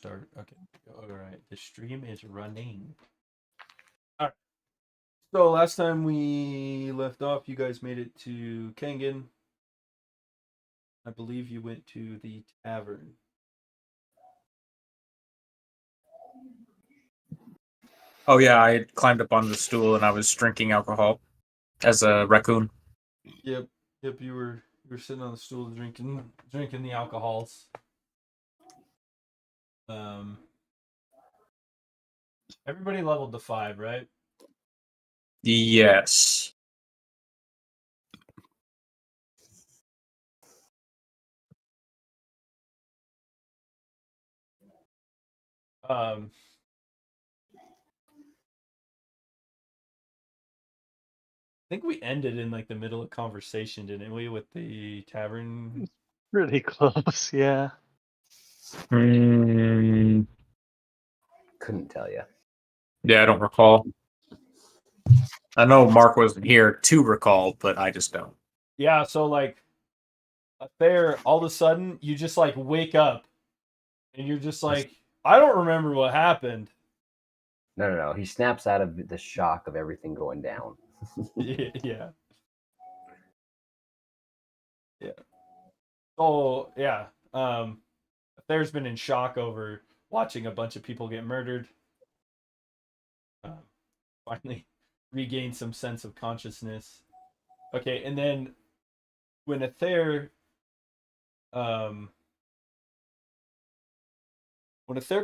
start. Okay. All right. The stream is running. All right. So last time we left off, you guys made it to Kangen. I believe you went to the tavern. Oh yeah, I had climbed up on the stool and I was drinking alcohol as a raccoon. Yep. Yep. You were sitting on the stool drinking the alcohols. Um. Everybody leveled to 5, right? Yes. Um. I think we ended in like the middle of conversation, didn't we, with the tavern? Pretty close, yeah. Mm, Couldn't tell you. yeah, I don't recall. I know Mark wasn't here to recall, but I just don't. Yeah, so like there, all of a sudden you just like wake up and you're just like, I don't remember what happened. No. He snaps out of the shock of everything going down. Yeah. Yeah. So yeah. There's been in shock over watching a bunch of people get murdered. Finally regain some sense of consciousness. Okay, and then when Athair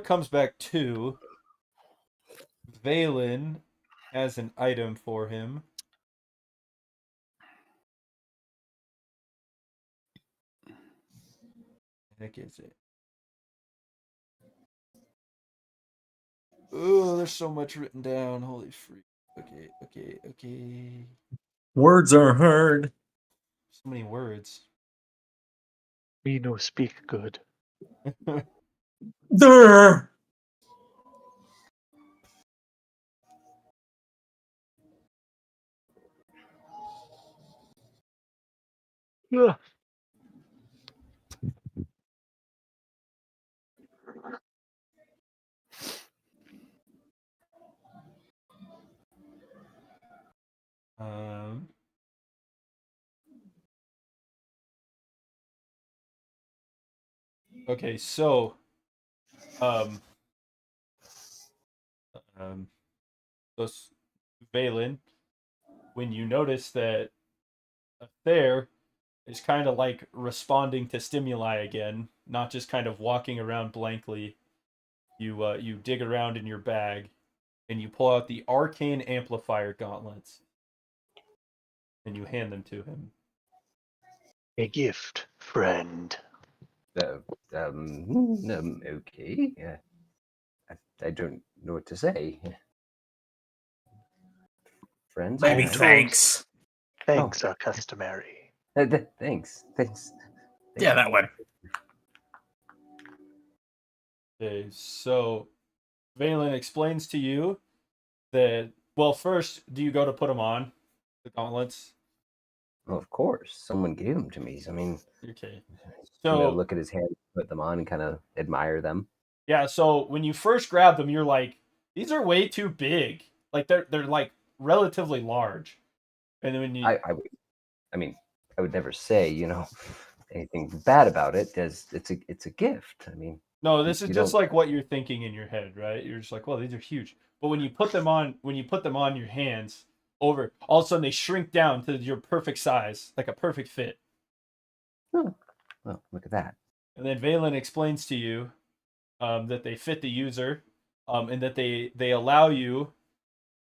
comes back to, Valen has an item for him. Heck is it? Oh, there's so much written down. Holy freak. Okay. Words are heard. So many words. We no speak good. Durr. Ugh. Um, okay, so those Valen, when you notice that Athair is kind of like responding to stimuli again, not just kind of walking around blankly, you dig around in your bag and you pull out the arcane amplifier gauntlets and you hand them to him. A gift, friend. Okay. I don't know what to say. Friends? Maybe I'm told- thanks. Thanks are customary. Thanks. Yeah, that one. Okay, so Valen explains to you that, well, first, do you go to put them on, the gauntlets? Well, of course. Someone gave them to me. I mean, Okay. so So, look at his hand, put them on, and kind of admire them. yeah, so when you first grab them, you're like, these are way too big. Like, they're like relatively large. And then when you... I would never say, anything bad about it, as it's a gift. I mean, No, this is you just don't- like what you're thinking in your head, right? You're just like, well, these are huge. But when you put them on your hands, over, all of a sudden they shrink down to your perfect size, like a perfect fit. well, look at that. And then Valen explains to you that they fit the user, and that they allow you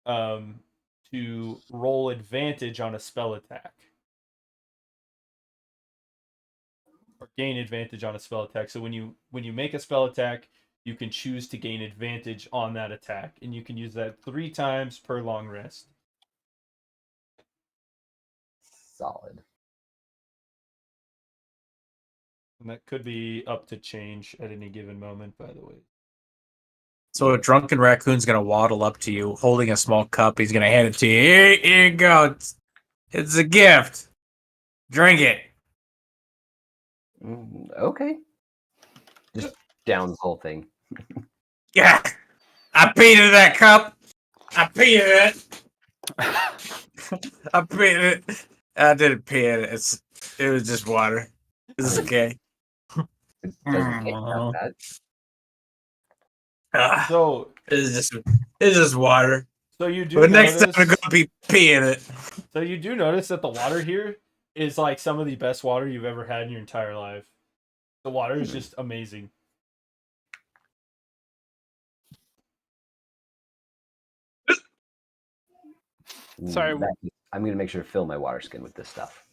to roll advantage on a spell attack. Or gain advantage on a spell attack. So when you make a spell attack, you can choose to gain advantage on that attack, and you can use that 3 times per long rest. Solid. And that could be up to change at any given moment, by the way. So a drunken raccoon's gonna waddle up to you, holding a small cup. He's gonna hand it to you. Here you go. It's a gift. Drink it. Okay. Just down the whole thing. Yeah, I peed in that cup. I peed in it. I peed in it. I didn't pee in it. It was just water. It's okay. It doesn't taste that bad. Ah, So it's just water. so you do But next time notice. I'm gonna be peeing it. So you do notice that the water here is like some of the best water you've ever had in your entire life. The water is just amazing. Sorry. I'm gonna make sure to fill my water skin with this stuff.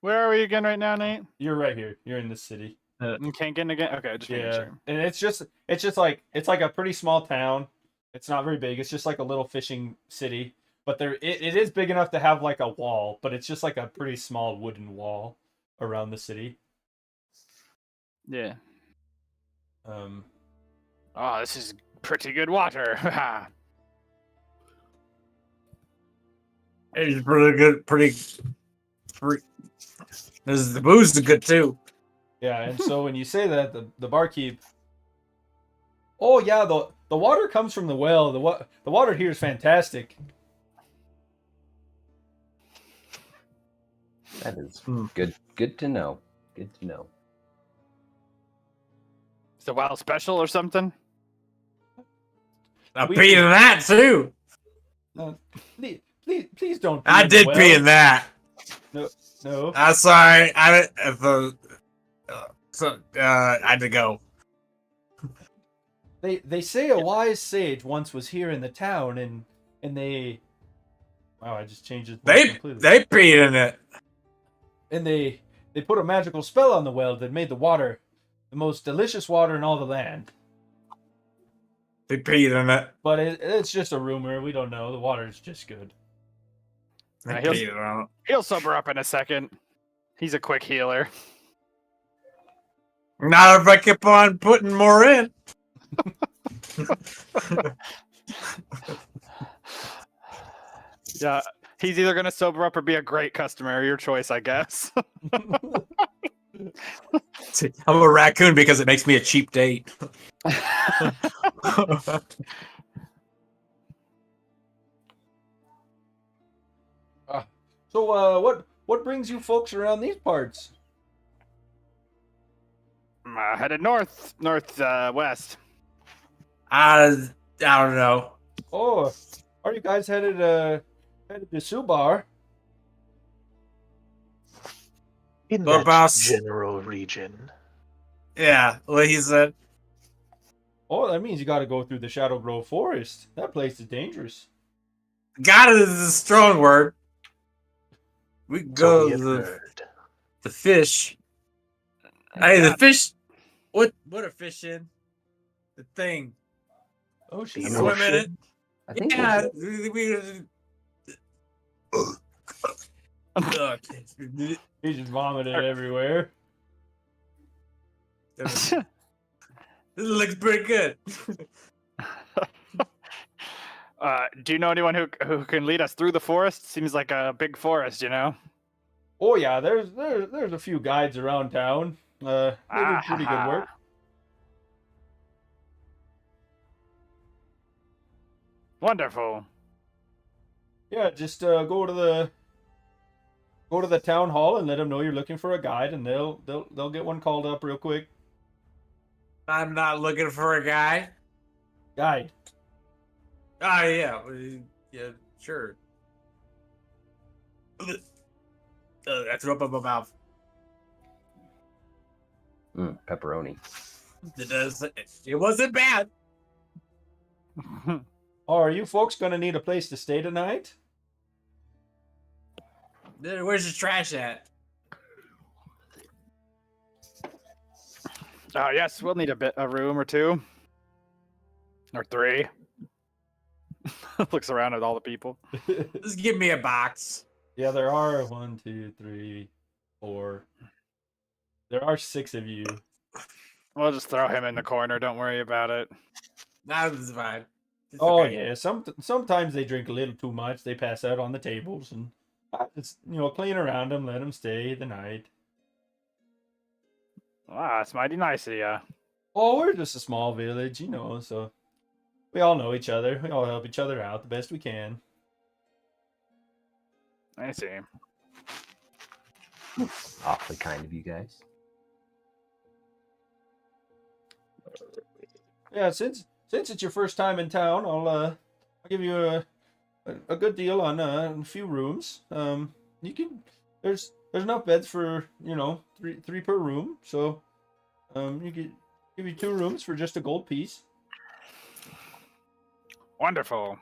Where are we again right now, Nate? You're right here. You're in this city. In Kangen again? Okay, just making Yeah, sure. and it's just like it's like a pretty small town. It's not very big. It's just like a little fishing city. But it is big enough to have like a wall, but it's just like a pretty small wooden wall around the city. Yeah. Um, Oh, this is pretty good water. It's pretty good. Pretty. The booze is good too. yeah, and so when you say that, the barkeep. Oh yeah, the water comes from the well. The water here is fantastic. That is Hmm. good. Good to know. Good to know. Is the wild special or something? I We- peed in that too. Please don't. Pee I in the did well. pee in that. No. I'm sorry. I had to go. They say a wise sage once was here in the town, and they. Wow, I just changed his voice completely. They peed in it. And they put a magical spell on the well that made the water the most delicious water in all the land. They peed in it. But it's just a rumor. We don't know. The water is just good. They he'll- peed in it. He'll sober up in a second. He's a quick healer. Not if I keep on putting more in. Yeah, he's either gonna sober up or be a great customer. Your choice, I guess. I'm a raccoon because it makes me a cheap date. So what brings you folks around these parts? Headed northwest. I don't know. Oh, are you guys headed to Subar? In What that about- general region. Yeah, what he said. Oh, that means you got to go through the Shadow Grove Forest. That place is dangerous. Got it is a strong word. We can So go we to have the, heard. the fish. Hey, the fish. What are fish in? The thing. Oh, The shit. Swim in it. ocean. I think Yeah. He just vomited everywhere. This looks pretty good. Do you know anyone who can lead us through the forest? Seems like a big forest, you know. Oh yeah, there's a few guides around town. They do pretty good work. Wonderful. Yeah, just go to the town hall and let them know you're looking for a guide, and they'll get one called up real quick. I'm not looking for a guy. Guide. Oh yeah, yeah, sure. I threw up in my mouth. Pepperoni. It wasn't bad. Oh, are you folks gonna need a place to stay tonight? Where's the trash at? Yes, we'll need a room or two. Or three. Looks around at all the people. Just give me a box. Yeah, there are 1, 2, 3, 4. There are 6 of you. We'll just throw him in the corner. Don't worry about it. That's fine. It's Oh okay. yeah, sometimes they drink a little too much. They pass out on the tables, and I just clean around them, let them stay the night. Wow, that's mighty nice of you. Oh, we're just a small village, you know, so we all know each other. We all help each other out the best we can. I see. Awfully kind of you guys. Yeah, since it's your first time in town, I'll give you a good deal on a few rooms. You can there's enough beds for three per room, so you could give you 2 rooms for just a gold piece. Wonderful.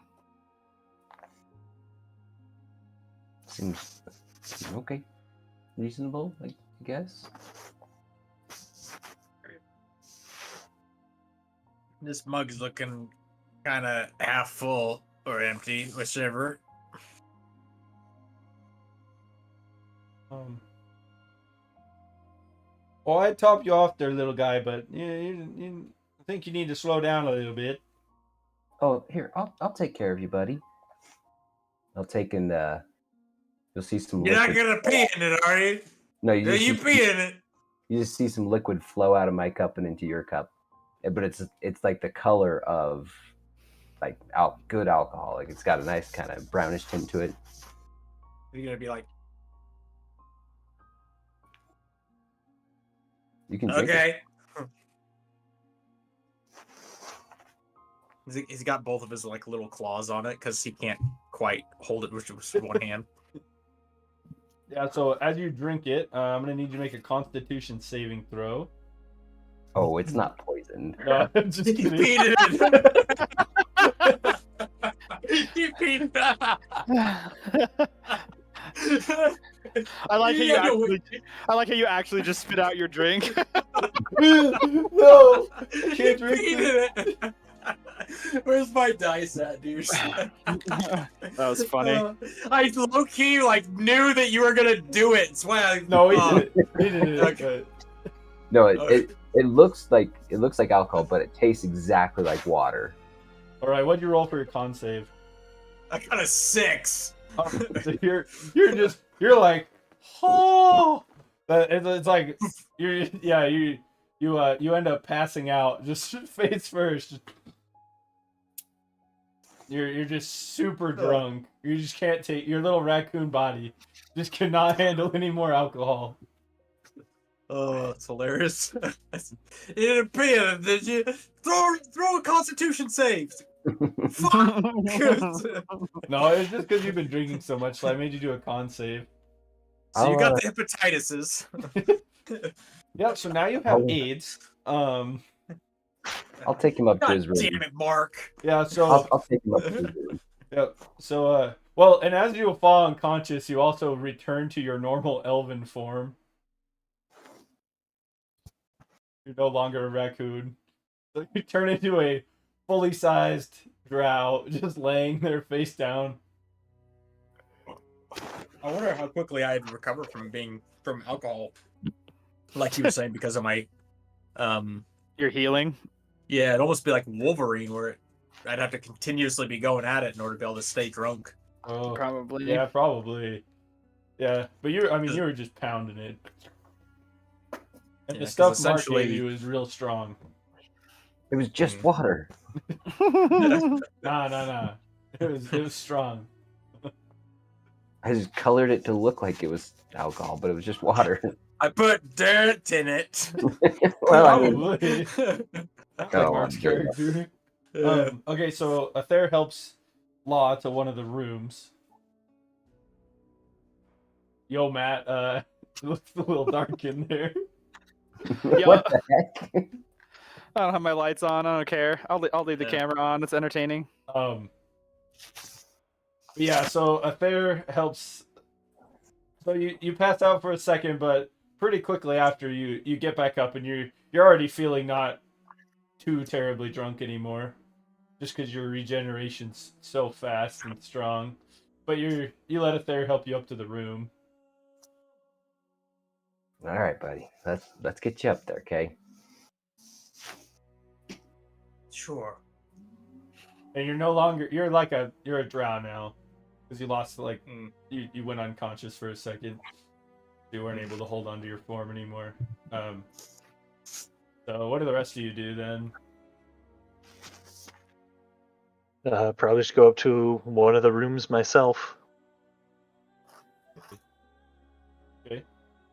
Seems okay. Reasonable, I guess. This mug's looking kind of half full or empty, whichever. Well, I top you off there, little guy, but you I think you need to slow down a little bit. Oh, here, I'll take care of you, buddy. I'll take and you'll see some. You're not liquid gonna flow pee out. in it, are you? No, Yeah, you pee in it. you just see some liquid flow out of my cup and into your cup, but it's like the color of like good alcohol. Like it's got a nice kind of brownish tint to it. You're gonna be like, You can drink it. okay. He's got both of his like little claws on it because he can't quite hold it with just one hand. Yeah, so as you drink it, I'm gonna need you to make a Constitution saving throw. Oh, it's not poisoned. No, I'm just He kidding. peed in it. He peed. I like how you actually. I like how you actually just spit out your drink. No, He can't drink peed it. in it. Where's my dice at, dude? That was funny. I low key like knew that you were gonna do it. That's why I. No, he did it. He did it. Okay. No, it looks like alcohol, but it tastes exactly like water. All right, what'd you roll for your con save? I got a 6. So you're like, oh, but it's like you end up passing out just face first. You're just super drunk. You just can't take your little raccoon body. Just cannot handle any more alcohol. Oh, it's hilarious. You didn't pee in it, did you? Throw a Constitution save. Fuck. No, it's just because you've been drinking so much, so I made you do a con save. So you got the hepatitises. Yeah, so now you have Oh. AIDS. I'll take him up to God his room. damn it, Mark. Yeah, so I'll take him up to his room. yeah, so well, and as you fall unconscious, you also return to your normal elven form. You're no longer a raccoon. So you turn into a fully sized drow, just laying there face down. I wonder how quickly I'd recover from alcohol. Like you were saying, because of my You're healing. yeah, it'd almost be like Wolverine where I'd have to continuously be going at it in order to be able to stay drunk. Oh, Probably. yeah, probably. Yeah, but you were just pounding it. And Yeah, the 'cause stuff Mark essentially- gave you is real strong. It was just water. Nah. It was strong. I just colored it to look like it was alcohol, but it was just water. I put dirt in it. Well, I mean, Probably. That's like Oh, Mark's I'm good. character. Uh, Okay, so Athair helps Law to one of the rooms. Yo, Matt, it looks a little dark in there. what the heck? I don't have my lights on. I don't care. I'll leave the Yeah. camera on. It's entertaining. Yeah, so Athair helps. So you pass out for a second, but pretty quickly after you get back up and you're already feeling not too terribly drunk anymore, just because your regeneration's so fast and strong. But you let Athair help you up to the room. All right, buddy. Let's get you up there, okay? sure. And you're a drow now, because you lost Mm. you went unconscious for a second. You weren't able to hold on to your form anymore. So what do the rest of you do then? Probably just go up to one of the rooms myself. Okay.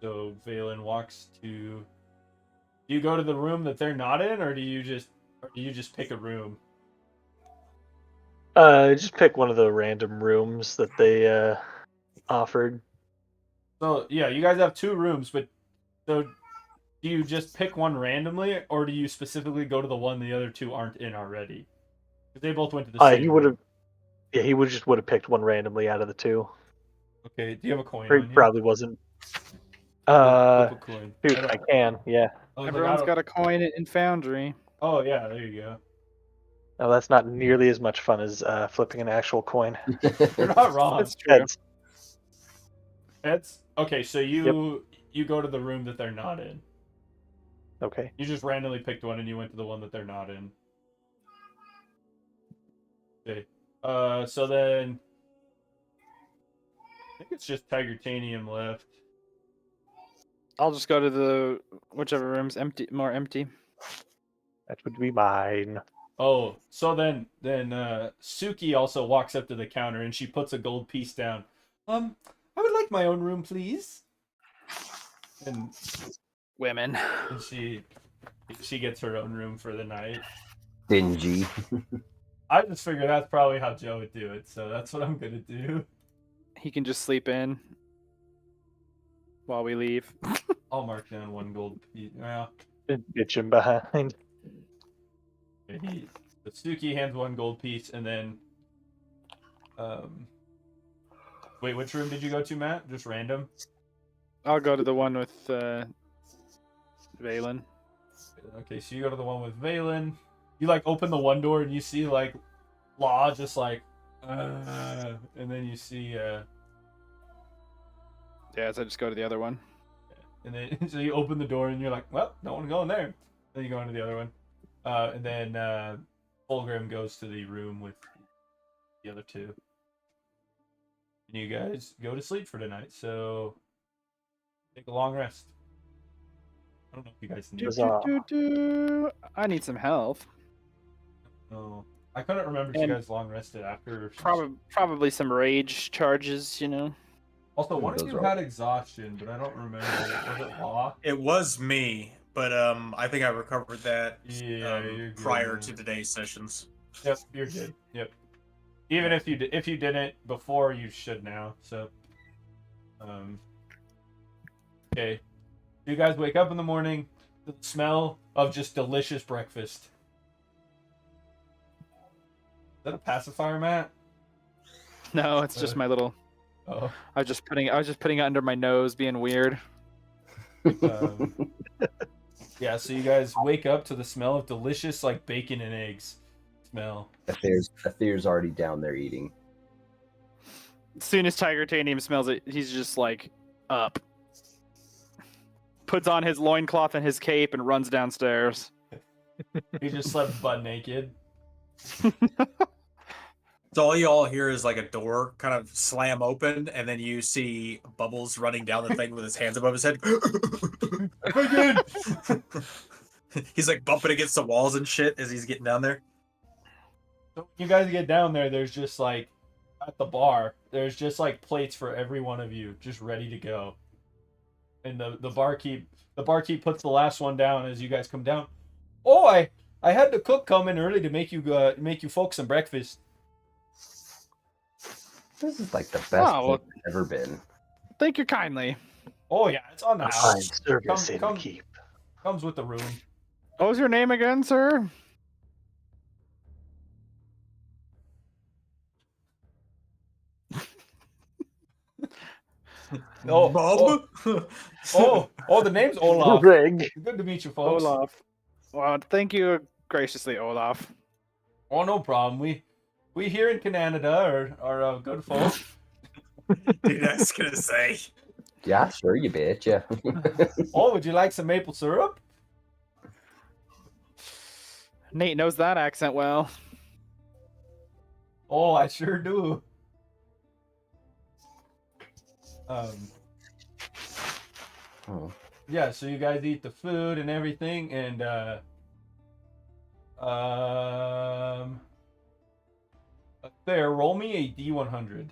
So Valen walks to. Do you go to the room that they're not in, or do you just pick a room? Just pick one of the random rooms that they offered. So yeah, you guys have two rooms, but so do you just pick one randomly, or do you specifically go to the one the other two aren't in already? Because they both went to the same. He would have. Yeah, he would have picked one randomly out of the two. Okay. Do you have a coin Or on he you? probably wasn't. Flip a coin. Dude, I can. Yeah. I was like, I Everyone's don't- got a coin in Foundry. Oh yeah, there you go. No, that's not nearly as much fun as flipping an actual coin. You're not wrong. That's true. Heads. It's okay. So you go to the room that they're not in. Okay. You just randomly picked one and you went to the one that they're not in. Okay. So then I think it's just Tigertanium left. I'll just go to the whichever room's empty, more empty. That would be mine. Oh, so then Suki also walks up to the counter and she puts a gold piece down. I would like my own room, please. And Women. she gets her own room for the night. Dingy. I just figured that's probably how Joe would do it, so that's what I'm gonna do. He can just sleep in while we leave. I'll mark down one gold piece. Well, Ditch him behind. the Suki hands one gold piece, and then wait, which room did you go to, Matt? Just random? I'll go to the one with Valen. Okay, so you go to the one with Valen. You like open the one door and you see like Law just like and then you see Yeah, so I just go to the other one. and then so you open the door and you're like, well, no one going there. Then you go into the other one. And then Fulgrim goes to the room with the other two. And you guys go to sleep for tonight, so take a long rest. I don't know if you guys need Huzzah. I need some health. No. I couldn't remember if you And guys long rested after. Probably some rage charges, you know. Also, one of Those you are- had exhaustion, but I don't remember. Was it Law? It was me, but I think I recovered that Yeah, you're good, prior man. to today's sessions. Yep, you're good. Yep. Even if you didn't before, you should now. So, okay. You guys wake up in the morning to the smell of just delicious breakfast. Is that a pacifier, Matt? No, it's just my little. Oh. I was just putting it under my nose, being weird. Yeah, so you guys wake up to the smell of delicious like bacon and eggs smell. Aether's already down there eating. As soon as Tigertanium smells it, he's just like up. Puts on his loincloth and his cape and runs downstairs. He just slept butt naked. So all y'all hear is like a door kind of slam open, and then you see Bubbles running down the thing with his hands above his head. He's like bumping against the walls and shit as he's getting down there. So when you guys get down there, there's just like at the bar, there's just like plates for every one of you, just ready to go. And the barkeep puts the last one down as you guys come down. Oh, I had the cook come in early to make you folks some breakfast. This is like the best Oh, well- thing it's ever been. Thank you kindly. Oh yeah, it's on the A fine house. service Come- in come. keep. Comes with the room. What was your name again, sir? Oh, Bob? Oh, the name's Olaf. Greg. Good to meet you, folks. Olaf. Well, thank you graciously, Olaf. Oh, no problem. We here in Canada are good folks. Dude, I was gonna say. Yeah, sure, you bitch. Yeah. Oh, would you like some maple syrup? Nate knows that accent well. Oh, I sure do. Oh. yeah, so you guys eat the food and everything, and there, roll me a D100.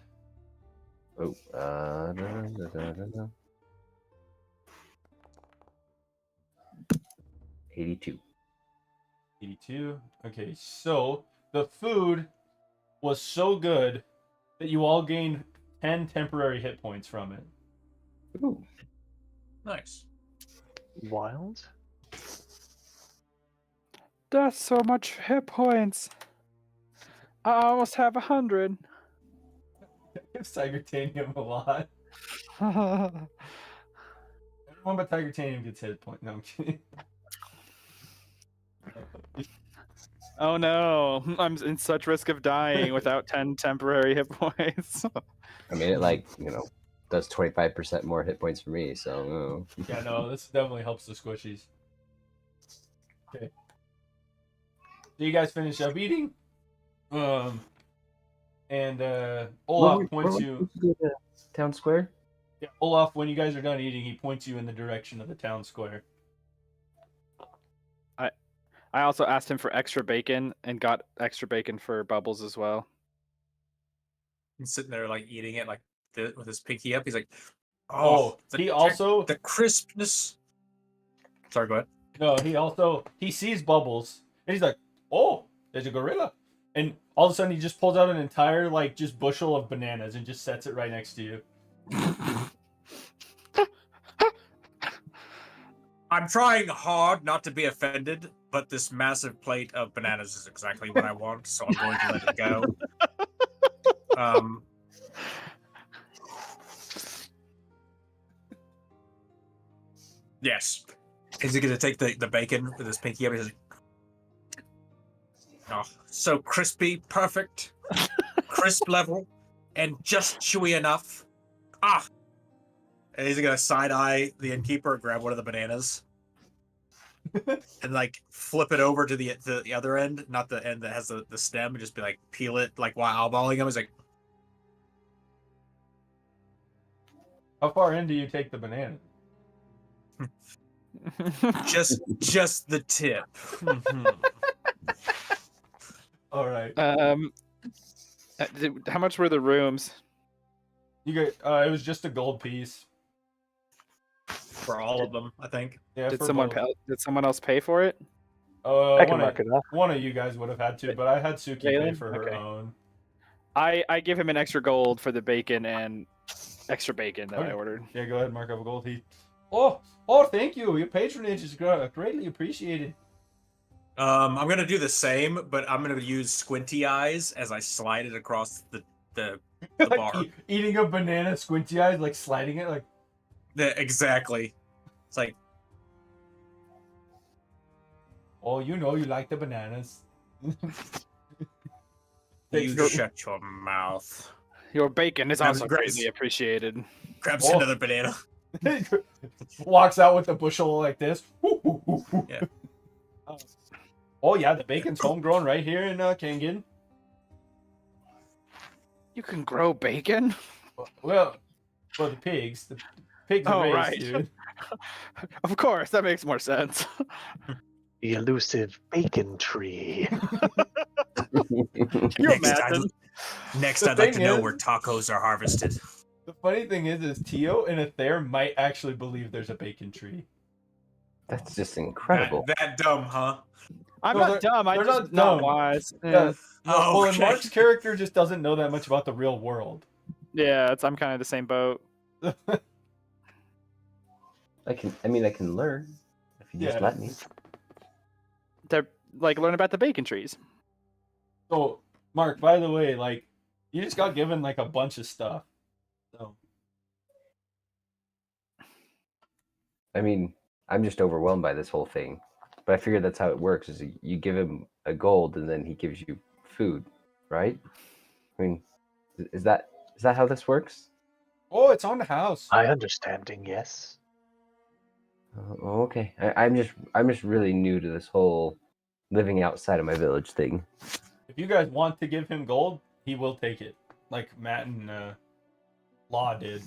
Oh, 82. 82. Okay, so the food was so good that you all gained 10 temporary hit points from it. Ooh. Nice. Wild. That's so much hit points. I almost have 100. Gives Tigertanium a lot. Everyone but Tigertanium gets hit point. No, I'm kidding. Oh no, I'm in such risk of dying without 10 temporary hit points. I mean, it does 25% more hit points for me. So Yeah, no, this definitely helps the squishies. Okay. So you guys finish up eating? And Olaf points you. Town square. Yeah, Olaf, when you guys are done eating, he points you in the direction of the town square. I also asked him for extra bacon and got extra bacon for Bubbles as well. He's sitting there like eating it with his pinky up. He's like, Oh, he also the crispness. Sorry, go ahead. no, he sees Bubbles and he's like, "Oh, there's a gorilla," and all of a sudden he just pulls out an entire just bushel of bananas and just sets it right next to you. I'm trying hard not to be offended, but this massive plate of bananas is exactly what I want, so I'm going to let it go. Yes. Is he going to take the bacon with his pinky up? He's like, oh, so crispy, perfect, crisp level, and just chewy enough. Ah! And he's going to side-eye the innkeeper and grab one of the bananas. And flip it over to the other end, not the end that has the stem, and just be peel it while eyeballing him. He's like, How far in do you take the banana? just the tip. All right. How much were the rooms? You get it was just a gold piece. For all of them, I think. Yeah. Did for someone both. did someone else pay for it? I can mark it off. One of you guys would have had to, but I had Suki pay Jalen? for her Okay. own. I give him an extra gold for the bacon and extra bacon that Okay. I ordered. Yeah, go ahead, mark up a gold. Thank you. Your patronage is greatly appreciated. I'm gonna do the same, but I'm gonna use squinty eyes as I slide it across the bar. Eating a banana, squinty eyes, sliding it, Exactly. It's like, oh, you like the bananas. you shut your mouth. Your bacon is Grabs- also grabs- greatly appreciated. Grabs Oh. another banana. Walks out with the bushel like this. Yeah. Oh yeah, the bacon's homegrown right here in Kangen. You can grow bacon? Well, for the pigs. The pigs are Oh, raised, right. dude. Of course, that makes more sense. The elusive bacon tree. Can you imagine? Next, The I'd like to thing know is- where tacos are harvested. The funny thing is Tio and Athair might actually believe there's a bacon tree. That's just incredible. That dumb, huh? I'm No, not dumb. I'm they're just not not dumb. wise. Yeah. Oh, Well, and okay. Mark's character just doesn't know that much about the real world. Yeah, I'm kind of the same boat. I can learn if you just Yeah. let me. They're learn about the bacon trees. So, Mark, by the way, you just got given a bunch of stuff. So, I mean, I'm just overwhelmed by this whole thing. But I figure that's how it works: is you give him a gold and then he gives you food, right? I mean, is that how this works? oh, it's on the house. My understanding, yes. Oh, okay. I'm just really new to this whole living outside of my village thing. If you guys want to give him gold, he will take it, like Matt and Law did.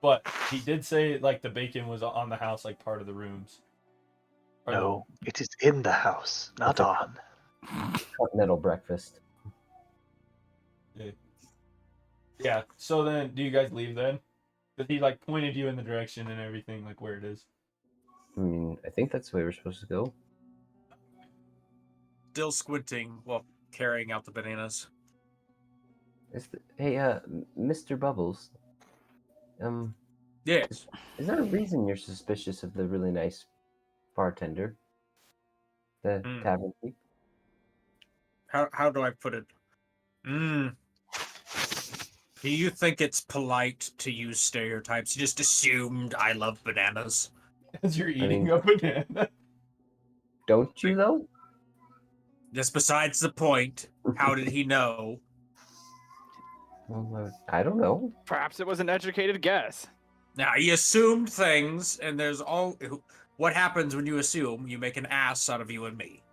But he did say like the bacon was on the house, like part of the rooms. Or the- No, it is in the house, not on. Continental breakfast. Yeah. So then, do you guys leave then? Because he like pointed you in the direction and everything, like where it is. I mean, I think that's the way we're supposed to go. Still squinting while carrying out the bananas. Hey, Mr. Bubbles. Yes. Is there a reason you're suspicious of the really nice bartender? The Hmm. tavern thief? How do I put it? Do you think it's polite to use stereotypes? You just assumed I love bananas. As you're eating mean- a banana. Don't you, though? Just besides the point. How did he know? Well, I don't know. Perhaps it was an educated guess. Now he assumed things, and there's all. What happens when you assume? You make an ass out of you and me.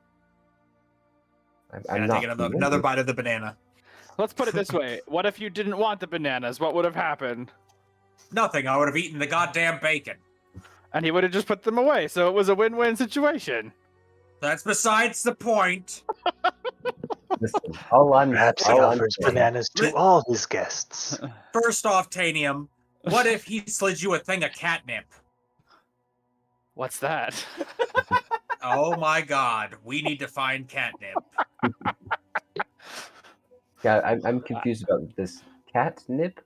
I'm And I not. take another bite of the banana. Let's put it this way. What if you didn't want the bananas? What would have happened? Nothing. I would have eaten the goddamn bacon. And he would have just put them away, so it was a win-win situation. That's besides the point. Listen, all I'm Perhaps he all I'm offers saying- bananas to all his guests. First off, Tanium, what if he slid you a thing of catnip? What's that? Oh my god, we need to find catnip. Yeah, I'm confused about this catnip.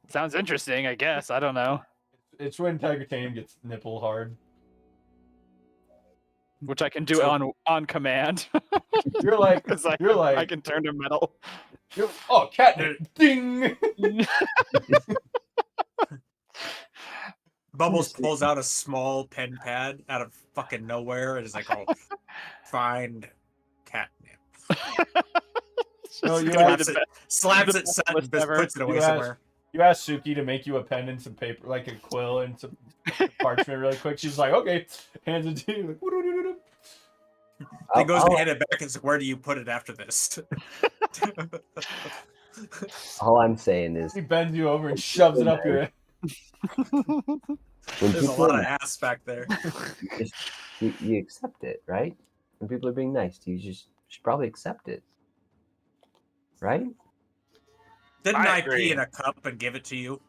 Sounds interesting, I guess. I don't know. It's when Tiger Tame gets nipple hard. Which I can do So- on command. You're like, Because I you're can turn to metal. oh, catnip, ding. Bubbles pulls out a small pen pad out of fucking nowhere and is like, oh, find catnip. No, It's you gonna be asked the it. best- Slaps the it, set, best and ever. puts it away You asked- somewhere. You asked Suki to make you a pen and some paper, like a quill and some parchment, really quick. She's like, okay, hands it to you. Like, "Woo-doo-doo-doo-doo." He goes I'll- to hand it back and says, where do you put it after this? all I'm saying is He bends you over and shoves it up your. when There's a people lot of are ass back there. just you accept it, right? When people are being nice to you, you should probably accept it, right? Didn't I I agree. pee in a cup and give it to you?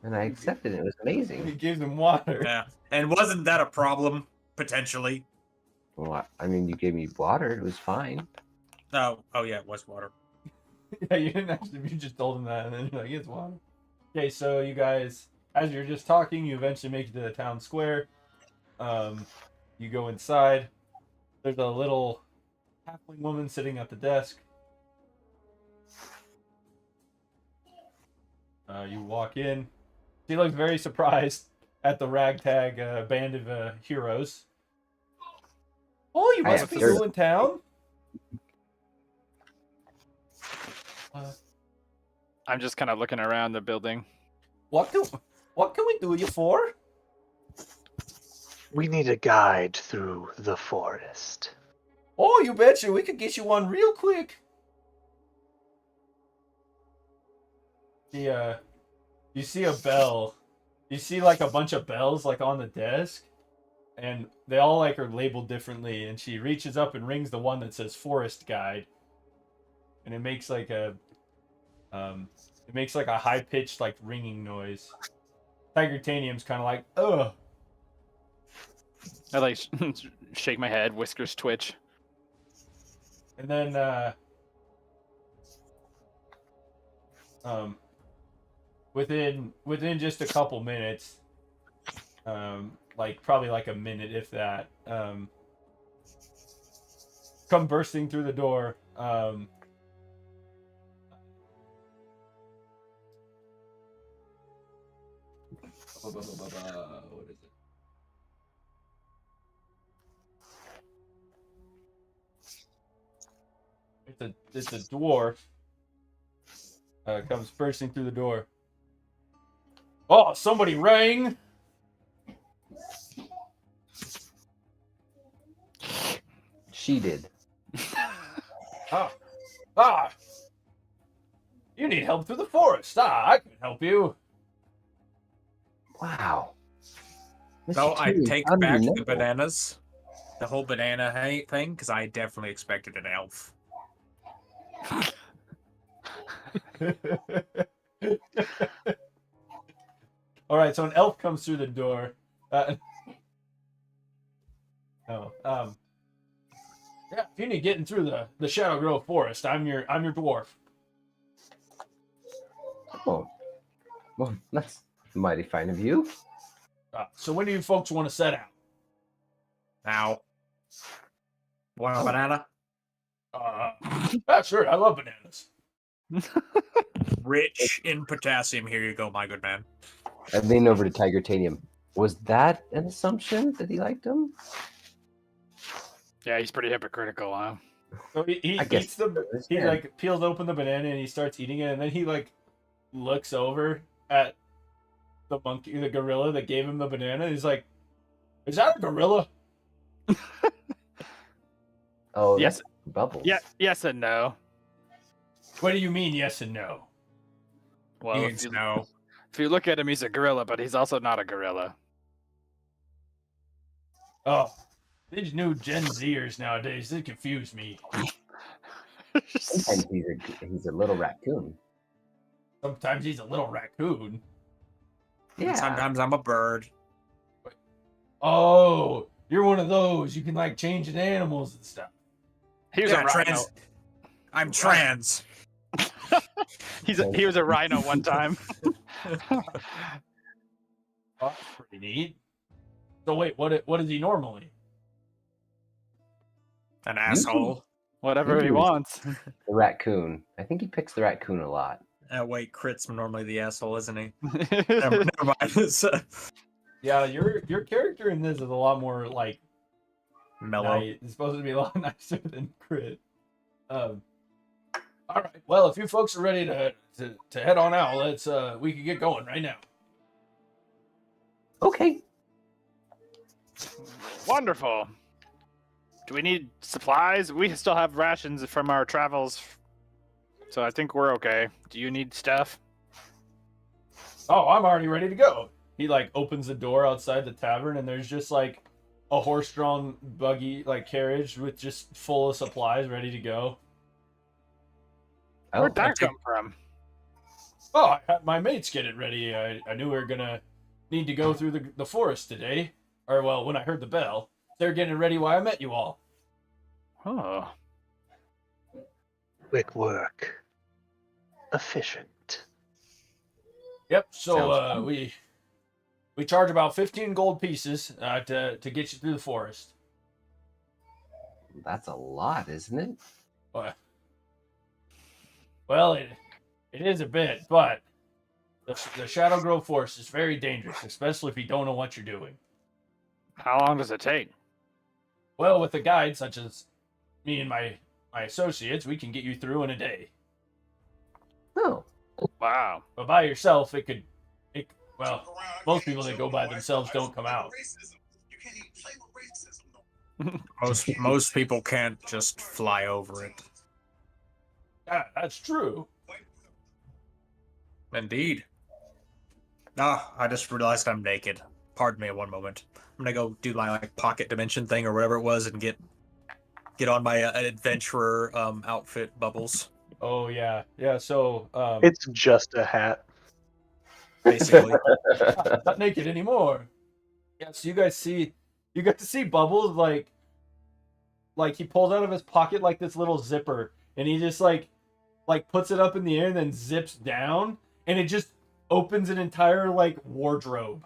And I accepted it. It was He amazing. gives him water. Yeah. And wasn't that a problem, potentially? Well, I mean, you gave me water. It was fine. Oh yeah, it was water. Yeah, you didn't actually. You just told him that, and then you're like, "It's water." Okay, so you guys, as you're just talking, you eventually make it to the town square. You go inside. There's a little halfling woman sitting at the desk. You walk in. She looks very surprised at the ragtag band of heroes. Oh, you I must have be heard- new in town. I'm just kind of looking around the building. What can we do you for? We need a guide through the forest. Oh, you betcha. We could get you one real quick. You see a bell. You see like a bunch of bells like on the desk, and they all like are labeled differently. And she reaches up and rings the one that says Forest Guide, and it makes like a high pitched like ringing noise. Tiger Tanium's kind of like, ugh. I like shake my head, whiskers twitch. And then within just a couple minutes, like probably like a minute if that, come bursting through the door, what is it? It's a dwarf. Comes bursting through the door. Oh, somebody rang. She did. Ah, you need help through the forest. I can help you. Wow. No, Mr. I Tyrion take found back your the nipple. bananas, the whole banana thing, because I definitely expected an elf. All right, so an elf comes through the door. No, yeah, if you need getting through the Shadow Grove Forest, I'm your dwarf. Oh, well, that's mighty fine of you. So when do you folks want to set out? Now, want a Oh. banana? Sure, I love bananas. Rich in potassium. Here you go, my good man. I lean over to Tiger Tanium. Was that an assumption that he liked him? Yeah, he's pretty hypocritical, huh? So he I guess eats the he understand. like peels open the banana and he starts eating it, and then he like looks over at the monkey, the gorilla that gave him the banana. He's like, "Is that a gorilla?" Oh, Yes. that's Bubbles. Yeah, yes and no. What do you mean, yes and no? Well, You if you, know. if you look at him, he's a gorilla, but he's also not a gorilla. Oh, these new Gen Zers nowadays, they confuse me. Sometimes he's a little raccoon. Sometimes he's a little raccoon. Yeah. Sometimes I'm a bird. Oh, you're one of those. You can like change into animals and stuff. He was Yeah, a rhino. trans. I'm trans. He was a rhino one time. Oh, that's pretty neat. So wait, what is he normally? An asshole. Whatever he Maybe. wants. The raccoon. I think he picks the raccoon a lot. Wait, Crit's normally the asshole, isn't he? Never mind. Yeah, your character in this is a lot more like Mellow. nice. It's supposed to be a lot nicer than Crit. All right. Well, if you folks are ready to head on out, let's we can get going right now. Okay. Wonderful. Do we need supplies? We still have rations from our travels, so I think we're okay. Do you need stuff? Oh, I'm already ready to go. He like opens the door outside the tavern, and there's just like a horse-drawn buggy, like carriage with just full of supplies ready to go. Oh, Where'd that okay. come from? Oh, I had my mates get it ready. I knew we were gonna need to go through the forest today. Or well, when I heard the bell, they're getting ready while I met you all. Oh, Quick work. Efficient. Yep. So Sounds fun. we charge about 15 gold pieces to get you through the forest. That's a lot, isn't it? Well, it is a bit, but the Shadow Grove Forest is very dangerous, especially if you don't know what you're doing. how long does it take? Well, with a guide such as me and my associates, we can get you through in a day. Oh. Wow. But by yourself, well, most people that go by themselves don't come out. Most people can't just fly over it. Yeah, that's true. Indeed. Ah, I just realized I'm naked. Pardon me one moment. I'm gonna go do my like pocket dimension thing or whatever it was and get on my adventurer outfit, Bubbles. Oh yeah. So It's just a hat. Basically. not naked anymore. Yeah. So you get to see Bubbles like he pulls out of his pocket like this little zipper, and he just like puts it up in the air and then zips down, and it just opens an entire like wardrobe.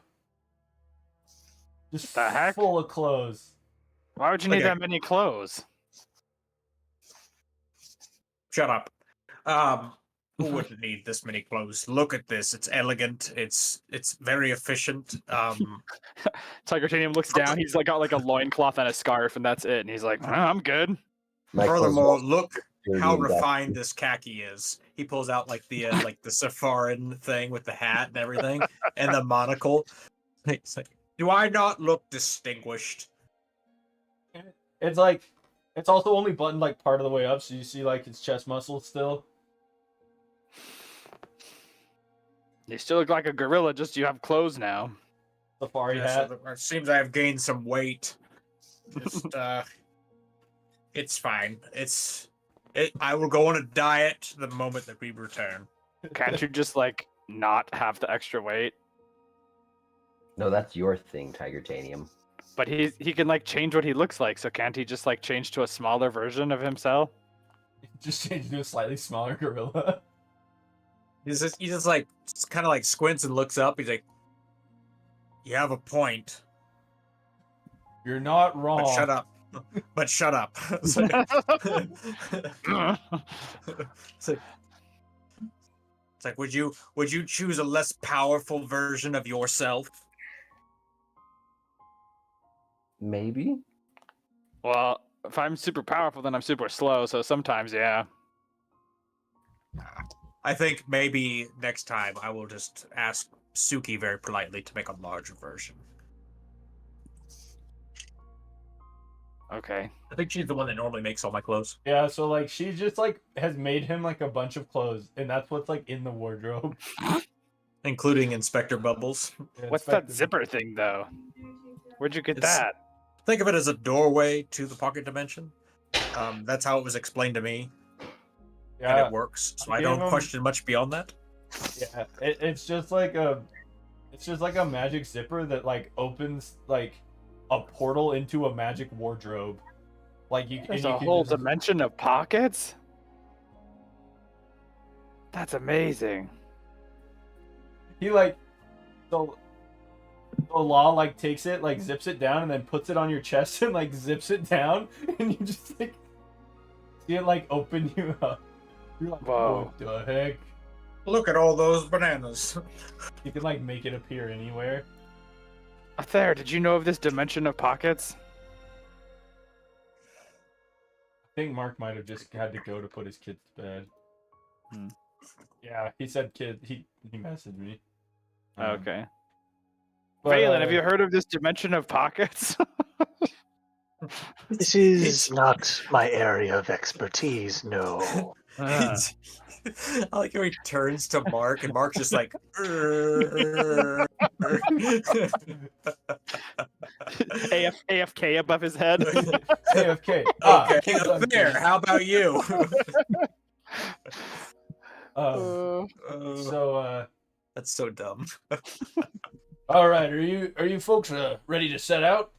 Just The heck? full of clothes. Why would you need Okay. that many clothes? Shut up. Who wouldn't need this many clothes? Look at this. It's elegant. It's very efficient. Tiger Tanium looks down. He's like got like a loincloth and a scarf, and that's it. And he's like, I'm good. My clothes Furthermore, are look dirty how and refined this khaki is. He pulls out like the Safaran thing with the hat and everything and the monocle. It's like, do I not look distinguished? It's like it's also only buttoned like part of the way up, so you see like his chest muscles still. You still look like a gorilla, just you have clothes now. safari Yeah, hat. so it seems I have gained some weight. Just, it's fine. I will go on a diet the moment that we return. Can't you just like not have the extra weight? No, that's your thing, Tiger Tanium. But he can like change what he looks like, so can't he just like change to a smaller version of himself? Just change to a slightly smaller gorilla. He just like kind of like squints and looks up. He's like, "You have a point, You're not wrong. but shut up." But shut up. It's like, it's like, would you choose a less powerful version of yourself? Maybe. Well, if I'm super powerful, then I'm super slow. So sometimes, yeah. I think maybe next time I will just ask Suki very politely to make a larger version. Okay. I think she's the one that normally makes all my clothes. Yeah, so like she just like has made him like a bunch of clothes, and that's what's like in the wardrobe. Including Inspector Bubbles. Yeah, What's that Inspector- zipper thing though? Where'd you get It's- that? Think of it as a doorway to the pocket dimension. That's how it was explained to me, and Yeah, it works. So I I gave don't him- question much beyond that. yeah. It's just like a magic zipper that like opens like a portal into a magic wardrobe. Like you, There's and you a can whole just- dimension of pockets? That's amazing. He like so Law like takes it, like zips it down, and then puts it on your chest and like zips it down, and you just like see it like open you up. You're like, Whoa. what the heck? Look at all those bananas. You can like make it appear anywhere. There, did you know of this dimension of pockets? I think Mark might have just had to go to put his kids to bed. Hmm. Yeah, he said kid. He messaged me. Okay. But, Valen, have you heard of this dimension of pockets? This is not my area of expertise, no. Ah. I like how he turns to Mark, and Mark's just like, AFK above his head. AFK. okay, kids on up there. kids. How about you? So That's so dumb. all right, are you folks ready to set out?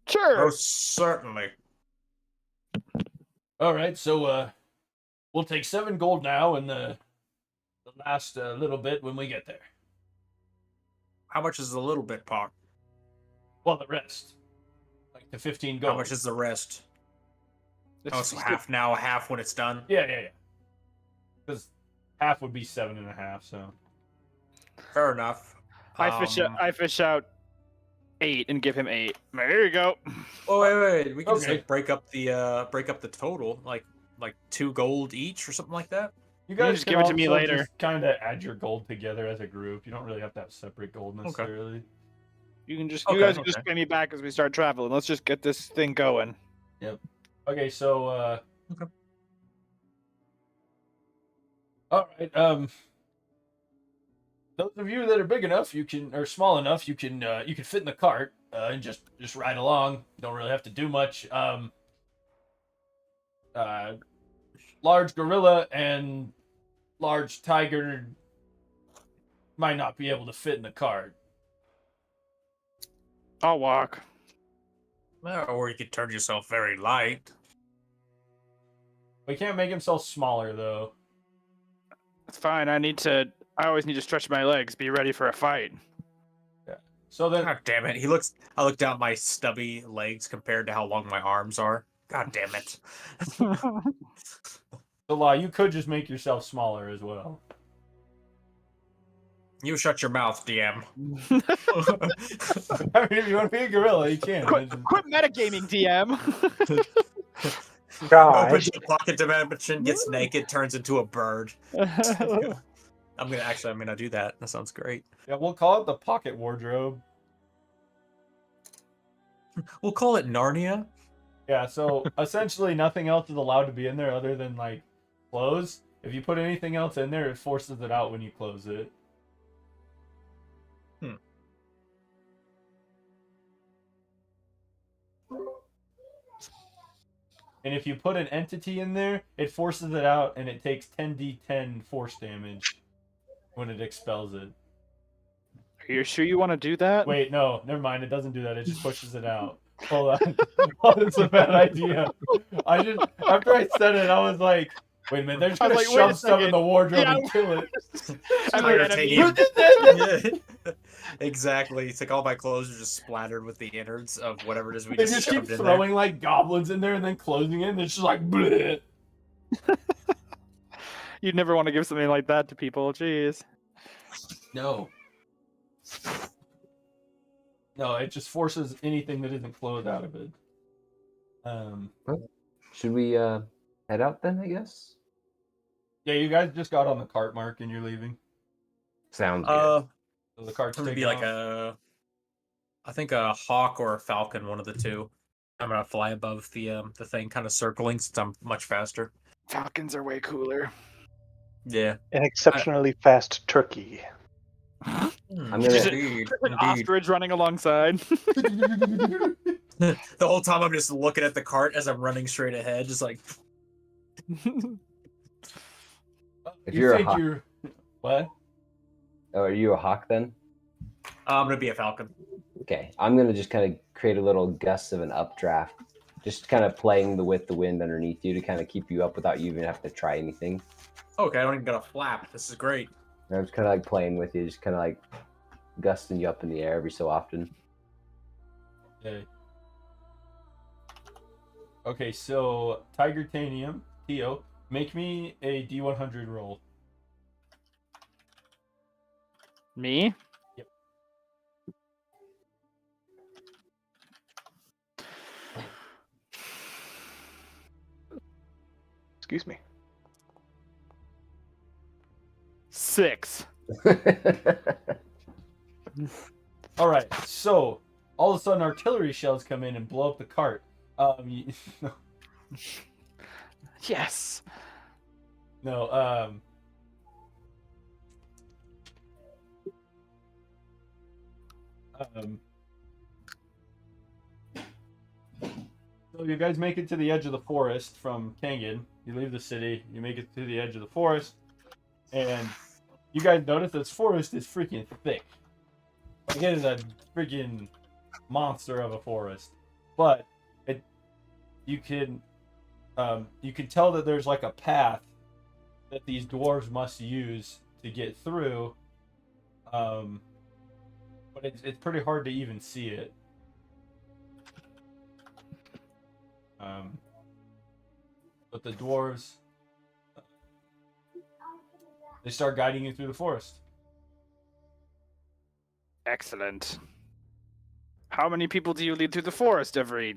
Sure. Oh, certainly. All right, so we'll take 7 gold now, and the last little bit when we get there. How much is a little bit, Park? Well, the rest, like the 15 gold. How much is the rest? It's- Oh, so half now, half when it's done. Yeah. Because half would be 7.5. So Fair enough. I fish out 8 and give him 8. There you go. Oh wait. We can just Okay. like break up the total, like 2 gold each or something like that. you can guys just give it to me later. Kind of add your gold together as a group. You don't really have to have separate gold necessarily. You can just Okay, you guys can just okay. pay me back as we start traveling. Let's just get this thing going. Okay, so Okay. all right. Those of you that are big enough, you can, or small enough, you can fit in the cart and just ride along. Don't really have to do much. Large gorilla and large tiger might not be able to fit in the cart. I'll walk. Or you could turn yourself very light. We can't make himself smaller though. It's fine. I always need to stretch my legs, be ready for a fight. So then, God damn it! I look down at my stubby legs compared to how long my arms are. God damn it! the law, you could just make yourself smaller as well. You shut your mouth, DM. I mean, if you want to be a gorilla, you can. Quit metagaming, DM. Opens Gosh. the pocket dimension, gets naked, turns into a bird. I'm gonna do that. That sounds great. Yeah, we'll call it the pocket wardrobe. We'll call it Narnia. Yeah, so essentially nothing else is allowed to be in there other than like clothes. If you put anything else in there, it forces it out when you close it. and if you put an entity in there, it forces it out, and it takes 10d10 force damage when it expels it. Are you sure you want to do that? Wait, no, never mind. It doesn't do that. It just pushes it out. Hold on. Oh, that's a bad idea. After I said it, I was like, wait a minute. They're just I gonna was like, wait a shove stuff in second. the wardrobe Yeah. and kill it. I'm Like like, titanium. Who did that? Yeah, exactly. It's like all my clothes are just splattered with the innards of whatever it is we They just just keep shoved in throwing like goblins in there and then closing it. And it's just like, bleh. You'd never want to give something like that to people. Jeez. No. No, it just forces anything that isn't clothed out of it. Should we head out then? I guess. Yeah, you guys just got on the cart, Mark, and you're leaving. Sounds there. good. So the cart's I'm gonna taking be like off. I think a hawk or a falcon, one of the two. I'm gonna fly above the thing, kind of circling, since I'm much faster. Falcons are way cooler. Yeah. An exceptionally fast turkey. I'm gonna. Indeed, An indeed. ostrich running alongside. The whole time I'm just looking at the cart as I'm running straight ahead, just like If You you're a think hawk, you're what? oh, are you a hawk then? I'm gonna be a falcon. Okay, I'm gonna just kind of create a little gust of an updraft, just kind of playing with the wind underneath you to kind of keep you up without you even having to try anything. Okay, I don't even gotta flap. This is great. And I'm just kind of like playing with you, just kind of like gusting you up in the air every so often. Okay. Okay, so Tiger Tanium, Tio, make me a D100 roll. Me? Yep. Excuse me. 6. All right, so all of a sudden artillery shells come in and blow up the cart. Yes. No, so you guys make it to the edge of the forest from Kangen. You leave the city, you make it to the edge of the forest, and you guys notice this forest is freaking thick. Like it is a freaking monster of a forest, but you can tell that there's like a path that these dwarves must use to get through, but it's pretty hard to even see it. But the dwarves, they start guiding you through the forest. Excellent. How many people do you lead through the forest every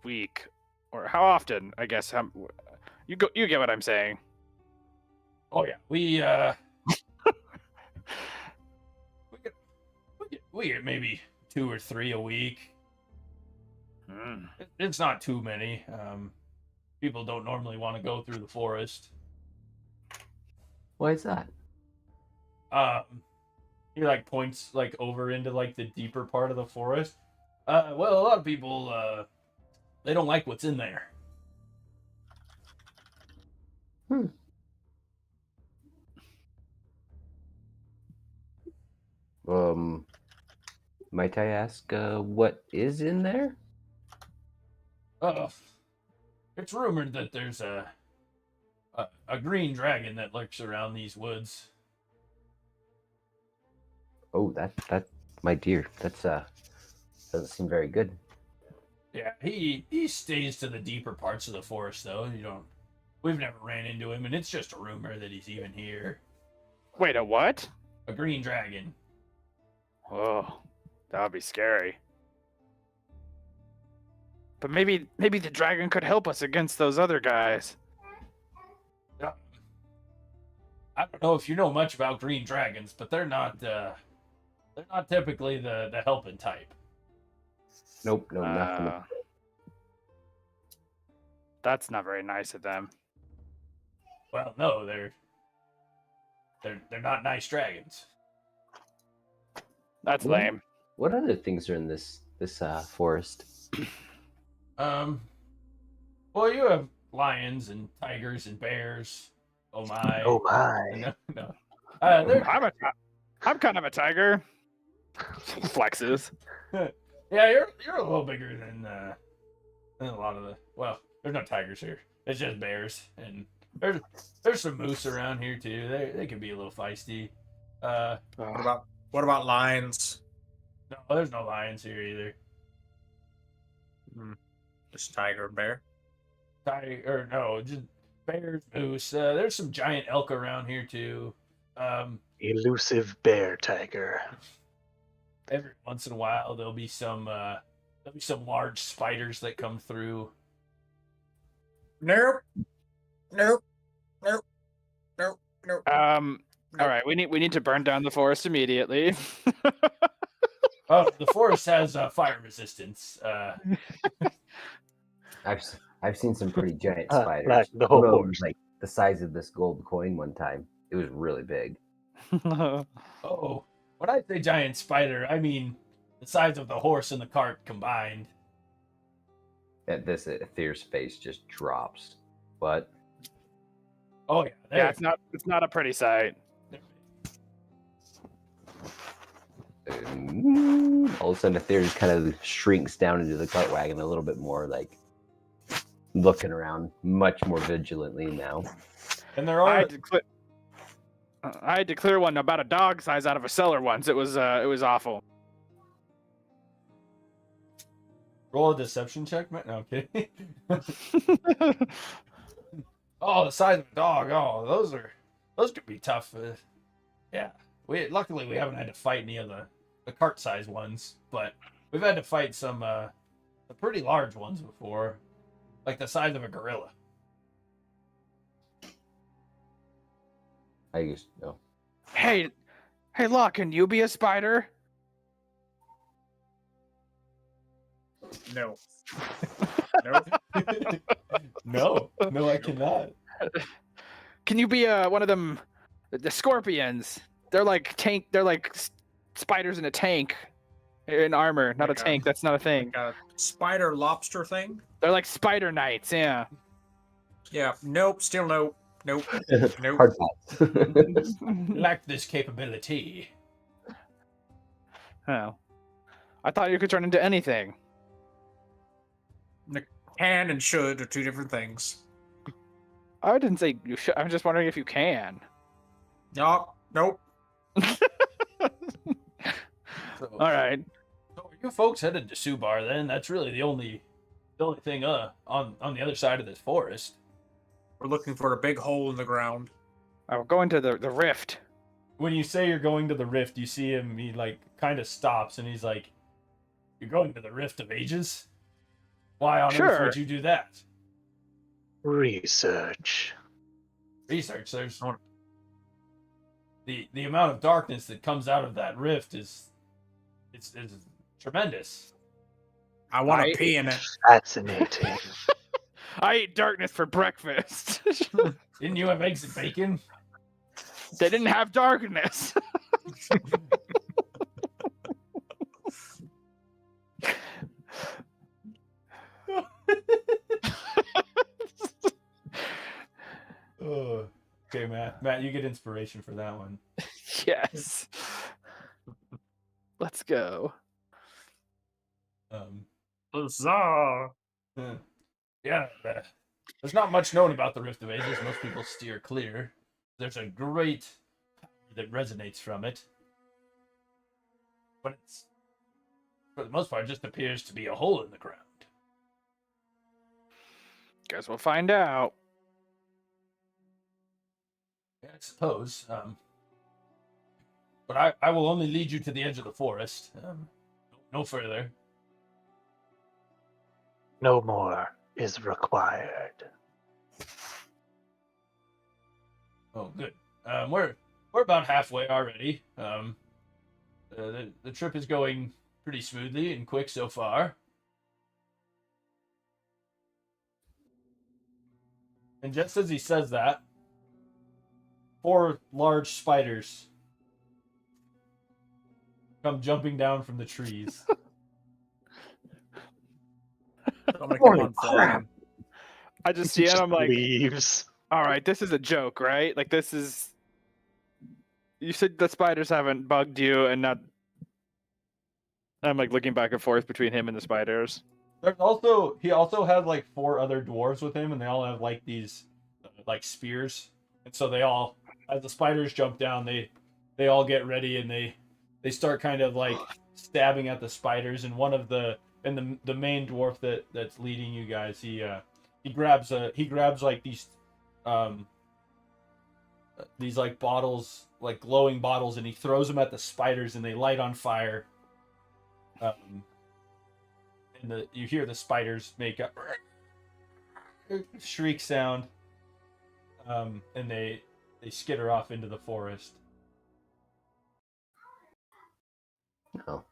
week, or how often? I guess you get what I'm saying. Oh yeah, we get maybe 2 or 3 a week. It's not too many. People don't normally want to go through the forest. Why is that? He like points like over into like the deeper part of the forest. Well, a lot of people they don't like what's in there. Might I ask what is in there? It's rumored that there's a green dragon that lurks around these woods. Oh, that my dear, that's doesn't seem very good. Yeah, he stays to the deeper parts of the forest though. We've never ran into him, and it's just a rumor that he's even here. Wait, a what? A green dragon. Oh, that would be scary. But maybe the dragon could help us against those other guys. I don't know if you know much about green dragons, but they're not typically the helping type. Nope, no, nothing. That's not very nice of them. Well, no, they're not nice dragons. That's What? lame. What other things are in this forest? Well, you have lions and tigers and bears. Oh my! Oh my. No, no. I'm They're I'm kind of a tiger. Flexes. yeah, you're a little bigger than a lot of the. Well, there's no tigers here. It's just bears, and there's some moose around here too. They can be a little feisty. What about lions? No, there's no lions here either. Just tiger and bear. Tiger, no, just bears, moose. There's some giant elk around here too. Elusive bear tiger. Every once in a while there'll be some large spiders that come through. Nope. Nope. All right, we need to burn down the forest immediately. Oh, the forest has fire resistance. I've seen some pretty giant Like spiders. the One of them horse. was like the size of this gold coin one time. It was really big. Oh, when I say giant spider, I mean the size of the horse and the cart combined. At this, Aether's face just drops. What? Oh yeah, Yeah, it's not a pretty sight. All of a sudden, Aether kind of shrinks down into the cart wagon a little bit more, like looking around much more vigilantly now. And there I are had to clear one about a dog size out of a cellar once. It was awful. roll a deception check, man. No, I'm kidding. Oh, the size of a dog. Oh, those could be tough. Yeah, luckily we haven't had to fight any of the cart size ones, but we've had to fight some the pretty large ones before, like the size of a gorilla. I used to know. Hey, Law, can you be a spider? No. Nope. No, I cannot. Can you be one of them, the scorpions? They're like spiders in a tank, in armor. Not a Okay. tank. That's not a thing. Like a spider lobster thing? They're like spider knights. Yeah. Yeah. Nope. Still nope. Nope. Nope. Hard pass. Lack this capability. Oh, I thought you could turn into anything. Can and should are two different things. I didn't say you should. I'm just wondering if you can. No. Nope. So, All right. So you folks headed to Subar then? That's really the only thing on the other side of this forest. We're looking for a big hole in the ground. I'll go into the rift. When you say you're going to the rift, you see him, he like kind of stops and he's like, "You're going to the Rift of Ages? Why on earth Sure. would you do that?" Research. Research, there's the amount of darkness that comes out of that rift is tremendous. I want I- to pee in it. Fascinating. I eat darkness for breakfast. Didn't you have eggs and bacon? They didn't have darkness. Okay, Matt, you get inspiration for that one. Yes. Let's go. Huzzah! Yeah, there's not much known about the Rift of Ages. Most people steer clear. There's a great power that resonates from it, but it's, for the most part, just appears to be a hole in the ground. Guess we'll find out. Yeah, I suppose. But I will only lead you to the edge of the forest. No further. No more is required. Oh, good. We're about halfway already. The trip is going pretty smoothly and quick so far. And just as he says that, 4 large spiders come jumping down from the trees. I'm gonna keep on flying. I just see it. I'm like, leaves. all right, this is a joke, right? Like this is. You said the spiders haven't bugged you, and not. I'm like looking back and forth between him and the spiders. He also had like 4 other dwarves with him, and they all have like these like spears, and so they all, as the spiders jump down, they all get ready and they start kind of like stabbing at the spiders, and the main dwarf that's leading you guys, he grabs like these like bottles, like glowing bottles, and he throws them at the spiders and they light on fire. And you hear the spiders make a shriek sound, and they skitter off into the forest. Oh.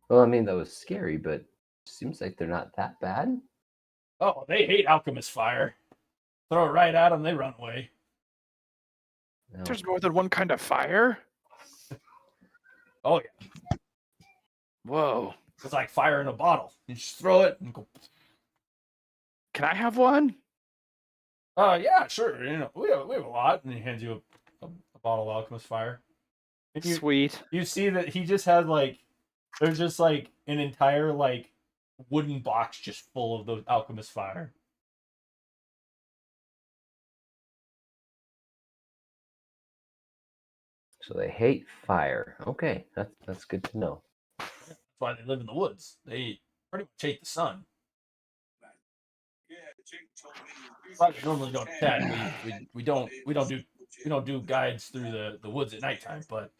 Well, I mean, that was scary, but seems like they're not that bad. Oh, they hate alchemist fire. Throw it right at them, they run away. No. There's more than one kind of fire. Oh yeah, Whoa! it's like fire in a bottle. You just throw it and go. Can I have one? Yeah, sure. You know, we have a lot, and he hands you a bottle of alchemist fire. And Sweet. you see that he just has like, there's just like an entire like wooden box just full of the alchemist fire. So they hate fire. Okay, that's good to know. That's why they live in the woods. They pretty much hate the sun. Well, we normally don't attack. We don't do guides through the woods at nighttime, but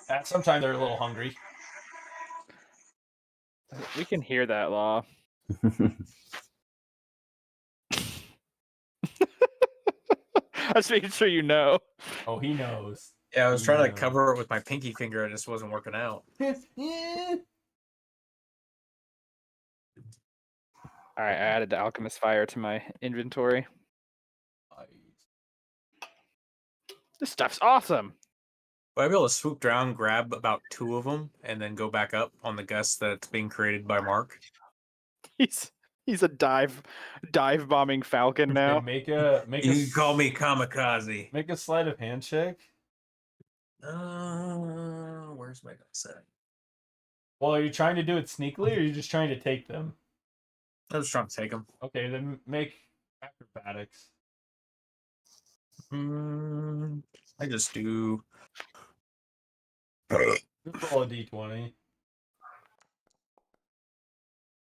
at some time they're a little hungry. We can hear that, Law. I'm just making sure you know. Oh, he knows. Yeah, I was trying to Yeah. cover it with my pinky finger, and it just wasn't working out. Yeah. All right, I added the alchemist fire to my inventory. This stuff's awesome. Will I be able to swoop down, grab about 2 of them, and then go back up on the gust that's being created by Mark? He's a dive bombing falcon now. Make a You can call me kamikaze. make a sleight of hand check. Where's my set? Well, are you trying to do it sneakily, or are you just trying to take them? I was trying to take them. Okay, then make acrobatics. I just do. Just roll a d20.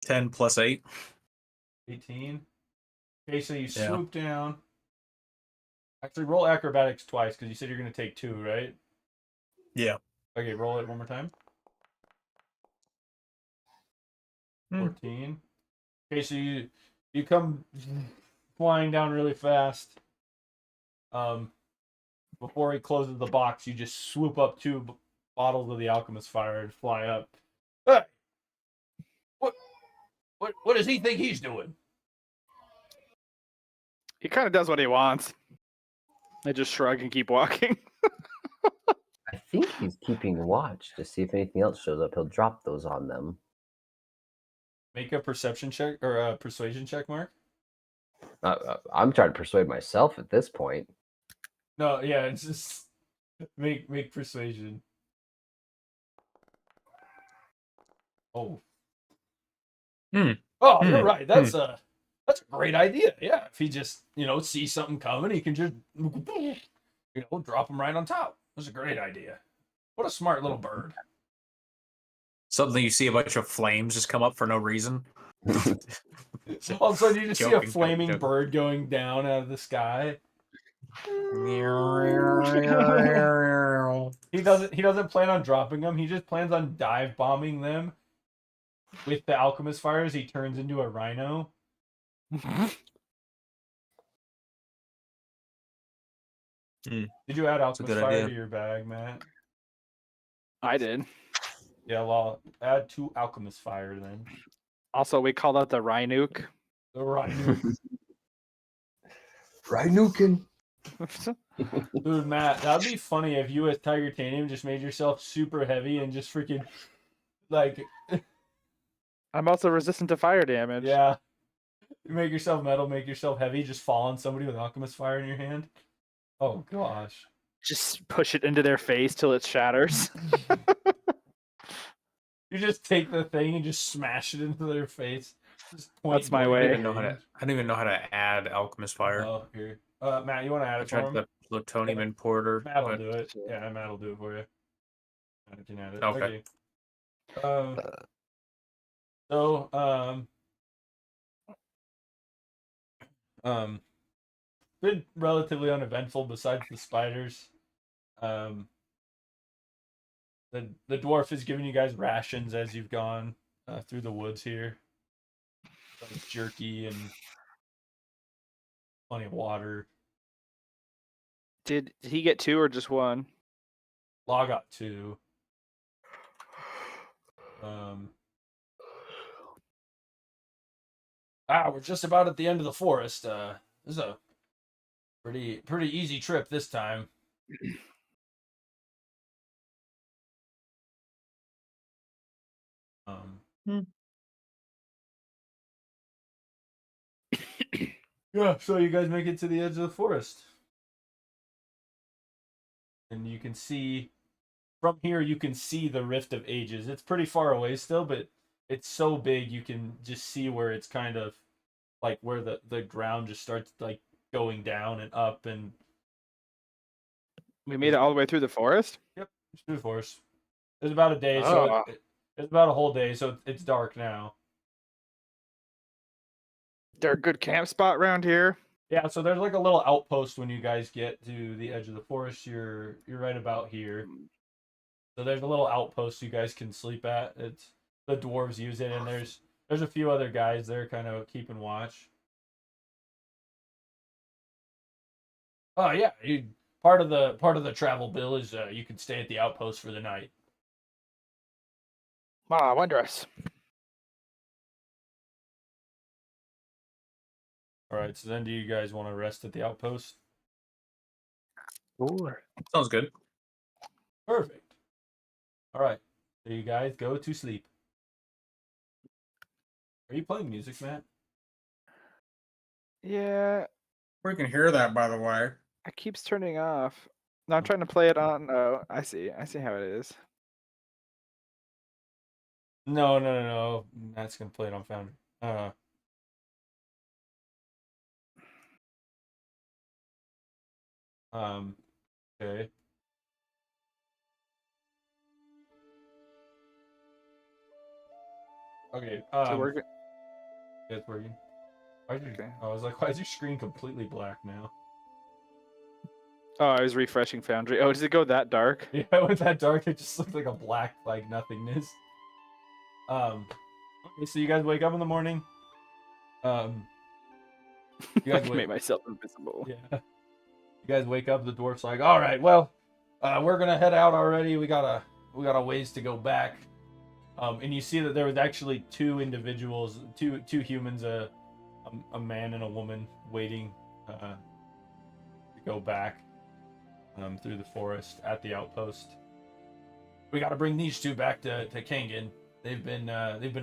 10 plus 8. 18. Okay, so you Yeah. swoop down. Actually, roll acrobatics twice because you said you're going to take 2, right? Yeah. Okay, roll it one more time. 14. Okay, so you come flying down really fast. Before he closes the box, you just swoop up 2 bottles of the alchemist fire and fly up. Hey! What does he think he's doing? He kind of does what he wants. I just shrug and keep walking. I think he's keeping watch to see if anything else shows up. He'll drop those on them. Make a perception check or a persuasion check, Mark. I'm trying to persuade myself at this point. No, yeah, it's just make persuasion. Oh. Oh, you're right. That's a great idea. Yeah, if he just sees something coming, he can just drop him right on top. That's a great idea. What a smart little bird. Something you see a bunch of flames just come up for no reason. All of a sudden, you just see a Joking, flaming joking. bird going down out of the sky. He doesn't plan on dropping them. He just plans on dive bombing them with the alchemist fires. He turns into a rhino. Did you add alchemist good fire idea. to your bag, Matt? I did. Yeah, well, add 2 alchemist fire then. Also, we call that the Rhinook. The rhino. Rhinoken. Dude, Matt, that'd be funny if you as Tiger Tanium just made yourself super heavy and just freaking like I'm also resistant to fire damage. yeah. You make yourself metal, make yourself heavy, just fall on somebody with alchemist fire in your hand. Oh gosh. Just push it into their face till it shatters. You just take the thing and just smash it into their face. Just That's my blank way. I don't range. even know how to. I don't even know how to add alchemist fire. Oh, here. Matt, you want to add I it for tried him? the plutonium importer. Matt will but do it. Yeah, Matt will do it for you. I can add it. Okay. So, been relatively uneventful besides the spiders. The dwarf is giving you guys rations as you've gone through the woods here. Like jerky and plenty of water. Did he get 2 or just 1? Law got 2. We're just about at the end of the forest. This is a pretty easy trip this time. Yeah, so you guys make it to the edge of the forest. And you can see, from here, you can see the Rift of Ages. It's pretty far away still, but it's so big you can just see where it's kind of, like, where the ground just starts, like, going down and up and... We made it all the way through the forest? Yep, it's through the forest. It's about a day, Oh. so it's about a whole day, so it's dark now. There a good camp spot around here? Yeah, so there's like a little outpost when you guys get to the edge of the forest. You're right about here. So there's a little outpost you guys can sleep at. It's the dwarves use it, and there's a few other guys there kind of keeping watch. Oh yeah, part of the travel bill is you can stay at the outpost for the night. Ah, wondrous. All right, so then do you guys want to rest at the outpost? Sure. Sounds good. Perfect. All right, so you guys go to sleep. Are you playing music, Matt? Yeah, We can hear that, by the way. it keeps turning off. No, I'm trying to play it on. Oh, I see how it is. No. Matt's gonna play it on Foundry. Okay. Okay. So we're It's working. Why did Okay. I was like, why is your screen completely black now? Oh, I was refreshing Foundry. Oh, does it go that dark? Yeah, with that dark, it just looked like a black, like nothingness. Okay, so you guys wake up in the morning. You I guys can make myself invisible. Yeah. You guys wake up. The dwarf's like, "All right, well, we're gonna head out already. We got a ways to go back." And you see that there was actually 2 individuals, two humans, a man and a woman, waiting to go back through the forest at the outpost. We got to bring these 2 back to Kangen. They've been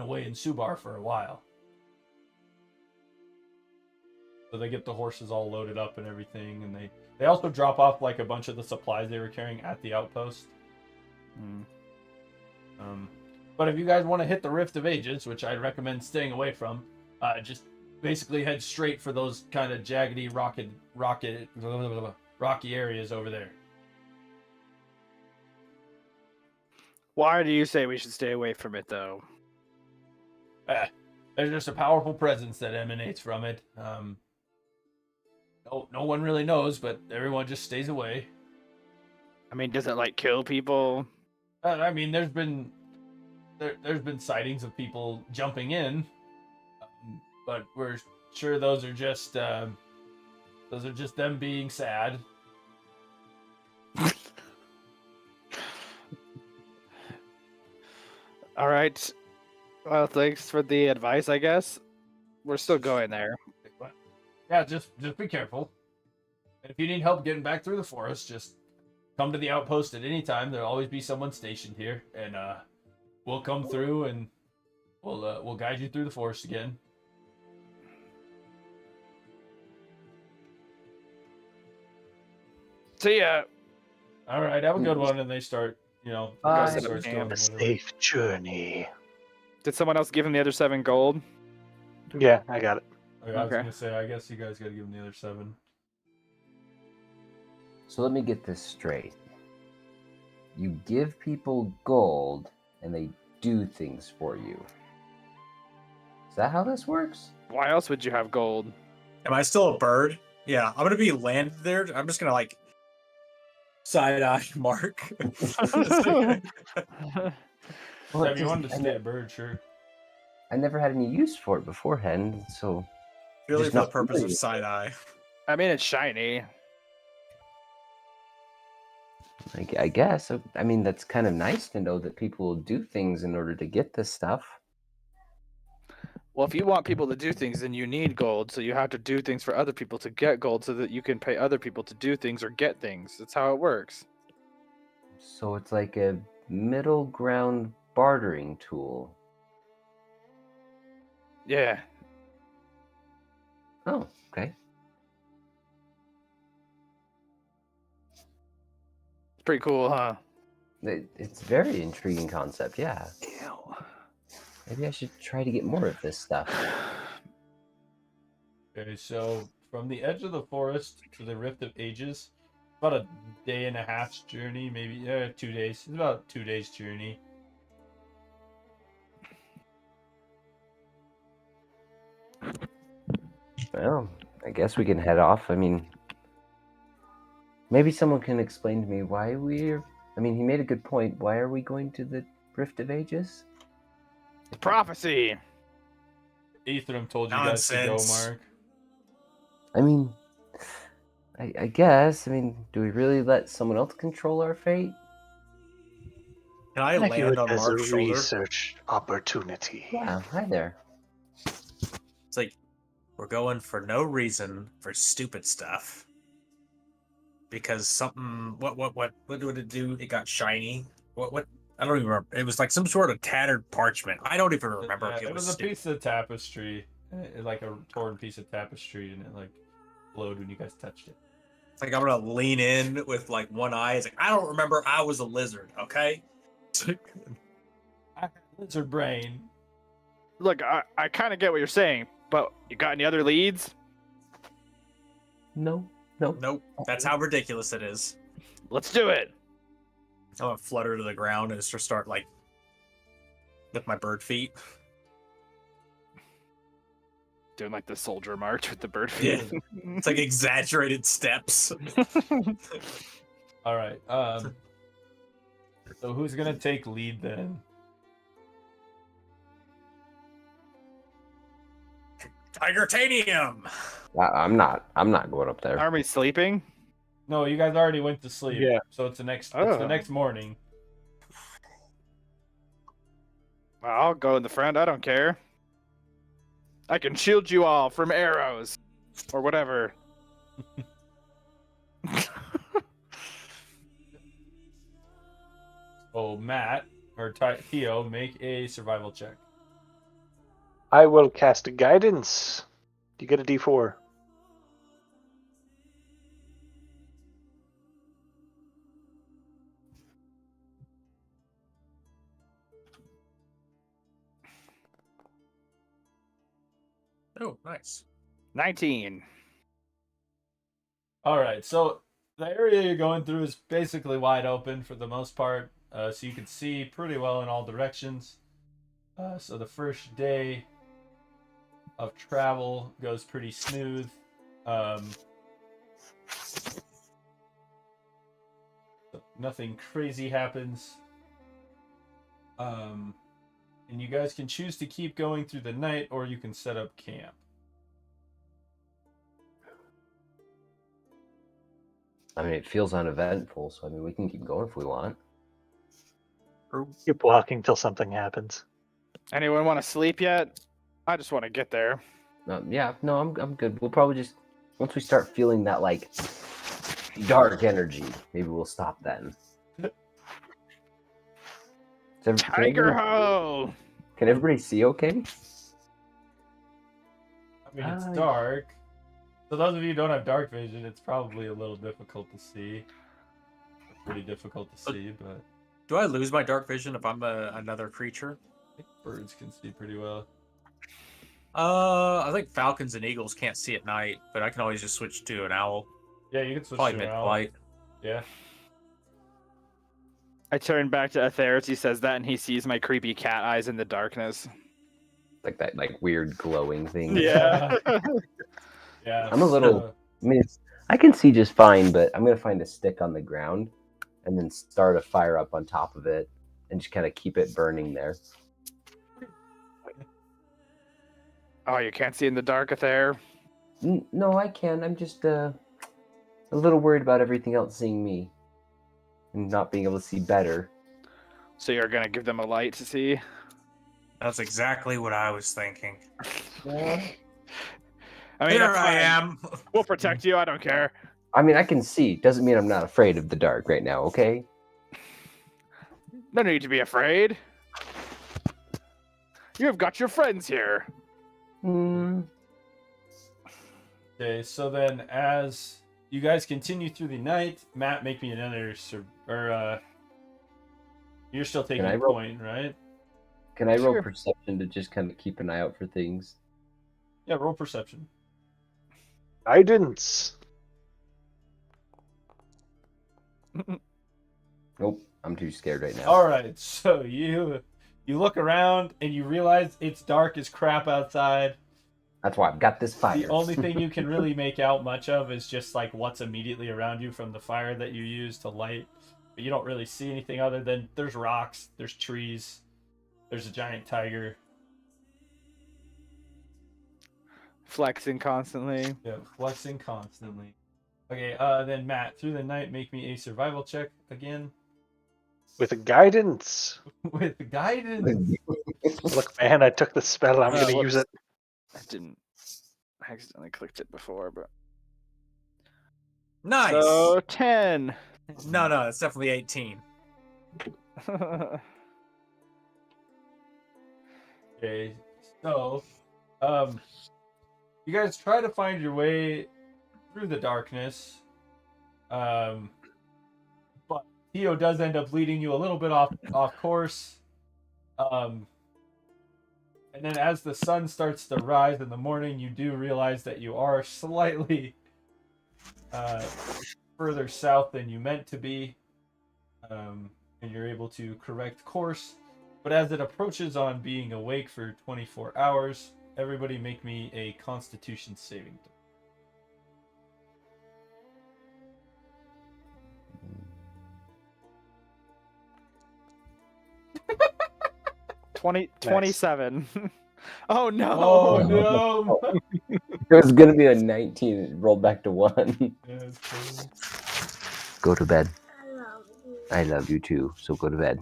away in Subar for a while. So they get the horses all loaded up and everything, and they also drop off like a bunch of the supplies they were carrying at the outpost. But if you guys want to hit the Rift of Ages, which I'd recommend staying away from, just basically head straight for those kind of jaggedy, rocky areas over there. Why do you say we should stay away from it, though? There's just a powerful presence that emanates from it. No one really knows, but everyone just stays away. I mean, does it like kill people? I mean, there's been sightings of people jumping in, but we're sure those are just them being sad. All right. Well, thanks for the advice, I guess. We're still going there. Yeah, just be careful. If you need help getting back through the forest, just come to the outpost at any time. There'll always be someone stationed here, and we'll come through and we'll guide you through the forest again. See ya. All right, have a good one. And they start, the Bye. guy Set up starts camp. going. A whatever. safe journey. Did someone else give him the other 7 gold? Yeah, I got it. Okay, I was Okay. gonna say, I guess you guys got to give him the other 7. So let me get this straight. You give people gold, and they do things for you. Is that how this works? Why else would you have gold? Am I still a bird? Yeah, I'm gonna be landed there. I'm just gonna like side eye Mark. Well, If you it's wanted to just- stay a bird, sure. I never had any use for it beforehand, so Purely Just for the not purpose of familiar. side eye. I mean, it's shiny. I guess. I mean, that's kind of nice to know that people will do things in order to get this stuff. Well, if you want people to do things, then you need gold. So you have to do things for other people to get gold so that you can pay other people to do things or get things. That's how it works. So it's like a middle ground bartering tool. Yeah. Oh, okay. It's pretty cool, huh? It's a very intriguing concept, yeah. Ew. Maybe I should try to get more of this stuff. Okay, so from the edge of the forest to the Rift of Ages, about a day and a half's journey, maybe 2 days. It's about 2 days journey. Well, I guess we can head off. I mean, maybe someone can explain to me why we're... I mean, he made a good point. Why are we going to the Rift of Ages? Prophecy. Aethram told you guys to go, Nonsense. Mark. I mean, I guess. I mean, do we really let someone else control our fate? Can I view land it on as Mark's a shoulder? research opportunity. Yeah, hi there. It's like we're going for no reason for stupid stuff. Because something what did it do? It got shiny. What I don't even remember. It was like some sort of tattered parchment. I don't even remember Yeah, if it was a stupid. piece of tapestry, like a torn piece of tapestry, and it like glowed when you guys touched it. It's like I'm gonna lean in with like one eye. It's like I don't remember I was a lizard, okay? Lizard brain. Look, I kind of get what you're saying, but you got any other leads? No. Nope. That's how ridiculous it is. Let's do it. I'm gonna flutter to the ground and just start like with my bird feet. Doing like the soldier march with the bird Yeah. feet. It's like exaggerated steps. All right. So who's gonna take lead then? Tigertanium! I'm not going up there. Are we sleeping? No, you guys already went to sleep. Yeah. So it's the next. It's Oh. the next morning. Well, I'll go in the front. I don't care. I can shield you all from arrows or whatever. Oh, Matt or Theo, make a survival check. I will cast guidance. You get a D4. Oh, nice. 19. All right. So the area you're going through is basically wide open for the most part, so you can see pretty well in all directions. So the first day of travel goes pretty smooth. Nothing crazy happens. And you guys can choose to keep going through the night, or you can set up camp. I mean, it feels uneventful, so I mean, we can keep going if we want. Keep walking till something happens. Anyone want to sleep yet? I just want to get there. Yeah, no, I'm good. We'll probably just once we start feeling that like dark energy, maybe we'll stop then. Tiger ho! Can everybody see okay? I mean, it's Hi. dark, So those of you who don't have dark vision, it's probably a little difficult to see. Pretty difficult to see, but Do I lose my dark vision if I'm another creature? I think birds can see pretty well. I think falcons and eagles can't see at night, but I can always just switch to an owl. Yeah, you can switch Probably to an owl. mid-flight. Yeah. I turn back to Ether as he says that, and he sees my creepy cat eyes in the darkness. Like that, like weird glowing thing. Yeah. Yeah. I'm a little- I mean, I can see just fine, but I'm gonna find a stick on the ground, and then start a fire up on top of it, and just kind of keep it burning there. Oh, you can't see in the dark, Ether? No, I can. I'm just a little worried about everything else seeing me, and not being able to see better. So you're gonna give them a light to see? That's exactly what I was thinking. I mean, Here that's I fine. am. We'll protect you. I don't care. I mean, I can see. Doesn't mean I'm not afraid of the dark right now. Okay. No need to be afraid. You've got your friends here. Hmm. Okay, so then as you guys continue through the night, Matt, make me another you're still taking I a roll? point, right? Can I roll Sure. perception to just kind of keep an eye out for things? Yeah, roll perception. Guidance. Nope. I'm too scared right now. All right, so you look around and you realize it's dark as crap outside. That's why I've got this fire. The only thing you can really make out much of is just like what's immediately around you from the fire that you use to light. But you don't really see anything other than there's rocks, there's trees, there's a giant tiger. Flexing constantly. Yeah, flexing constantly. Okay, then Matt, through the night, make me a survival check again With a guidance. with guidance. Look, man, I took the spell. I'm going to use it. I didn't. I accidentally clicked it before, but. Nice. So 10. No, it's definitely 18. Okay, so, you guys try to find your way through the darkness, but Theo does end up leading you a little bit off course, and then as the sun starts to rise in the morning, you do realize that you are slightly further south than you meant to be, and you're able to correct course. But as it approaches on being awake for 24 hours, everybody make me a Constitution saving throw. 27. Oh no! Oh no! It was gonna be a 19. It rolled back to 1. Yeah, it's cool. Go to bed. I love you too. So go to bed.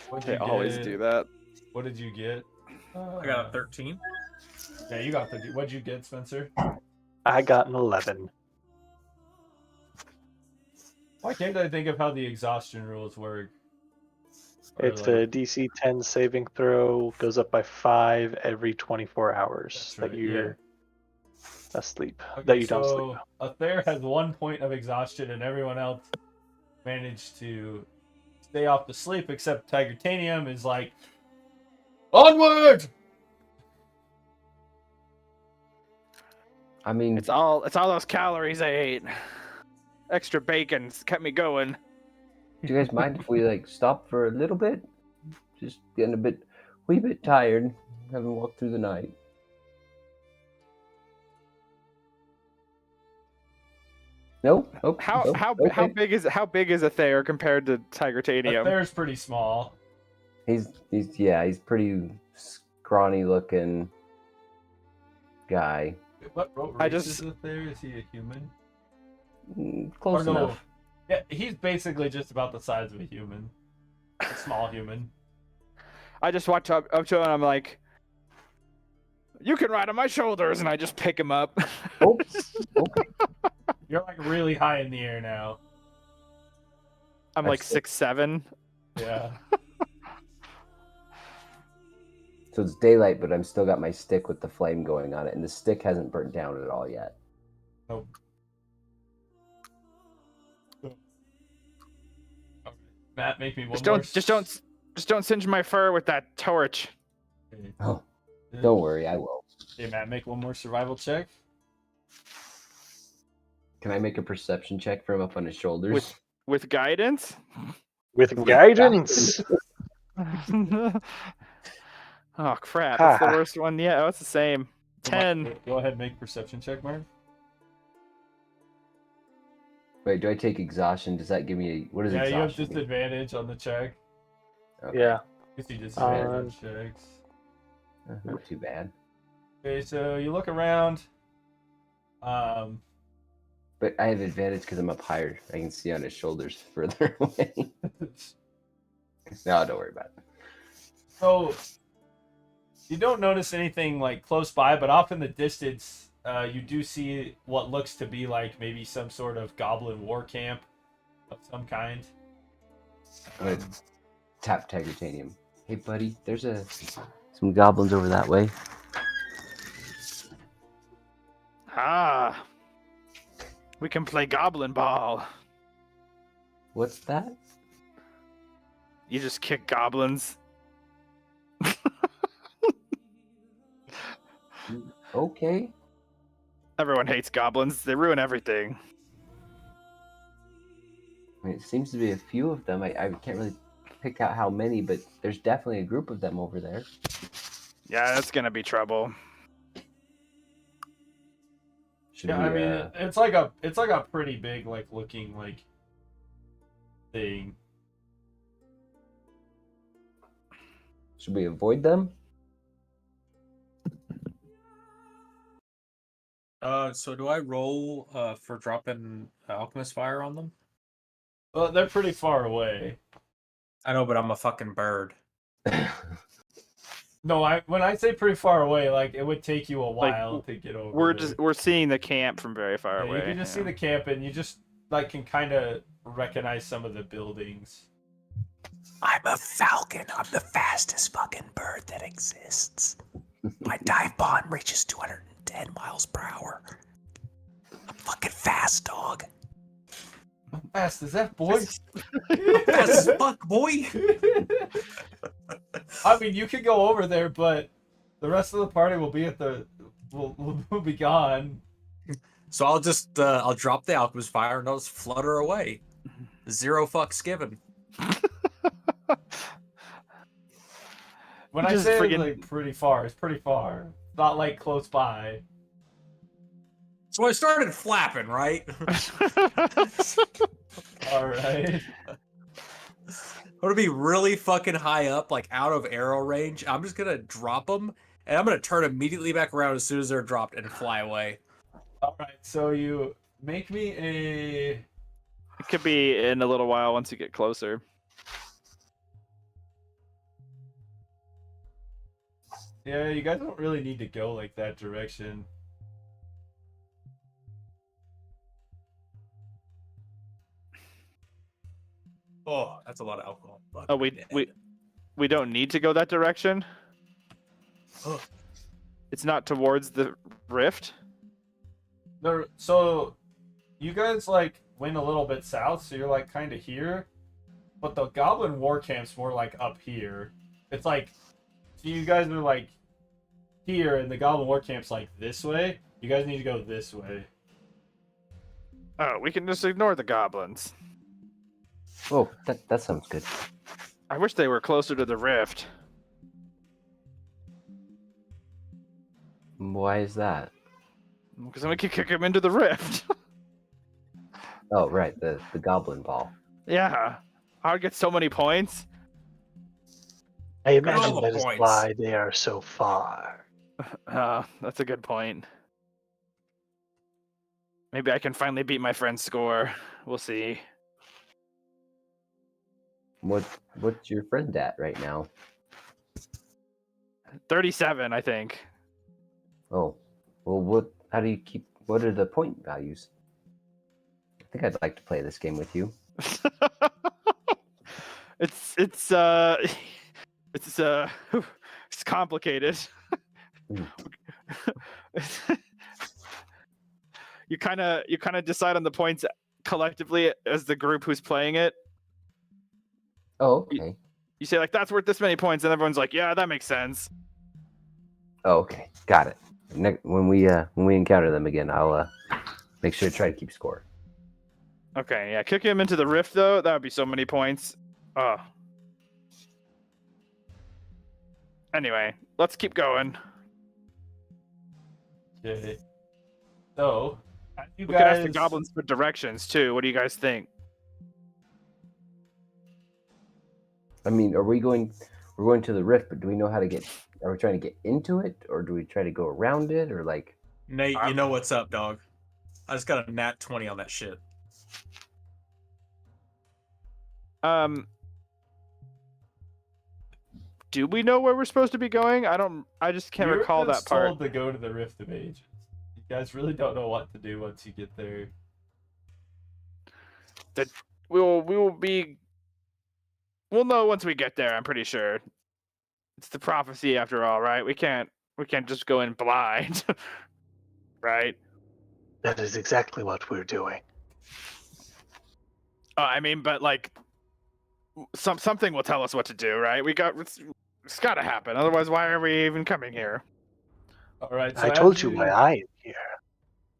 What'd They you always get? do that. What did you get? I got a 13. Yeah, you got the. What'd you get, Spencer? I got an 11. Why can't I think of how the exhaustion rules work? Or It's like- a DC 10 saving throw, goes up by 5 every 24 hours That's that right, you're asleep. Okay, that you don't sleep. Ather has 1 point of exhaustion, and everyone else managed to stay off the sleep, except Tigertanium is like, onward! I mean, It's all those calories I ate. Extra bacon's kept me going. do you guys mind if we like stop for a little bit? Just getting a wee bit tired, having walked through the night. Nope. Nope. How nope, how okay. big is Ether compared to Tigertanium? Ather's pretty small. He's pretty scrawny looking guy. What I race just- is Ather? Is he a human? Close Or no. enough. Yeah, he's basically just about the size of a human. A small human. I just walked up to him and I'm like, "You can ride on my shoulders," and I just pick him up. Oops. Okay. You're like really high in the air now. I'm like That's- 6'7". Yeah. So it's daylight, but I'm still got my stick with the flame going on it, and the stick hasn't burnt down at all yet. Nope. Matt, make me one more. Just don't singe my fur with that torch. Okay. Oh, don't worry, I will. Hey, Matt, make one more survival check. Can I make a perception check from up on his shoulders? With guidance? With guidance. Oh crap! That's the Ah. worst one yet. Oh, it's the same. 10. Go ahead and make perception check, Mark. Wait, do I take exhaustion? Does that give me a... What is Yeah, you have exhaustion? mean? disadvantage on the check. Okay. Yeah. You see disadvantage on checks. Not too bad. Okay, so you look around. But I have advantage because I'm up higher. I can see on his shoulders further away. No, don't worry about it. So you don't notice anything like close by, but off in the distance, you do see what looks to be like maybe some sort of goblin war camp of some kind. I'm gonna tap Titanium. Hey, buddy, there's some goblins over that way. Ah. We can play Goblin Ball. What's that? You just kick goblins. Okay. Everyone hates goblins. They ruin everything. I mean, it seems to be a few of them. I can't really pick out how many, but there's definitely a group of them over there. Yeah, that's gonna be trouble. Should Yeah, we, I mean it's like a pretty big like looking like thing. should we avoid them? So do I roll for dropping alchemist fire on them? Well, they're pretty far away. I know, but I'm a fucking bird. No, when I say pretty far away, like it would take you a while to get over. We're seeing the camp from very far Yeah, away. you can just see the camp, and you just like can kind of recognize some of the buildings. I'm a falcon. I'm the fastest fucking bird that exists. My dive bond reaches 210 miles per hour. I'm fucking fast, dog. How fast is that, boy? Fast as fuck, boy. I mean, you could go over there, but the rest of the party will be will be gone. So I'll just I'll drop the alchemist fire and I'll just flutter away. Zero fucks given. When I Just say friggin- like pretty far, it's pretty far. Not like close by. So I started flapping, right? All right. I'm gonna be really fucking high up, like out of arrow range. I'm just gonna drop them, and I'm gonna turn immediately back around as soon as they're dropped and fly away. All right. So you make me a. It could be in a little while once you get closer. Yeah, you guys don't really need to go like that direction. Oh, that's a lot of alcohol. Fuck. Oh, we don't need to go that direction. Ugh. It's not towards the rift. No, so you guys like went a little bit south, so you're like kind of here, but the Goblin War Camp's more like up here. It's like, so you guys are like here, and the Goblin War Camp's like this way. You guys need to go this way. Oh, we can just ignore the goblins. Oh, that sounds good. I wish they were closer to the rift. Why is that? Because then we could kick them into the rift. Oh, right, the goblin ball. Yeah. I would get so many points. I imagine all the that is points. why they are so far. That's a good point. Maybe I can finally beat my friend's score. We'll see. What's your friend at right now? 37, I think. Oh, well, how do you keep? What are the point values? I think I'd like to play this game with you. it's It's complicated. you kind of decide on the points collectively as the group who's playing it. Oh, okay. You say like that's worth this many points, and everyone's like, yeah, that makes sense. Oh, okay. Got it. When we encounter them again, I'll make sure to try to keep score. Okay, yeah, kick him into the rift though. That would be so many points. Oh. Anyway, let's keep going. Okay. So, as you We could ask guys, the goblins for directions too. What do you guys think? I mean, we're going to the rift, but do we know how to get? Are we trying to get into it, or do we try to go around it, or like? Nate, you know what's up, dog. I just got a nat 20 on that shit. Do we know where we're supposed to be going? I just can't you're recall just that part. told to go to the Rift of Ages. You guys really don't know what to do once you get there. We'll know once we get there, I'm pretty sure. It's the prophecy after all, right? We can't just go in blind. Right? That is exactly what we're doing. I mean, but like something will tell us what to do, right? It's got to happen. Otherwise, why are we even coming here? All right. So I as told you why I am here.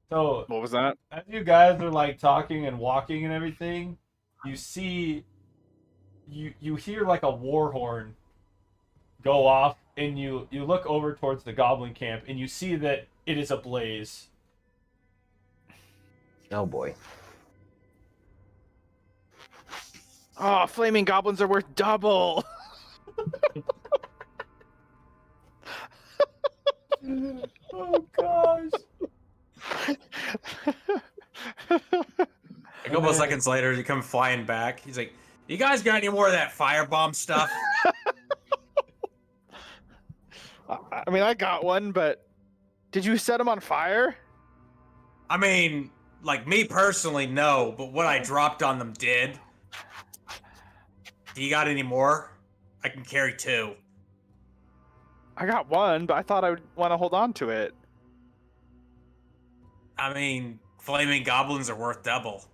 So What was that? as you guys are like talking and walking and everything, you see, you hear like a war horn go off, and you look over towards the goblin camp, and you see that it is ablaze. Oh boy. Oh, flaming goblins are worth double. Oh gosh. A couple of seconds later, you come flying back. He's like, "You guys got any more of that firebomb stuff?" I mean, I got one, but did you set them on fire? I mean, like me personally, no, but what I dropped on them did. Do you got any more? I can carry 2. I got one, but I thought I would want to hold on to it. I mean, flaming goblins are worth double.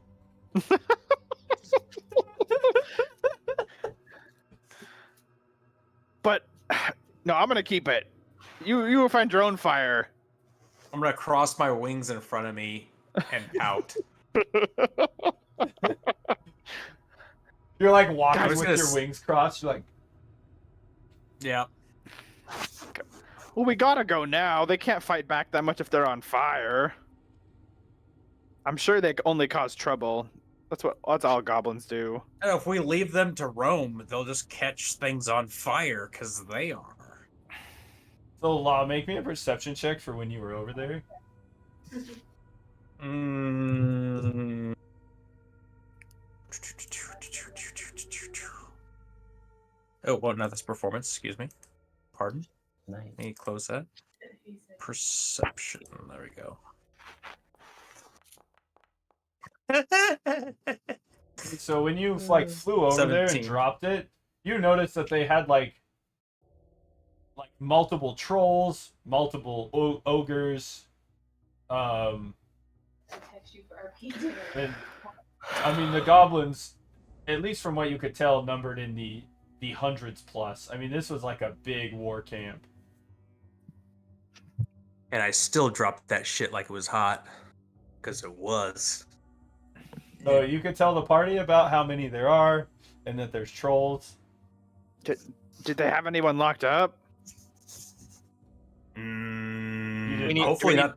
But no, I'm gonna keep it. You will find your own fire. I'm gonna cross my wings in front of me and pout. You're like walking was with gonna your s- wings crossed. You're like, Yeah. Well, we gotta go now. They can't fight back that much if they're on fire. I'm sure they only cause trouble. That's all goblins do. And if we leave them to roam, they'll just catch things on fire because they are. so Law, make me a perception check for when you were over there. Mm. Oh, well, no, that's performance. Excuse me. Pardon. Nice. Let me close that. Perception. There we go. So when you like flew over there and 17. dropped it, you noticed that they had like multiple trolls, multiple ogres, and I mean the goblins, at least from what you could tell, numbered in the hundreds plus. I mean, this was like a big war camp. And I still dropped that shit like it was hot. Because it was. So you could tell the party about how many there are, and that there's trolls. Did they have anyone locked up? Mm, do hopefully we not.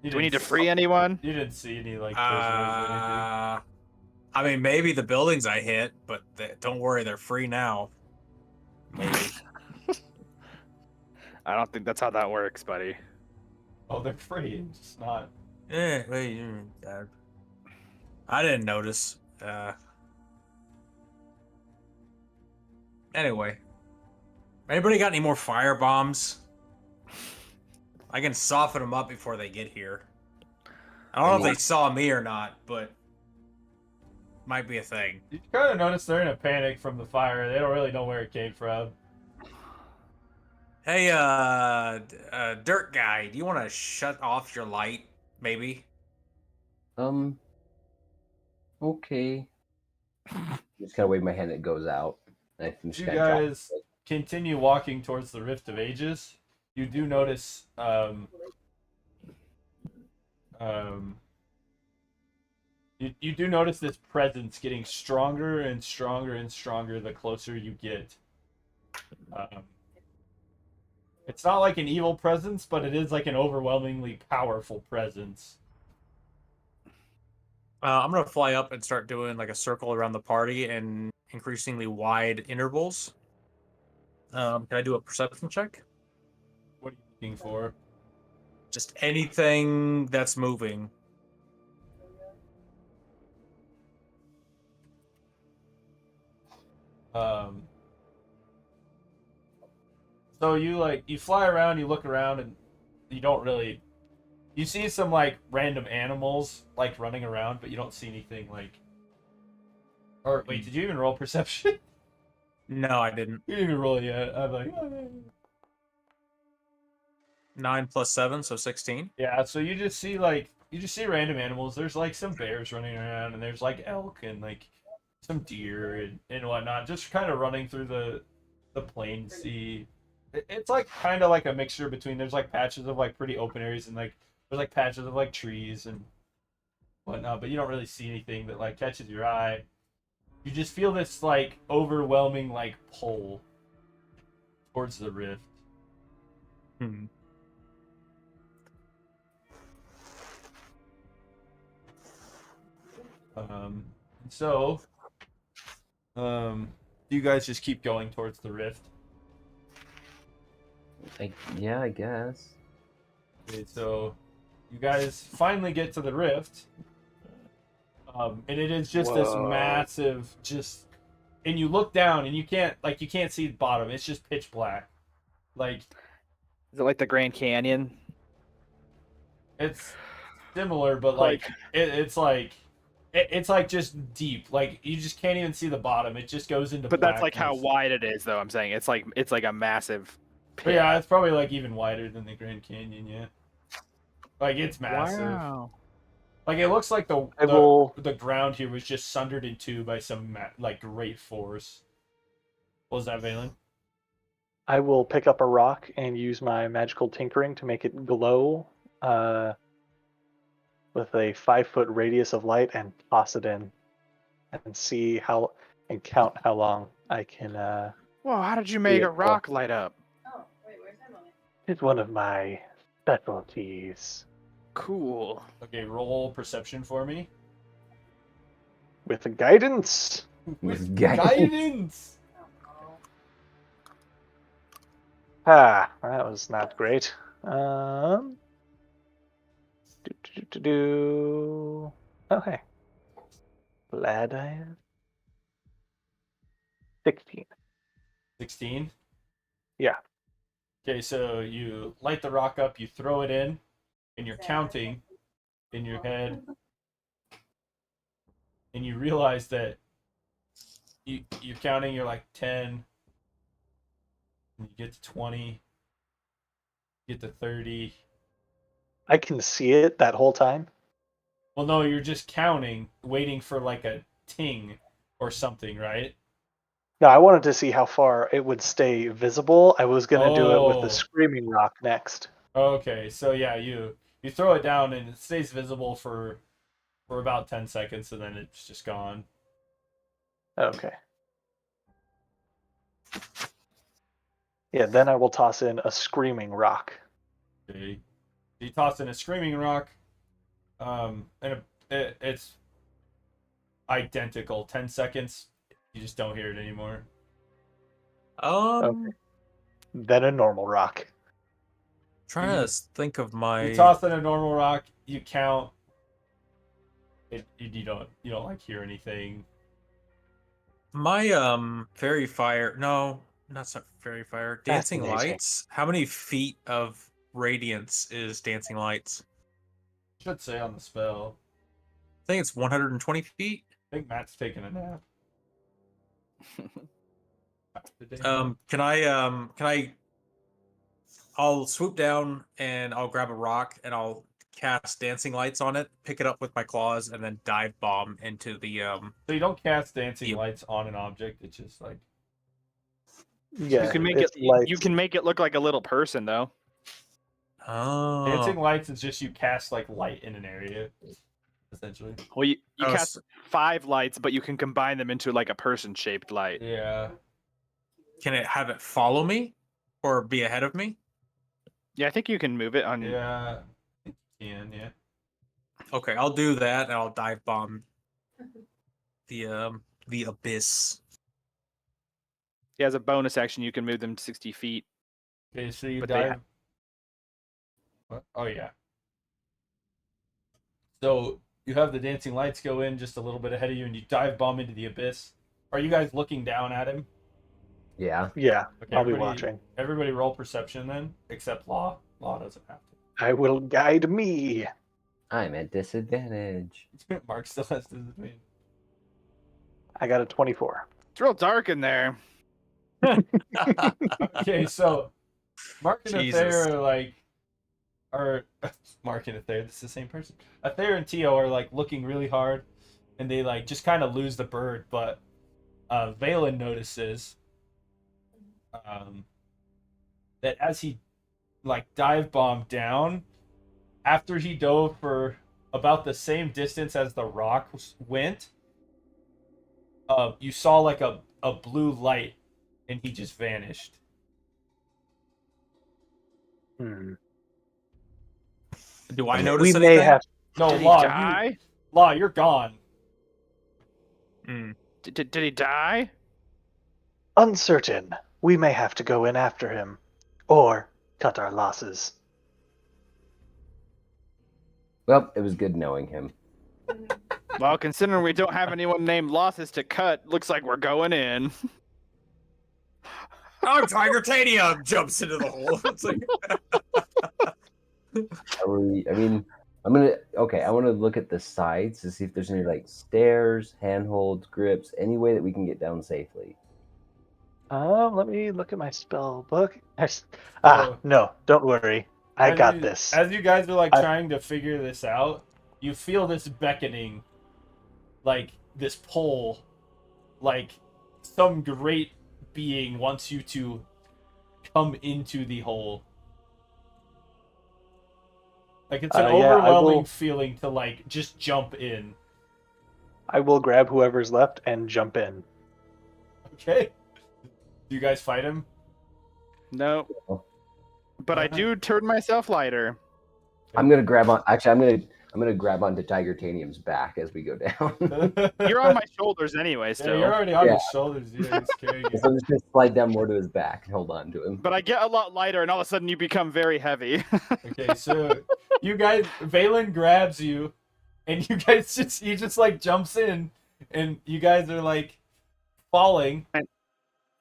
Do we need to free anyone? You didn't see any like prisoners or anything. I mean, maybe the buildings I hit, but don't worry, they're free now. Maybe. I don't think that's how that works, buddy. Oh, they're free. It's just not. Wait, I didn't notice. Anyway, anybody got any more fire bombs? I can soften them up before they get here. I don't know if they saw me or not, but might be a thing. You kind of notice they're in a panic from the fire. They don't really know where it came from. Hey, dirt guy, do you want to shut off your light, maybe? Okay. Just kind of wave my hand, it goes out. And I'm just You kind of drop guys continue walking towards the Rift of Ages. You do notice um, you do notice this presence getting stronger and stronger and stronger the closer you get. It's not like an evil presence, but it is like an overwhelmingly powerful presence. I'm gonna fly up and start doing like a circle around the party in increasingly wide intervals. Can I do a perception check? What are you looking for? Just anything that's moving. So you fly around, you look around, and you don't really. You see some like random animals like running around, but you don't see anything like. Or wait, did you even roll perception? No, I didn't. You didn't even roll it yet. I'm like, 9 plus 7, so 16. yeah. So you just see random animals. There's like some bears running around, and there's like elk and like some deer and whatnot, just kind of running through the plain sea. It's like kind of like a mixture between there's like patches of like pretty open areas and like there's like patches of like trees and whatnot, but you don't really see anything that like catches your eye. You just feel this like overwhelming like pull towards the rift. Hmm. So you guys just keep going towards the rift. Yeah, I guess. Okay, so you guys finally get to the rift. And it is just this Whoa. massive and you look down and you can't see the bottom. It's just pitch black. Like Is it like the Grand Canyon? it's similar, but it's like just deep. Like you just can't even see the bottom. It just goes into But that's like how blackness. wide it is, though. I'm saying it's like a massive But pit. yeah, it's probably like even wider than the Grand Canyon, yeah. Like it's massive. Wow. Like it looks like I will. the ground here was just sundered in two by some like great force. What was that, Valen? I will pick up a rock and use my magical tinkering to make it glow with a 5-foot radius of light and toss it in and see how and count how long I can. Whoa, how did you make Yeah, a rock light up? It's one of my specialties. Cool. Okay, roll perception for me. With the guidance. With guidance. Ah, that was not great. Okay. Glad I am. 16. 16. Yeah. Okay, so you light the rock up, you throw it in, and you're counting in your head, and you realize that you're counting. You're like 10. And you get to 20. You get to 30. I can see it that whole time. Well, no, you're just counting, waiting for like a ting or something, right? No, I wanted to see how far it would stay visible. I was going to do it with Oh. the screaming rock next. Okay, so yeah, you throw it down and it stays visible for about 10 seconds and then it's just gone. Okay. Yeah, then I will toss in a screaming rock. Okay. You toss in a screaming rock, and it's identical. 10 seconds, you just don't hear it anymore. Okay. Then a normal rock. Trying to think of my. You toss in a normal rock, you count. You don't like hear anything. My fairy fire. No, not fairy fire. Dancing Fascinating. lights. How many feet of radiance is dancing lights? Should say on the spell. I think it's 120 feet. I think Matt's taking a nap. Can I I'll swoop down and I'll grab a rock and I'll cast dancing lights on it, pick it up with my claws, and then dive bomb into the So you don't cast dancing Yep. lights on an object. It's just like Yeah, You can make it. it's lights. You can make it look like a little person, though. Oh. dancing lights is just you cast like light in an area, essentially. Well, you Oh, cast 5 lights, but you can combine them into like a person-shaped light. Yeah. Can it have it follow me or be ahead of me? Yeah, I think you can move it on. Yeah. I think you can, yeah. Okay, I'll do that and I'll dive bomb the abyss. Yeah, as a bonus action, you can move them 60 feet. Okay, so you But they dive. What? Oh yeah. So you have the dancing lights go in just a little bit ahead of you, and you dive bomb into the abyss. Are you guys looking down at him? Yeah. Yeah, Okay, I'll be everybody- watching. Everybody roll perception then, except Law. Law doesn't have I will guide me. I'm at disadvantage. to. Mark still has disadvantage. I got a 24. It's real dark in there. Okay, so Mark and Jesus. Athair are like, Mark and Athair, this is the same person. Athair and Tio are like looking really hard, and they like just kind of lose the bird. But Valen notices that as he like dive bombed down, after he dove for about the same distance as the rock went, you saw like a blue light, and he just vanished. Hmm. Do I notice We anything? may have. No, Did he Law, die? Law, you're gone. Hmm. Did he die? Uncertain. We may have to go in after him, or cut our losses. Well, it was good knowing him. Well, considering we don't have anyone named Losses to cut, looks like we're going in. Oh, Tiger Tanium jumps into the hole. It's like, I mean, I'm gonna. Okay, I want to look at the sides to see if there's any like stairs, handholds, grips, any way that we can get down safely. Let me look at my spell book. Oh. No, don't worry. I As got you- this. As you guys are like I- trying to figure this out, you feel this beckoning, like this pull, like some great being wants you to come into the hole. Like it's an Yeah, I overwhelming will- feeling to like just jump in. I will grab whoever's left and jump in. Okay. Do you guys fight him? No. But I Alright. do turn myself lighter. I'm gonna grab on. Actually, I'm gonna grab onto Tiger Tanium's back as we go down. You're on my shoulders anyway, Yeah, still. you're already on Yeah. his shoulders. Yeah, he's carrying you. So I'm just gonna slide down more to his back and hold on to him. But I get a lot lighter, and all of a sudden you become very heavy. Okay, so you guys, Valen grabs you, and you guys he just like jumps in, and you guys are like falling.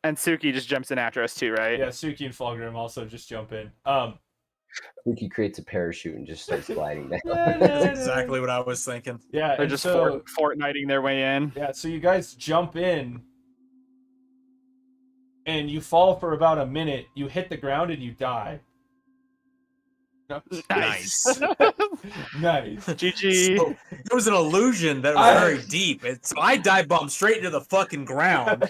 And Suki just jumps in after us too, right? Yeah, Suki and Fulgrim also just jump in. Suki creates a parachute and just starts gliding down. that's exactly what I was thinking. Yeah, They're and just so Fortniting their way in. yeah, so you guys jump in, and you fall for about a minute. You hit the ground and you die. No. Nice. Nice. GG. So, it was an illusion that was very deep. So I dive bomb straight into the fucking ground.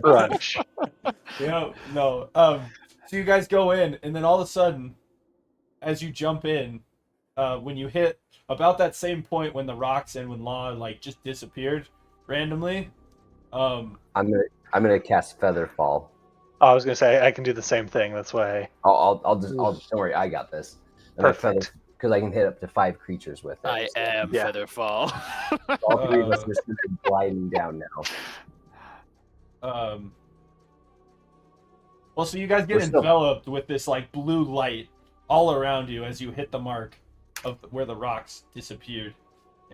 Crunch. Yeah, no. So you guys go in, and then all of a sudden, as you jump in, when you hit about that same point when the rocks and when Law like just disappeared randomly, I'm gonna cast Feather Fall. I was gonna say I can do the same thing. That's why. I'll don't worry, I got this. And I feather Perfect. because I can hit up to 5 creatures with it. I am Yeah. Featherfall. All 3 of us are sort of gliding down now. well, so you guys get We're still- enveloped with this like blue light all around you as you hit the mark of where the rocks disappeared,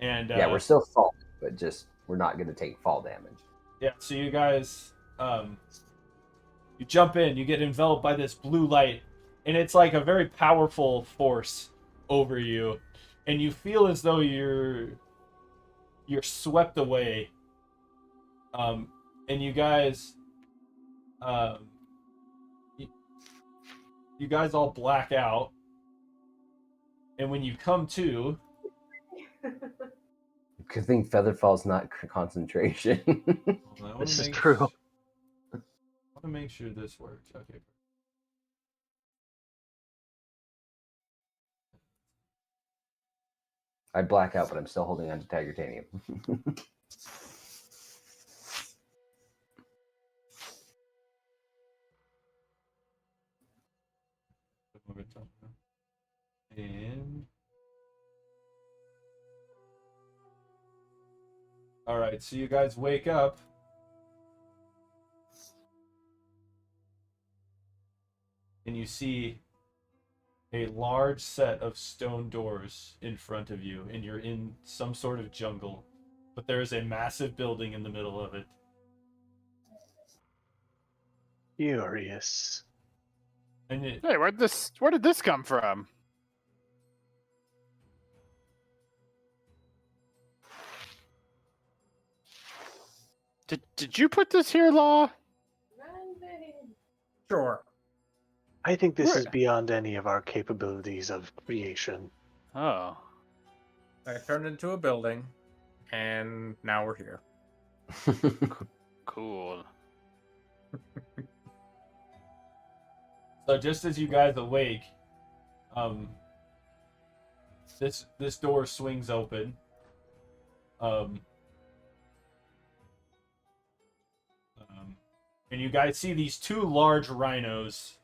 and Yeah, we're still falling, but just we're not gonna take fall damage. yeah. So you guys, you jump in, you get enveloped by this blue light, and it's like a very powerful force over you, and you feel as though you're swept away. And you guys, you guys all black out, and when you come to, Good thing Featherfall's not concentration. I wanna This is make true. I want to make sure this works. Okay. I black out, but I'm still holding on to Titanium. And all right, so you guys wake up. And you see a large set of stone doors in front of you, and you're in some sort of jungle. But there is a massive building in the middle of it. Furious. And it, Hey, where did this come from? Did you put this here, Law? Sure. I think this Where- is beyond any of our capabilities of creation. Oh. I turned into a building, and now we're here. Cool. so just as you guys awake, this door swings open. And you guys see these two large rhinos,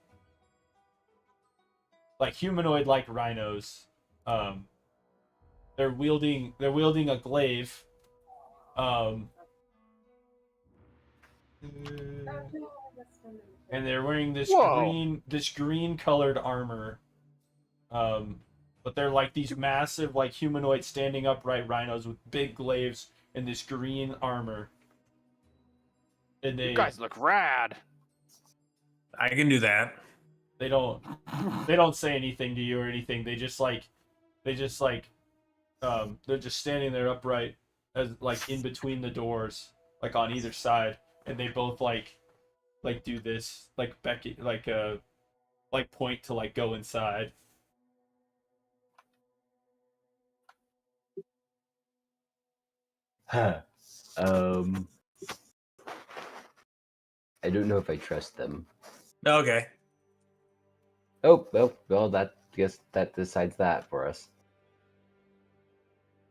like humanoid-like rhinos. They're wielding a glaive. And they're wearing this Whoa. green colored armor. But they're like these massive, like humanoid standing upright rhinos with big glaives and this green armor. And You guys look rad. I can do that. they don't say anything to you or anything. They're just standing there upright, as like in between the doors, like on either side, and they both like do this, like Becky, like point to like go inside. Huh. I don't know if I trust them. Okay. Oh, well, that guess that decides that for us.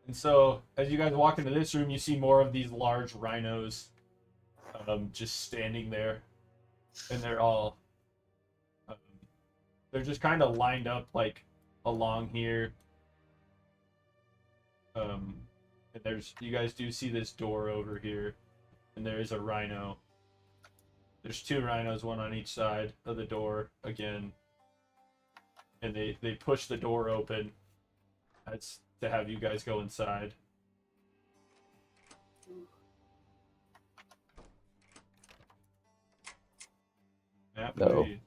And so, as you guys walk into this room, you see more of these large rhinos, just standing there, and they're all, they're just kind of lined up like along here. And you guys do see this door over here, and there is a rhino. There's two rhinos, one on each side of the door again, and they push the door open. That's to have you guys go inside. Yeah, No. you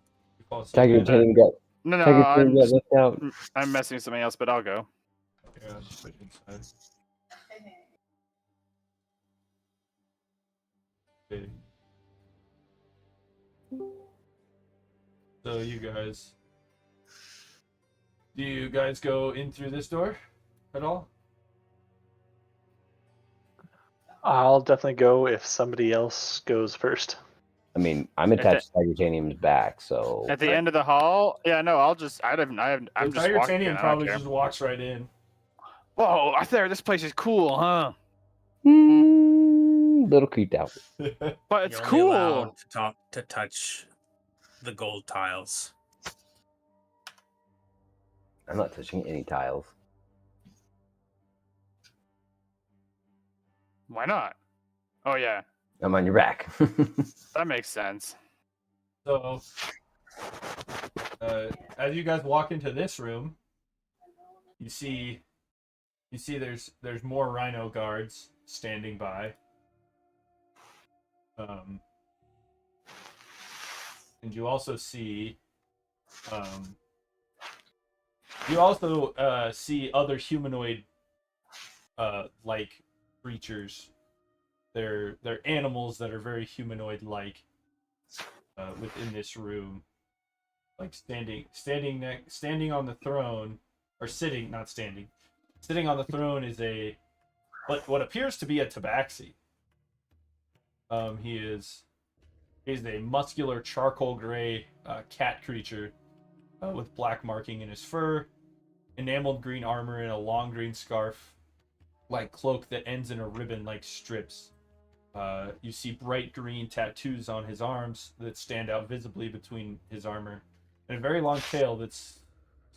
fall asleep. Titanium got No, no, Titanium got left out. I'm messing with something else, but I'll go. Yeah, just put it inside. Okay. So do you guys go in through this door at all? I'll definitely go if somebody else goes first. I mean, I'm attached to Titanium's back, so At the end of the hall? Yeah, no, I'm just walking. Titanium I don't probably care. just walks right in. Whoa, this place is cool, huh? little creeped out. But it's You're only cool. allowed to touch the gold tiles. I'm not touching any tiles. Why not? Oh yeah, I'm on your back. that makes sense. So, as you guys walk into this room, you see there's more rhino guards standing by. And you also see see other humanoid like creatures. They're animals that are very humanoid like within this room. like standing on the throne, or sitting, not standing, sitting on the throne is what appears to be a tabaxi. He's a muscular charcoal gray cat creature with black marking in his fur, enameled green armor, and a long green scarf like cloak that ends in a ribbon like strips. You see bright green tattoos on his arms that stand out visibly between his armor, and a very long tail that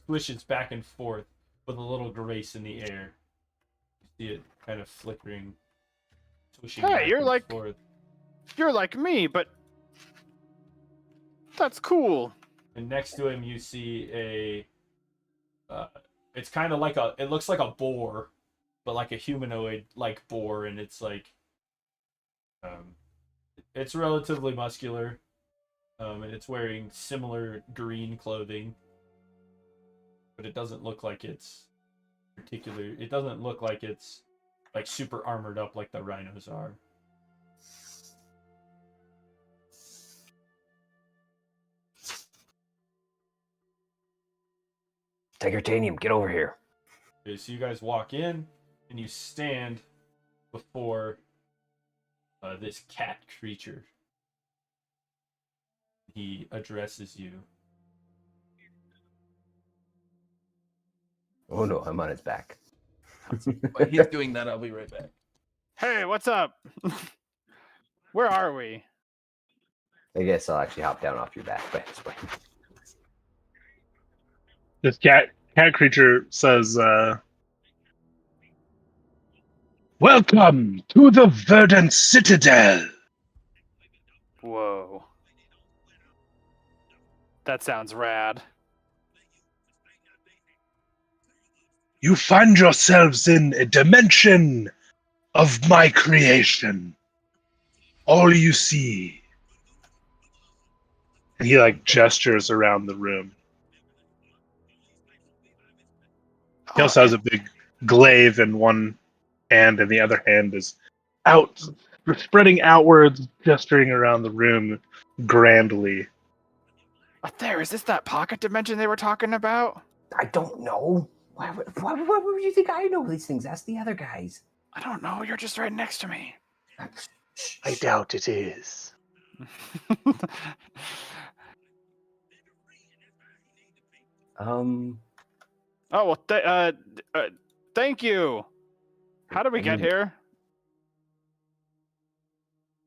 swishes back and forth with a little grace in the air. You see it kind of flickering, swishing Hey, back and forth. you're like me, but that's cool. And next to him, you see it's kind of like it looks like a boar, but like a humanoid like boar, and it's like, it's relatively muscular, and it's wearing similar green clothing, but it doesn't look like it's it doesn't look like it's like super armored up like the rhinos are. Tigritanium, get over here. Okay, so you guys walk in and you stand before this cat creature. He addresses you. Oh no, I'm on his back. While he's doing that, I'll be right back. Hey, what's up? Where are we? I guess I'll actually hop down off your back by this way. This cat creature says, "Welcome to the Verdant Citadel." Whoa. That sounds rad. You find yourselves in a dimension of my creation. All you see. And he like gestures around the room. He also has a big glaive in one hand, and the other hand is out, spreading outwards, gesturing around the room grandly. There, is this that pocket dimension they were talking about? I don't know. Why would you think I know these things? Ask the other guys. I don't know. You're just right next to me. I doubt it is. Oh well. Thank you. How did we get here?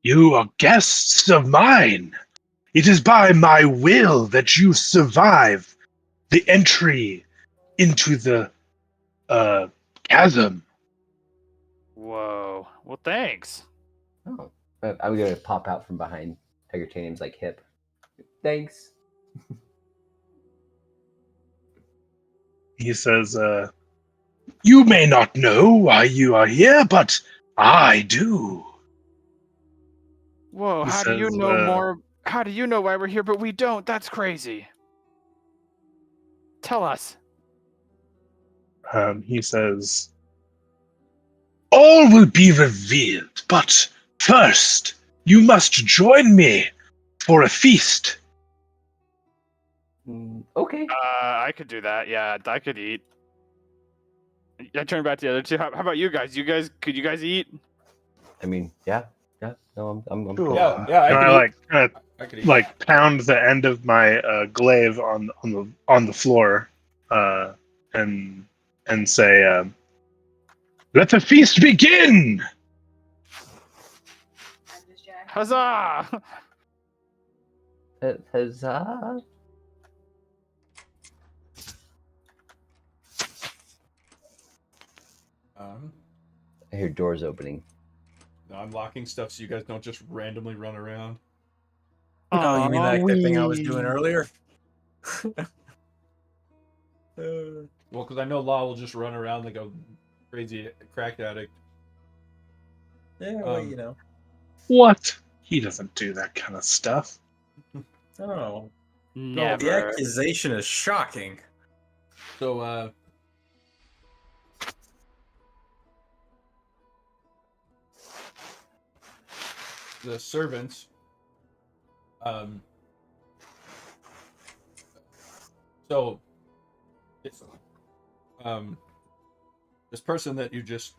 You are guests of mine. It is by my will that you survive the entry into the chasm. Whoa. Well, thanks. Oh, I'm gonna pop out from behind Tigritanium's like hip. Thanks. He says, "You may not know why you are here, but I do." Whoa. He How do you says, know more? How do you know why we're here, but we don't? That's crazy. Tell us. He says, "All will be revealed, but first, you must join me for a feast." Okay. I could do that. Yeah, I could eat. I turn back to the other two. How about you guys? Could you guys eat? I mean, yeah. No, I'm Cool. Yeah, And I I could eat. like pound the end of my glaive on the floor, and say, "Let the feast begin!" Huzzah! Huzzah. I hear doors opening. No, I'm locking stuff so you guys don't just randomly run around. Oh, you mean like that thing I was doing Aw, earlier? Well, because I know Law will just run around like a crazy crack addict. Yeah, well, you know. What? He doesn't do that kind of stuff. Oh, Never. the accusation is shocking. So, the servants So, it's, this person that you just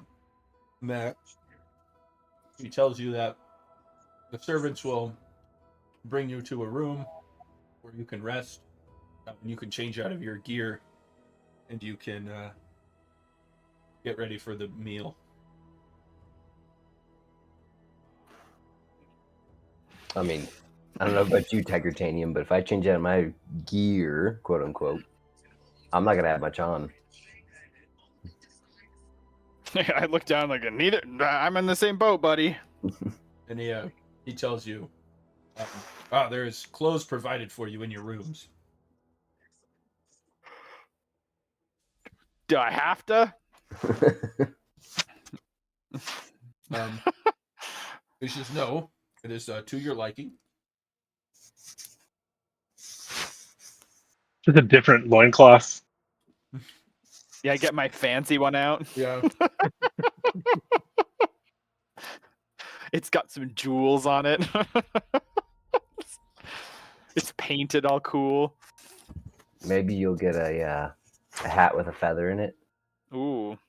met, he tells you that the servants will bring you to a room where you can rest, and you can change out of your gear, and you can get ready for the meal. I mean, I don't know about you, Titanium, but if I change out of my gear, quote unquote, I'm not gonna have much on. I look down like neither. I'm in the same boat, buddy. And he tells you, there's clothes provided for you in your rooms. Do I have to? He says, no, it is to your liking. Just a different loincloth. Yeah, I get my fancy one out. Yeah. It's got some jewels on it. It's painted all cool. Maybe you'll get a hat with a feather in it. Ooh.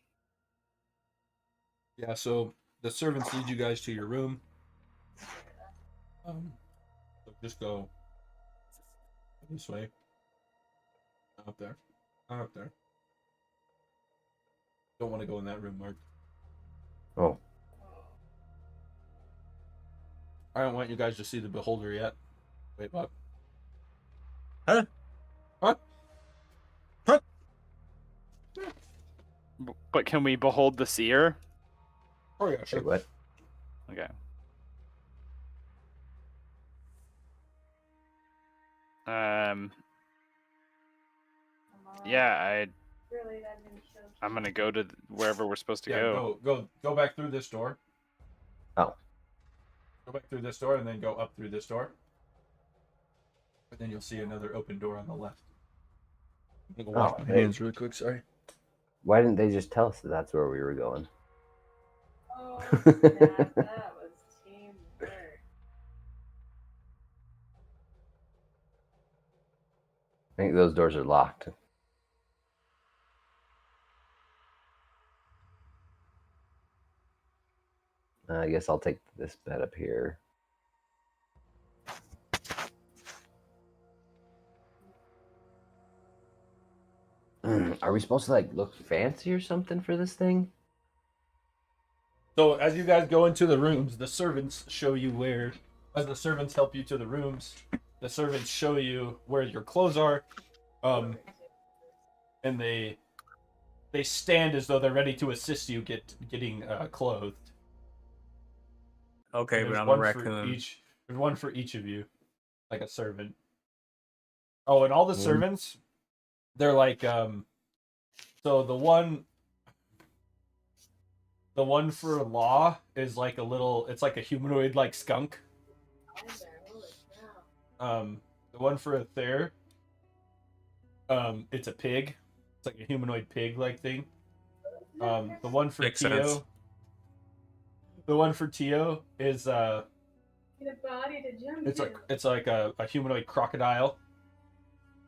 Yeah, so the servants lead you guys to your room. So just go this way. Up there. Up there. Don't want to go in that room, Mark. Oh, I don't want you guys to see the beholder yet. Wait, what? Huh? What? But can we behold the seer? Oh yeah, sure. wait, what? Okay. Yeah, I'm gonna go to wherever we're supposed to Yeah, go. go back through this door. Oh. Go back through this door and then go up through this door. And then you'll see another open door on the left. I'm gonna wash Oh, my hey. hands really quick, sorry. Why didn't they just tell us that that's where we were going? Oh, that was teamwork. I think those doors are locked. I guess I'll take this bed up here. Are we supposed to like look fancy or something for this thing? So as you guys go into the rooms, the servants show you where. As the servants help you to the rooms, the servants show you where your clothes are, and they stand as though they're ready to assist you getting clothed. Okay, And but there's I'm a one for raccoon. each. There's one for each of you, like a servant. Oh, and all the servants, they're like so the one for Law is like a little. It's like a humanoid like skunk. The one for Ather, it's a pig. It's like a humanoid pig like thing. The one for Makes Tio. sense. The one for Tio is Get a body to jump it's like a humanoid crocodile.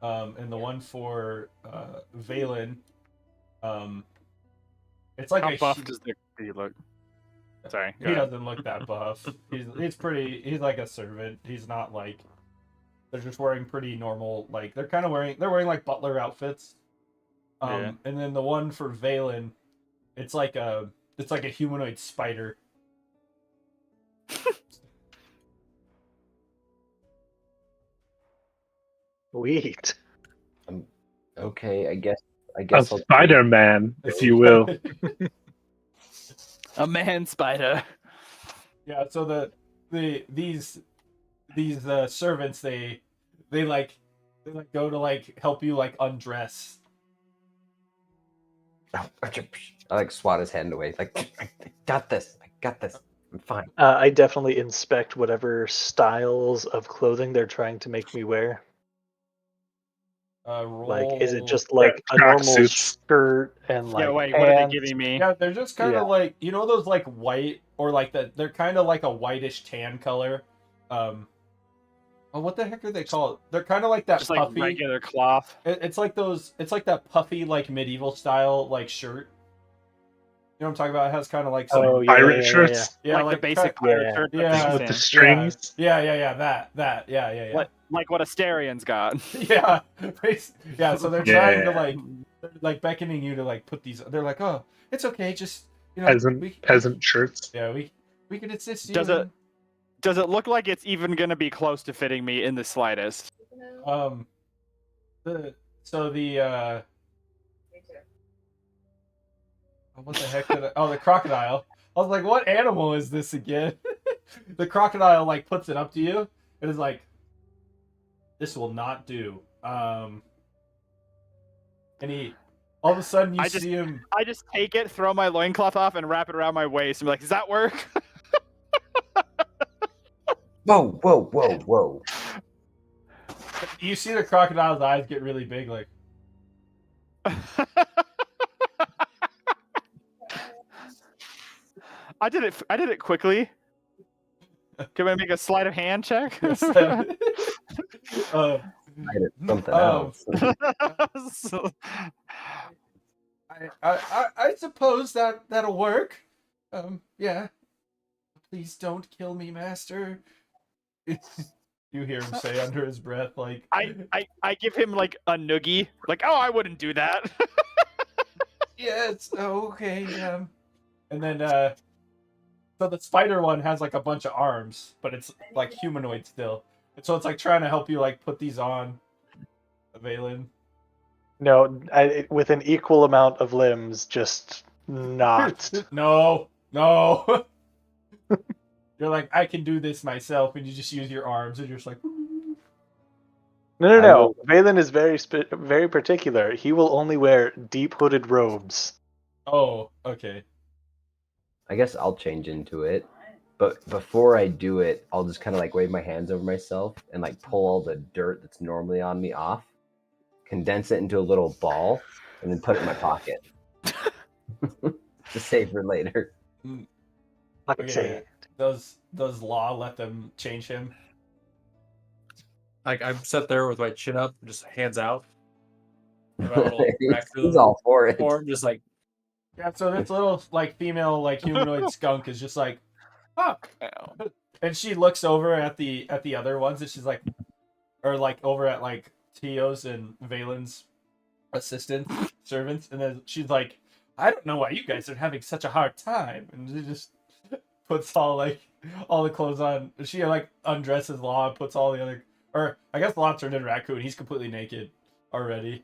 And the one for Valen, it's like How buff does he look? Sorry. he doesn't look that buff. He's pretty. He's like a servant. He's not like. They're just wearing pretty normal. Like they're wearing like butler outfits. Yeah. And then the one for Valen, it's like a humanoid spider. Sweet. Okay, I guess A I'll Spider-Man, if you will. A man spider. Yeah. So these servants they go to like help you like undress. I like swat his hand away. Like, I got this. I'm fine. I definitely inspect whatever styles of clothing they're trying to make me wear. Like, is it just like a normal tracksuits. skirt and like Yeah, wait, what are they pants? giving me? Yeah, they're just kind of Yeah. like those like white or like that. They're kind of like a whitish tan color, Oh, what the heck are they called? They're kind of like that Just like puffy. regular cloth. It's like those. It's like that puffy, like medieval style, like shirt. You know what I'm talking about? It has kind of like some. Oh, yeah, Pirate yeah, shirts Yeah, like the basic yeah. pirate shirt. Yeah. that with they the stand. strings. Yeah. That. Yeah. Like what Asterian's got. Yeah. Yeah. So they're trying to Yeah. like beckoning you to like put these. They're like, oh, it's okay. Just Peasant shirts. Yeah, we can assist you. Does it- Does it look like it's even gonna be close to fitting me in the slightest? The Me too. what the heck did the crocodile. I was like, what animal is this again? The crocodile like puts it up to you. It is like, this will not do. And he all of a sudden you see him. I just take it, throw my loincloth off, and wrap it around my waist, and be like, "Does that work?" Whoa. You see the crocodile's eyes get really big, like. I did it quickly. Can I make a sleight of hand check? Something else. So- I suppose that'll work. Yeah. Please don't kill me, master. You hear him say under his breath, like I give him like a noogie, like, oh, I wouldn't do that. yes, okay. And then so the spider one has like a bunch of arms, but it's like humanoid still. And so it's like trying to help you like put these on, Valen. No, with an equal amount of limbs, just not. No. You're like, I can do this myself, and you just use your arms, and you're just like. No. Valen is very particular. He will only wear deep hooded robes. Oh, okay. I guess I'll change into it. But before I do it, I'll just kind of like wave my hands over myself and like pull all the dirt that's normally on me off, condense it into a little ball, and then put it in my pocket. To save for later. Okay. Does Law let them change him? Like I'm sat there with my chin up, just hands out. And my little raccoon He's all for it. form, just like Yeah, so this little like female like humanoid skunk is just like, huh. And she looks over at the other ones, and she's like, or like over at like Tio's and Valen's servants, and then she's like, I don't know why you guys are having such a hard time, and she just puts all the clothes on. She like undresses Law, puts all the other, or I guess Law turned into Raccoon. He's completely naked already,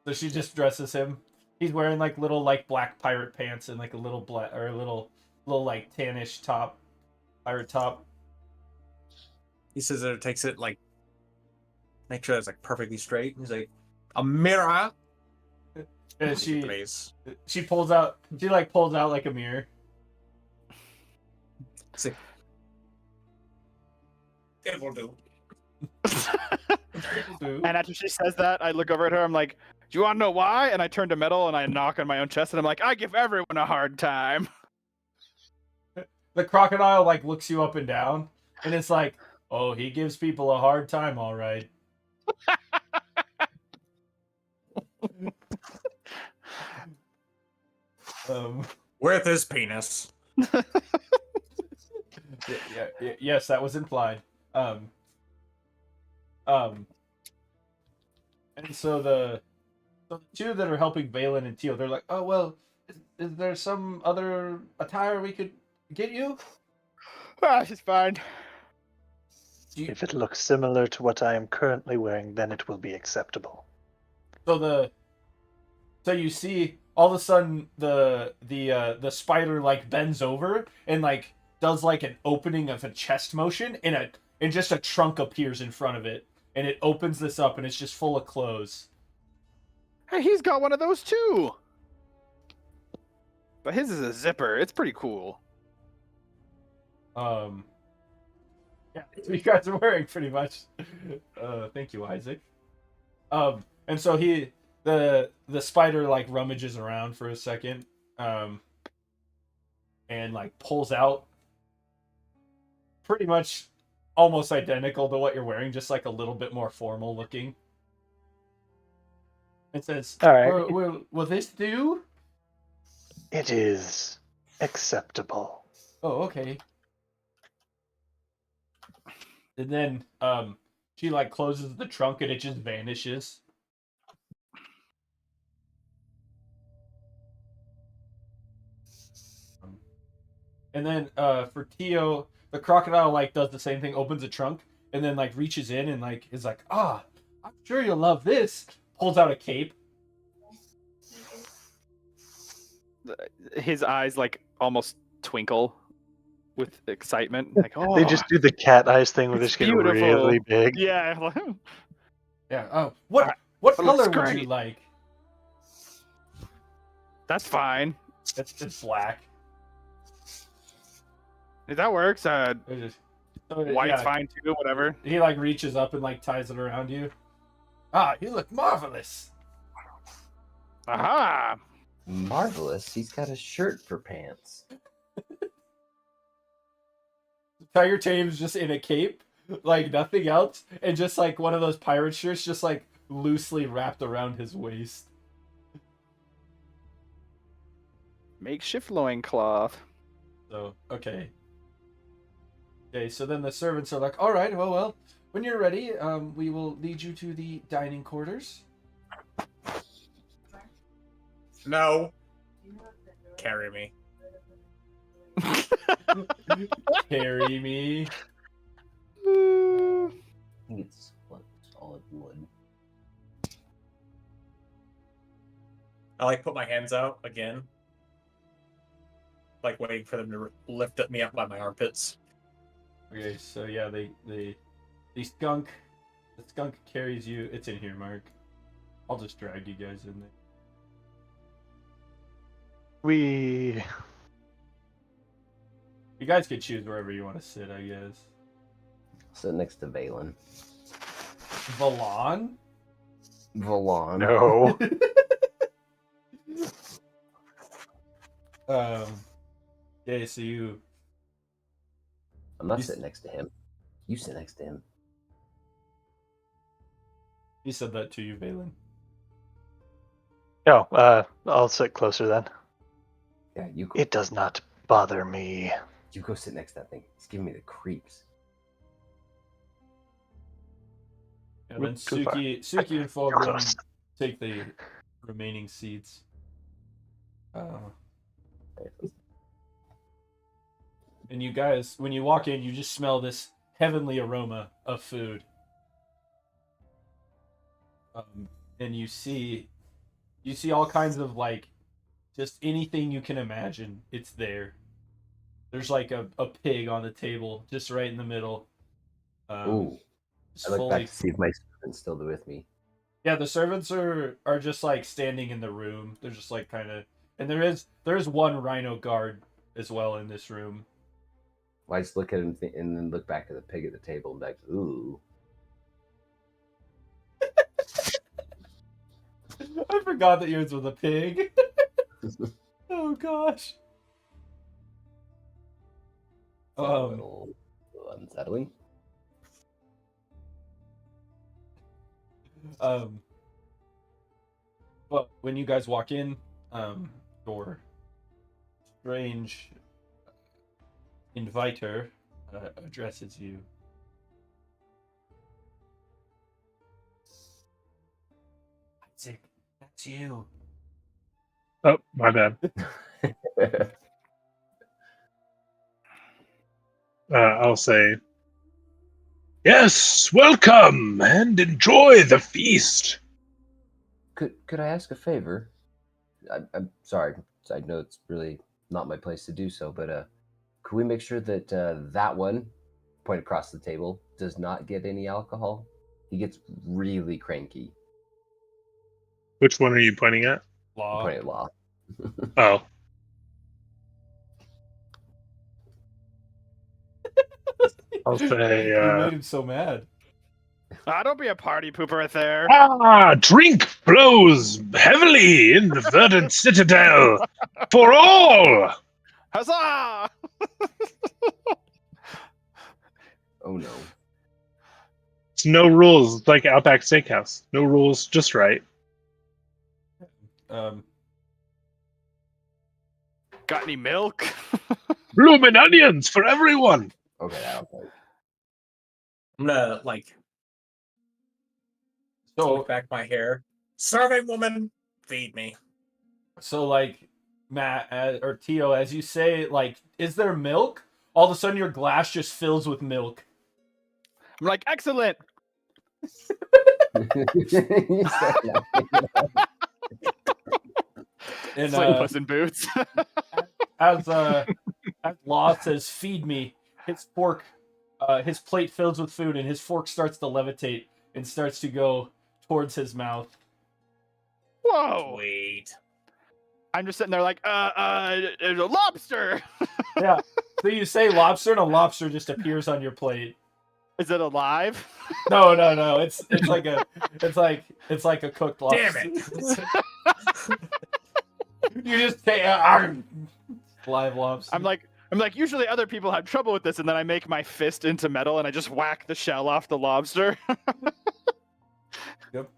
so she just dresses him. He's wearing like little like black pirate pants and like a little black or a little like tannish top, pirate top. he says that it takes it like make sure it's like perfectly straight. He's like a mirror. And Please. she pulls out like a mirror. See. It will do. And after she says that, I look over at her. I'm like, "Do you want to know why?" And I turn to metal and I knock on my own chest, and I'm like, "I give everyone a hard time." The crocodile like looks you up and down, and it's like, oh, he gives people a hard time, all right. With his penis. Yes, that was implied. And so the two that are helping Valen and Teal, they're like, oh well, is there some other attire we could get you? Ah, she's fine. If it looks similar to what I am currently wearing, then it will be acceptable. So you see all of a sudden the spider like bends over and like does like an opening of a chest motion, and just a trunk appears in front of it, and it opens this up, and it's just full of clothes. Hey, he's got one of those too. But his is a zipper. It's pretty cool. Yeah, that's what you guys are wearing pretty much. Thank you, Isaac. And so the spider like rummages around for a second, and like pulls out pretty much almost identical to what you're wearing, just like a little bit more formal looking. It says, All right. will this do? It is acceptable. Oh, okay. And then she like closes the trunk and it just vanishes. And then for Tio, the crocodile like does the same thing, opens the trunk, and then like reaches in and like is like, I'm sure you'll love this. Pulls out a cape. His eyes like almost twinkle with excitement. Like, oh, They just do the cat eyes thing where they it's just get beautiful. really big. yeah. Yeah. Oh, what It color looks would you great. like? That's fine. It's black. If that works, It's just- so, white's yeah, fine too. Whatever. He like reaches up and like ties it around you. You look marvelous. Aha! Marvelous. He's got a shirt for pants. Tiger Tame's just in a cape, like nothing else, and just like one of those pirate shirts, just like loosely wrapped around his waist. Makeshift loincloth. So okay. Okay, so then the servants are like, "All right, well, when you're ready, we will lead you to the dining quarters." No. Carry me. Carry me. I think it's what, solid wood. I like put my hands out again. Like waiting for them to lift me up by my armpits. Okay, so yeah, the skunk carries you. It's in here, Mark. I'll just drag you guys in there. We You guys could choose wherever you want to sit, I guess. Sit next to Valen. Valon? Valon. no. Yeah, so you I'm not You sitting next to him. You sit next to him. said that to you, Valen. No. I'll sit closer then. Yeah, you go. It does not bother me. You go sit next to that thing. It's giving me the creeps. And then Too far. Suki and You're Fulgrim close. take the remaining seats. And you guys, when you walk in, you just smell this heavenly aroma of food. And you see all kinds of like, just anything you can imagine. It's there. There's like a pig on the table, just right in the middle. Ooh. Just I look fully- back to see if my servant's still with me. Yeah, the servants are just like standing in the room. They're just like kind of, and there is one rhino guard as well in this room. Well, I just look at him and then look back at the pig at the table and be like, ooh. I forgot that yours was a pig. Oh gosh. It's a little unsettling. But when you guys walk in, your strange inviter addresses you. Isaac, that's you. Oh, my bad. I'll say, yes, welcome and enjoy the feast. Could I ask a favor? I'm sorry. I know it's really not my place to do so, but could we make sure that that one, point across the table, does not get any alcohol? He gets really cranky. Which one are you pointing at? Law. Point at Law. Oh, I'll say, You made him so mad. Don't be a party pooper there. drink flows heavily in the verdant citadel for all. Huzzah! Oh no. It's no rules. It's like Outback Steakhouse. No rules, just right. Um, Got any milk? Bloomin' onions for everyone. Okay, that'll play. I'm gonna like so slick back my hair. Serving woman, feed me. so like Matt or Tio, as you say, like, is there milk? All of a sudden, your glass just fills with milk. I'm like, excellent. You said that. And It's like Puss in Boots. as Law says, "Feed me." His fork, his plate fills with food, and his fork starts to levitate and starts to go towards his mouth. Whoa. Wait. I'm just sitting there like, there's a lobster. Yeah. So you say lobster, and a lobster just appears on your plate. Is it alive? No. It's like a cooked lobster. Damn it. You just say live lobster. I'm like, usually other people have trouble with this, and then I make my fist into metal and I just whack the shell off the lobster. Yep.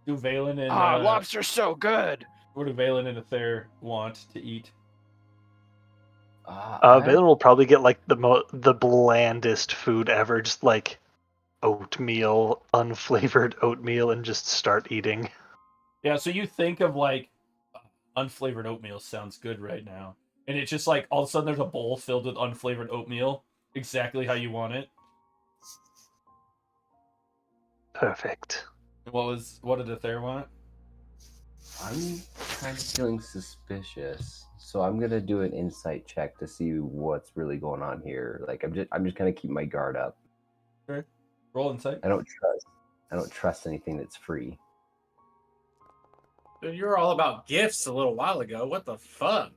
Do Valen and Lobster's so good. what do Valen and Athair want to eat? Valen will probably get like the blandest food ever, just like oatmeal, unflavored oatmeal, and just start eating. Yeah, so you think of like unflavored oatmeal sounds good right now. And it's just like all of a sudden there's a bowl filled with unflavored oatmeal, exactly how you want it. Perfect. What did Athair want? I'm kind of feeling suspicious, so I'm gonna do an insight check to see what's really going on here. Like I'm just gonna keep my guard up. Okay. Roll insight. I don't trust anything that's free. Dude, you were all about gifts a little while ago. What the fuck?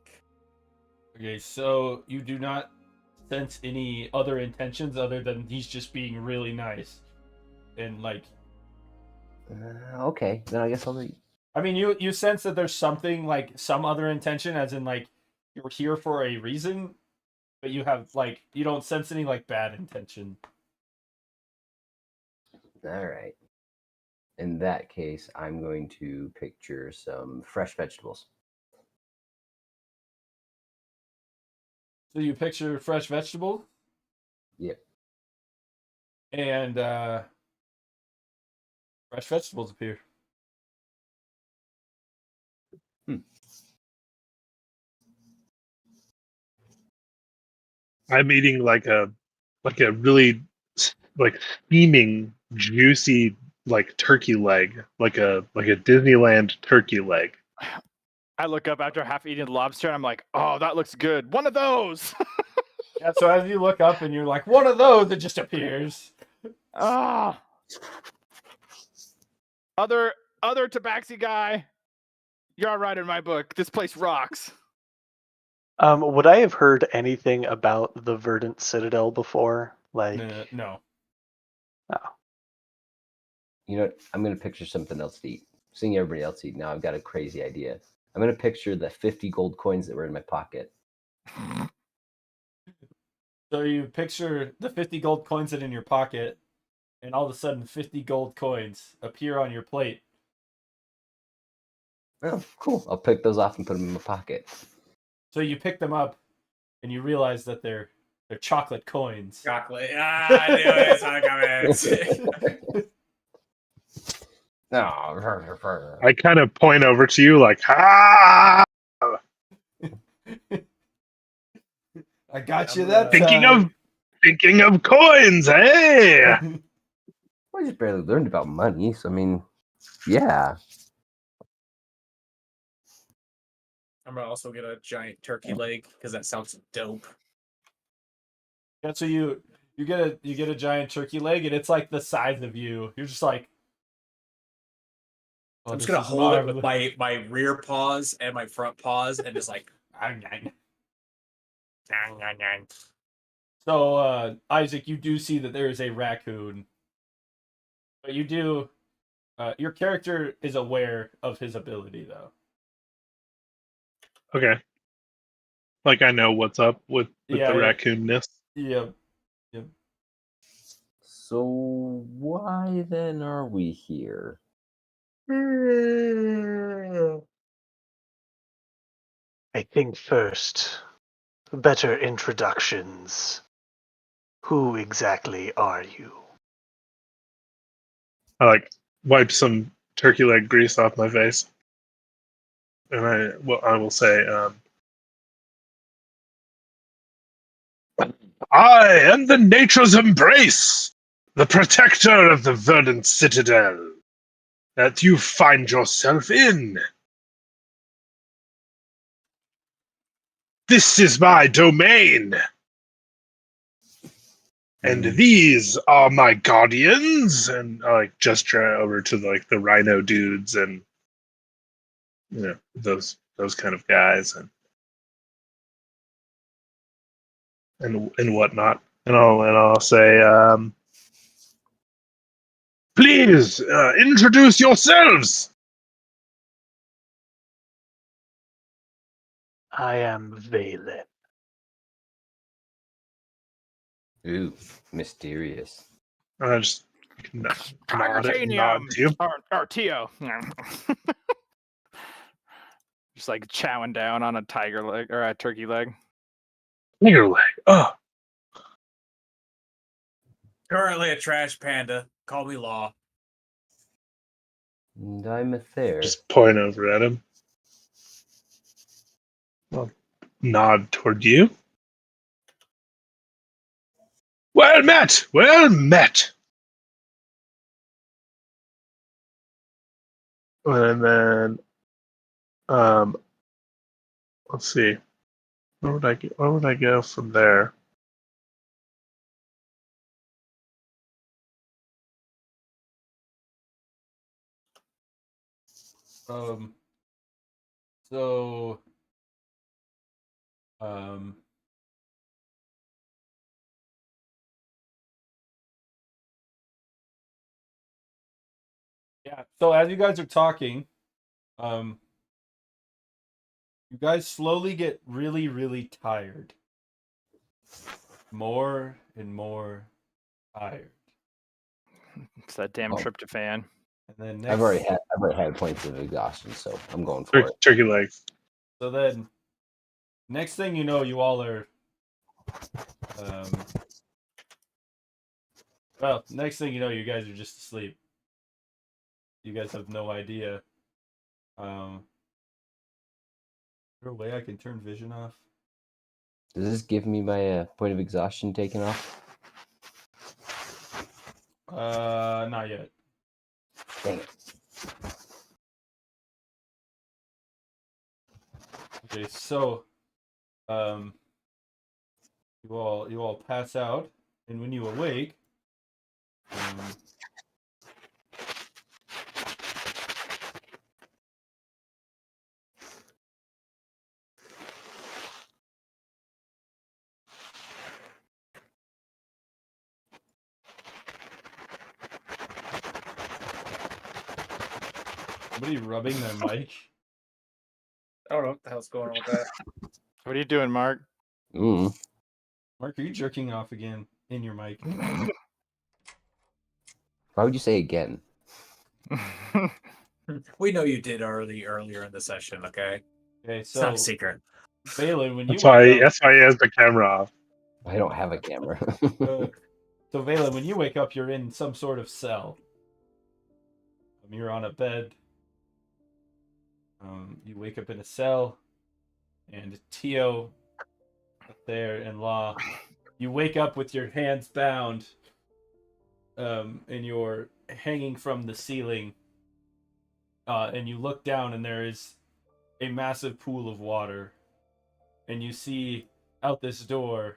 Okay, so you do not sense any other intentions other than he's just being really nice. And like Okay, then I guess I'll be. I mean you sense that there's something like some other intention as in like you're here for a reason, but you have like you don't sense any like bad intention. All right. In that case, I'm going to picture some fresh vegetables. So you picture fresh vegetable? Yep. And fresh vegetables appear. I'm eating like a really like steaming, juicy like turkey leg, like a Disneyland turkey leg. I look up after half eating the lobster and I'm like, oh, that looks good. One of those. Yeah, so as you look up and you're like, one of those, it just appears. Ah. Other tabaxi guy, you're all right in my book. This place rocks. Would I have heard anything about the Verdant Citadel before? Like, No. You know what? I'm going to picture something else to eat. Seeing everybody else eat now, I've got a crazy idea. I'm going to picture the 50 gold coins that were in my pocket. So you picture the 50 gold coins that are in your pocket, and all of a sudden 50 gold coins appear on your plate. Oh, cool. I'll pick those off and put them in my pocket. So you pick them up, and you realize that they're chocolate coins. Chocolate. I knew it. It's not coming. No. I kind of point over to you like, ah! I got you that Thinking time. of coins, hey! I just barely learned about money, so I mean, yeah. I'm gonna also get a giant turkey leg because that sounds dope. Yeah, so you get a giant turkey leg, and it's like the size of you. You're just like, oh, I'm just this gonna is hold it marvelous. with my rear paws and my front paws and just like. So, Isaac, you do see that there is a raccoon, but you do. Your character is aware of his ability, though. Okay. Like I know what's up with Yeah, the yeah. raccoonness. Yeah. So why then are we here? I think first, better introductions. Who exactly are you? I like wipe some turkey leg grease off my face, and I will say, I am the nature's embrace, the protector of the verdant citadel that you find yourself in. This is my domain, and these are my guardians. And I like gesture over to like the rhino dudes and those kind of guys and whatnot. And I'll say, please introduce yourselves. I am Valen. Ooh, mysterious. And I just nod Titanium! to you. Or Tio. Just like chowing down on a tiger leg or a turkey leg. Finger leg. Oh, Currently a trash panda. Call me Law. And I'm a Thayer. just point over at him. Well, nod toward you. Well met! Well met! And then, let's see. Where would I go from there? So, um, yeah. So as you guys are talking, you guys slowly get really, really tired. More and more tired. It's that damn Oh. tryptophan. And then next, I've already had points of exhaustion, so I'm going for it. Turkey legs. So then, next thing you know, you all are. Well, next thing you know, you guys are just asleep. You guys have no idea. Is there a way I can turn vision off? Does this give me my point of exhaustion taken off? Not yet. Dang it. Okay, so, you all pass out, and when you awake, somebody rubbing their mic. I don't know what the hell's going on with that. What are you doing, Mark? Mm. Mark, are you jerking off again in your mic? Why would you say again? We know you did earlier in the session, okay? Okay, It's not so a secret. Valen, when you That's why wake up, he has the camera off. I don't have a camera. so Valen, when you wake up, you're in some sort of cell. You're on a bed. You wake up in a cell, and Tio, there, and Law, you wake up with your hands bound, and you're hanging from the ceiling, and you look down, and there is a massive pool of water, and you see out this door,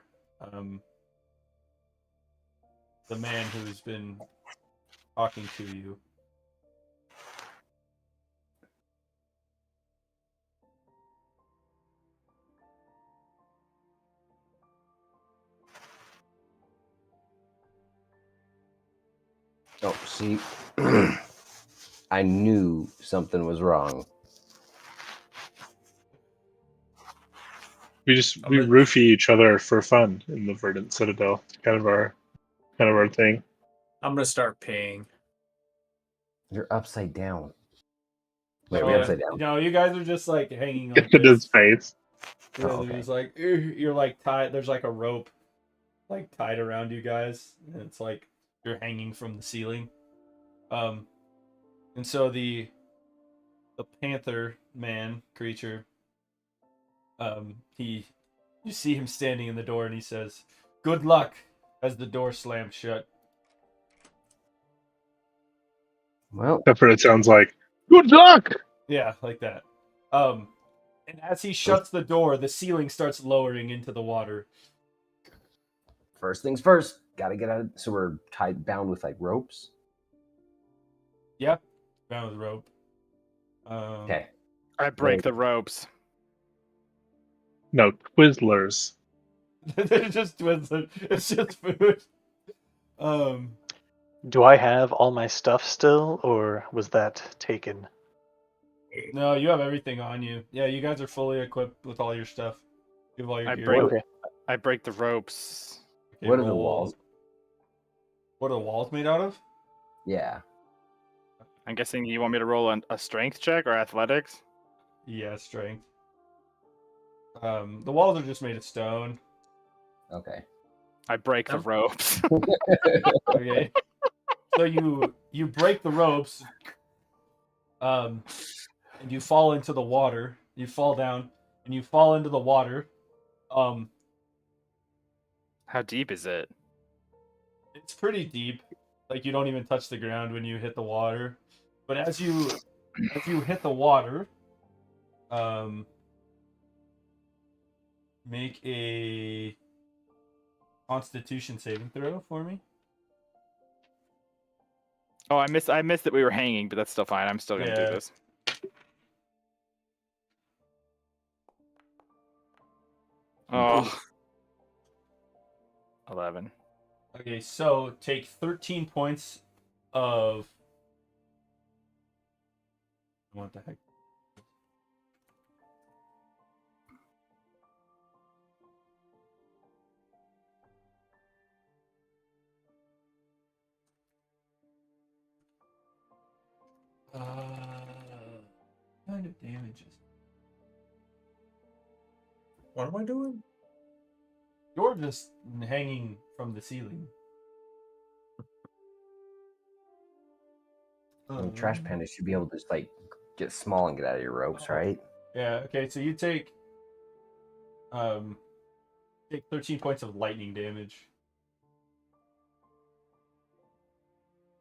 the man who's been talking to you. Oh, see, I knew something was wrong. We roofie each other for fun in the Verdant Citadel. It's kind of our thing. I'm gonna start peeing. You're upside down. Wait, Oh, we yeah. upside down. No, you guys are just like hanging like It's in his this. face. Yeah, Oh, they're okay. just like you're like tied. There's like a rope, like tied around you guys, and it's like you're hanging from the ceiling. And so the panther man creature, you see him standing in the door, and he says, "Good luck," as the door slams shut. Well, Except for it sounds like, good luck! Yeah, like that. And as he shuts the door, the ceiling starts lowering into the water. first things first. Gotta get out. So we're tied, bound with like ropes. Yeah, bound with rope. Okay. I break the ropes. No, Twizzlers. They're just twins. It's just food. Do I have all my stuff still, or was that taken? No, you have everything on you. Yeah, you guys are fully equipped with all your stuff. You have all your I gear. break. Okay. I break the ropes. Okay, What are the roll- walls? What are the walls made out of? Yeah. I'm guessing you want me to roll a strength check or athletics? Yeah, strength. The walls are just made of stone. Okay. I break the Yep. ropes. Okay. So you break the ropes, and you fall into the water. You fall down, and you fall into the water. How deep is it? It's pretty deep. Like you don't even touch the ground when you hit the water. But as you hit the water, make a Constitution saving throw for me. Oh, I missed that we were hanging, but that's still fine. I'm still gonna do Yeah. this. Oh. 11. Okay, so take 13 points of. What the heck? Kind of damages. What am I doing? You're just hanging from the ceiling. And trash pandas should be able to just like get small and get out of your ropes, right? Yeah. Okay. So you take 13 points of lightning damage,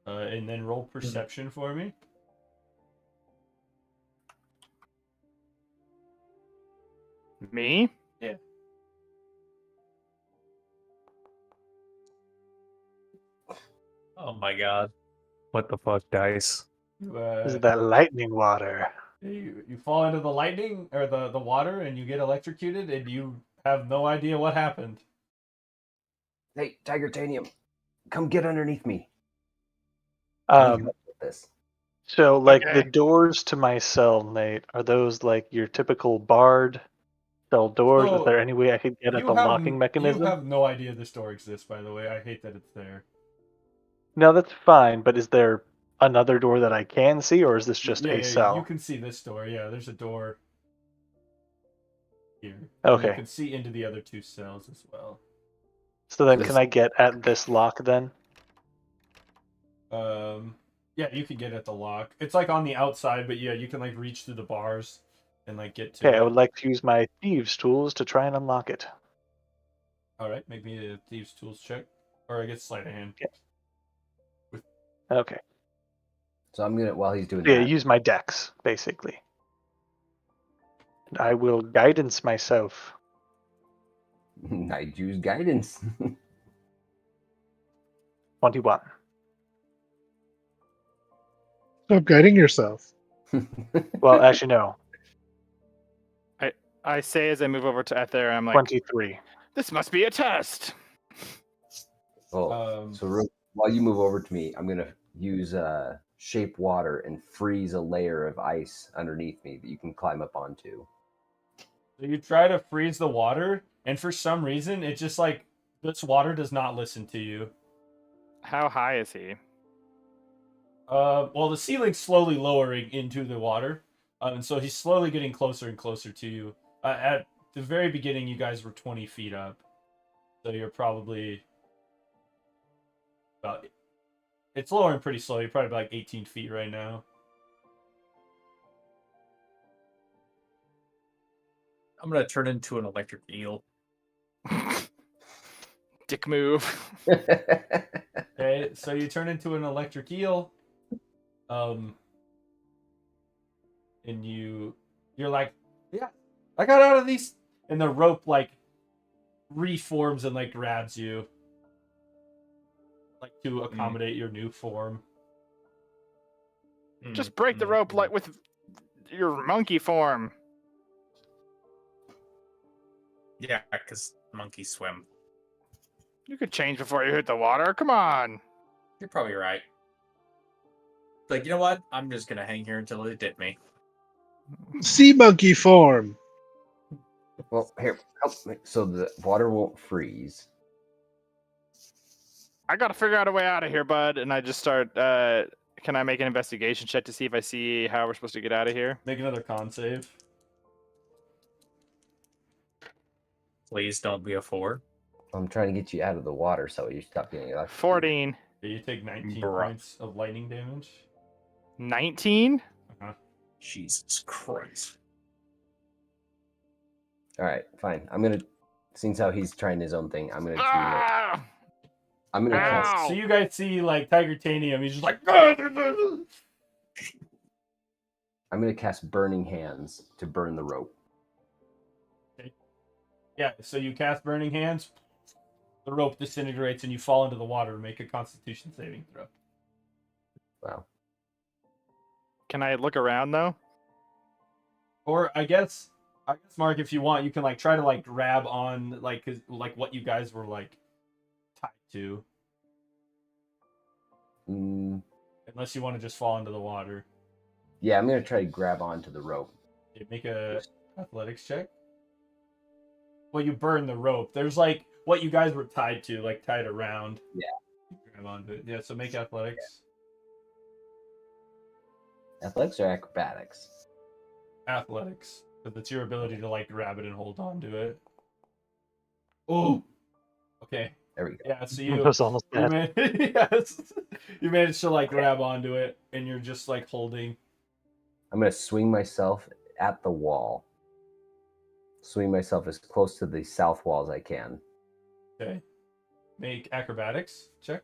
and then roll perception for me. Me? Oh my god. What the fuck, dice? You, Is it that lightning water? you fall into the lightning or the water, and you get electrocuted, and you have no idea what happened. Hey, Tiger Tanium, come get underneath me. I need Um, help with this. so like the Okay. doors to my cell, Nate, are those like your typical barred cell doors? So, Is there any way I could get at You the have- locking mechanism? You have no idea this door exists, by the way. I hate that it's there. No, that's fine, but is there another door that I can see, or is this just yeah, a cell? You can see this door. Yeah, there's a door here. And Okay. You can see into the other two cells as well. So then, This- can I get at this lock then? Yeah, you can get at the lock. It's like on the outside, but yeah, you can like reach through the bars and like get to Okay, it. I would like to use my thieves' tools to try and unlock it. All right, make me a thieves' tools check, or I guess sleight of hand. Okay. So I'm gonna while he's doing Yeah, that. use my dex, basically. And I will guidance myself. I use guidance. 21. Stop guiding yourself. Well, actually, no. I say as I move over to Ether, I'm like, 23. this must be a test. Well, while you move over to me, I'm gonna use shape water and freeze a layer of ice underneath me that you can climb up onto. So you try to freeze the water, and for some reason, it just like this water does not listen to you. How high is he? Well, the ceiling's slowly lowering into the water, and so he's slowly getting closer and closer to you. At the very beginning, you guys were 20 feet up, so you're probably about. It's lowering pretty slow. You're probably like 18 feet right now. I'm gonna turn into an electric eel. Dick move. Okay, so you turn into an electric eel, and you're like, yeah, I got out of these, and the rope like reforms and like grabs you, like to accommodate your new form. Just break the rope like with your monkey form. Yeah, because monkeys swim. You could change before you hit the water. Come on. You're probably right. Like, you know what? I'm just gonna hang here until they dip me. Sea monkey form. Well, here, help me. So the water won't freeze. I gotta figure out a way out of here, bud. And I just start. Can I make an investigation check to see if I see how we're supposed to get out of here? Make another con save. Please don't be a 4. I'm trying to get you out of the water so you stop getting electrocuted. 14. You take 19 Bruh. points of lightning damage. 19? Jesus Christ. All right, fine. I'm gonna, since how he's trying his own thing, I'm gonna. Ah! I'm gonna cast. Ow! So you guys see like Tigertanium, he's just like. I'm gonna cast Burning Hands to burn the rope. Yeah, so you cast Burning Hands, the rope disintegrates, and you fall into the water. Make a Constitution saving throw. Wow. Can I look around though? Or I guess Mark, if you want, you can like try to like grab on like what you guys were like tied to, Mm, unless you want to just fall into the water. yeah, I'm gonna try to grab onto the rope. Okay, make a athletics check. Well, you burn the rope. There's like what you guys were tied to, like tied around. Yeah. You grab onto it. Yeah, so make athletics. Athletics or acrobatics? Athletics. Because it's your ability to like grab it and hold on to it. Oh. Okay. There we go. Yeah, so It you was almost you, bad. yes, you managed to like grab onto it and you're just like holding. I'm gonna swing myself at the wall. Swing myself as close to the south wall as I can. Okay. Make acrobatics check.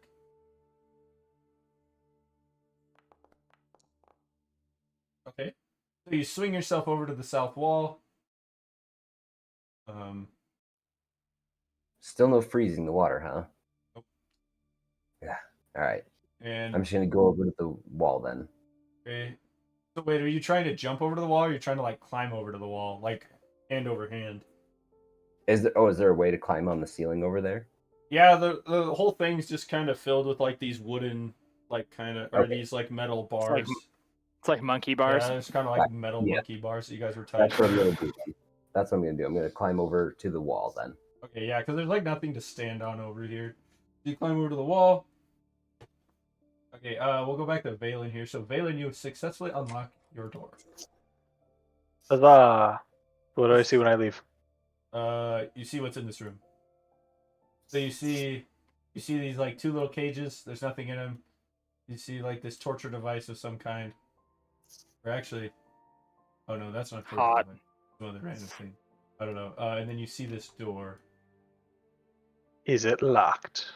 Okay. So you swing yourself over to the south wall. Still no freezing the water, huh? Nope. Yeah. All right. And I'm just gonna go over to the wall then. okay. So wait, are you trying to jump over to the wall or are you trying to like climb over to the wall? Like hand over hand? Is there a way to climb on the ceiling over there? Yeah, the whole thing's just kind of filled with like these wooden like kind of or Okay. these like metal like bars. It's like monkey bars. Yeah, it's kind of like metal Yeah. monkey bars that you guys were tied That's what I'm to. gonna do. That's what I'm gonna do. I'm gonna climb over to the wall then. Okay, yeah, because there's like nothing to stand on over here. You climb over to the wall. Okay, we'll go back to Valen here. So Valen, you successfully unlock your door. Huzzah! What do I see when I leave? You see what's in this room. So you see these like two little cages. There's nothing in them. You see like this torture device of some kind. Or actually, oh no, that's not torture Hot. device. It's one of the random thing. I don't know. And then you see this door. Is it locked?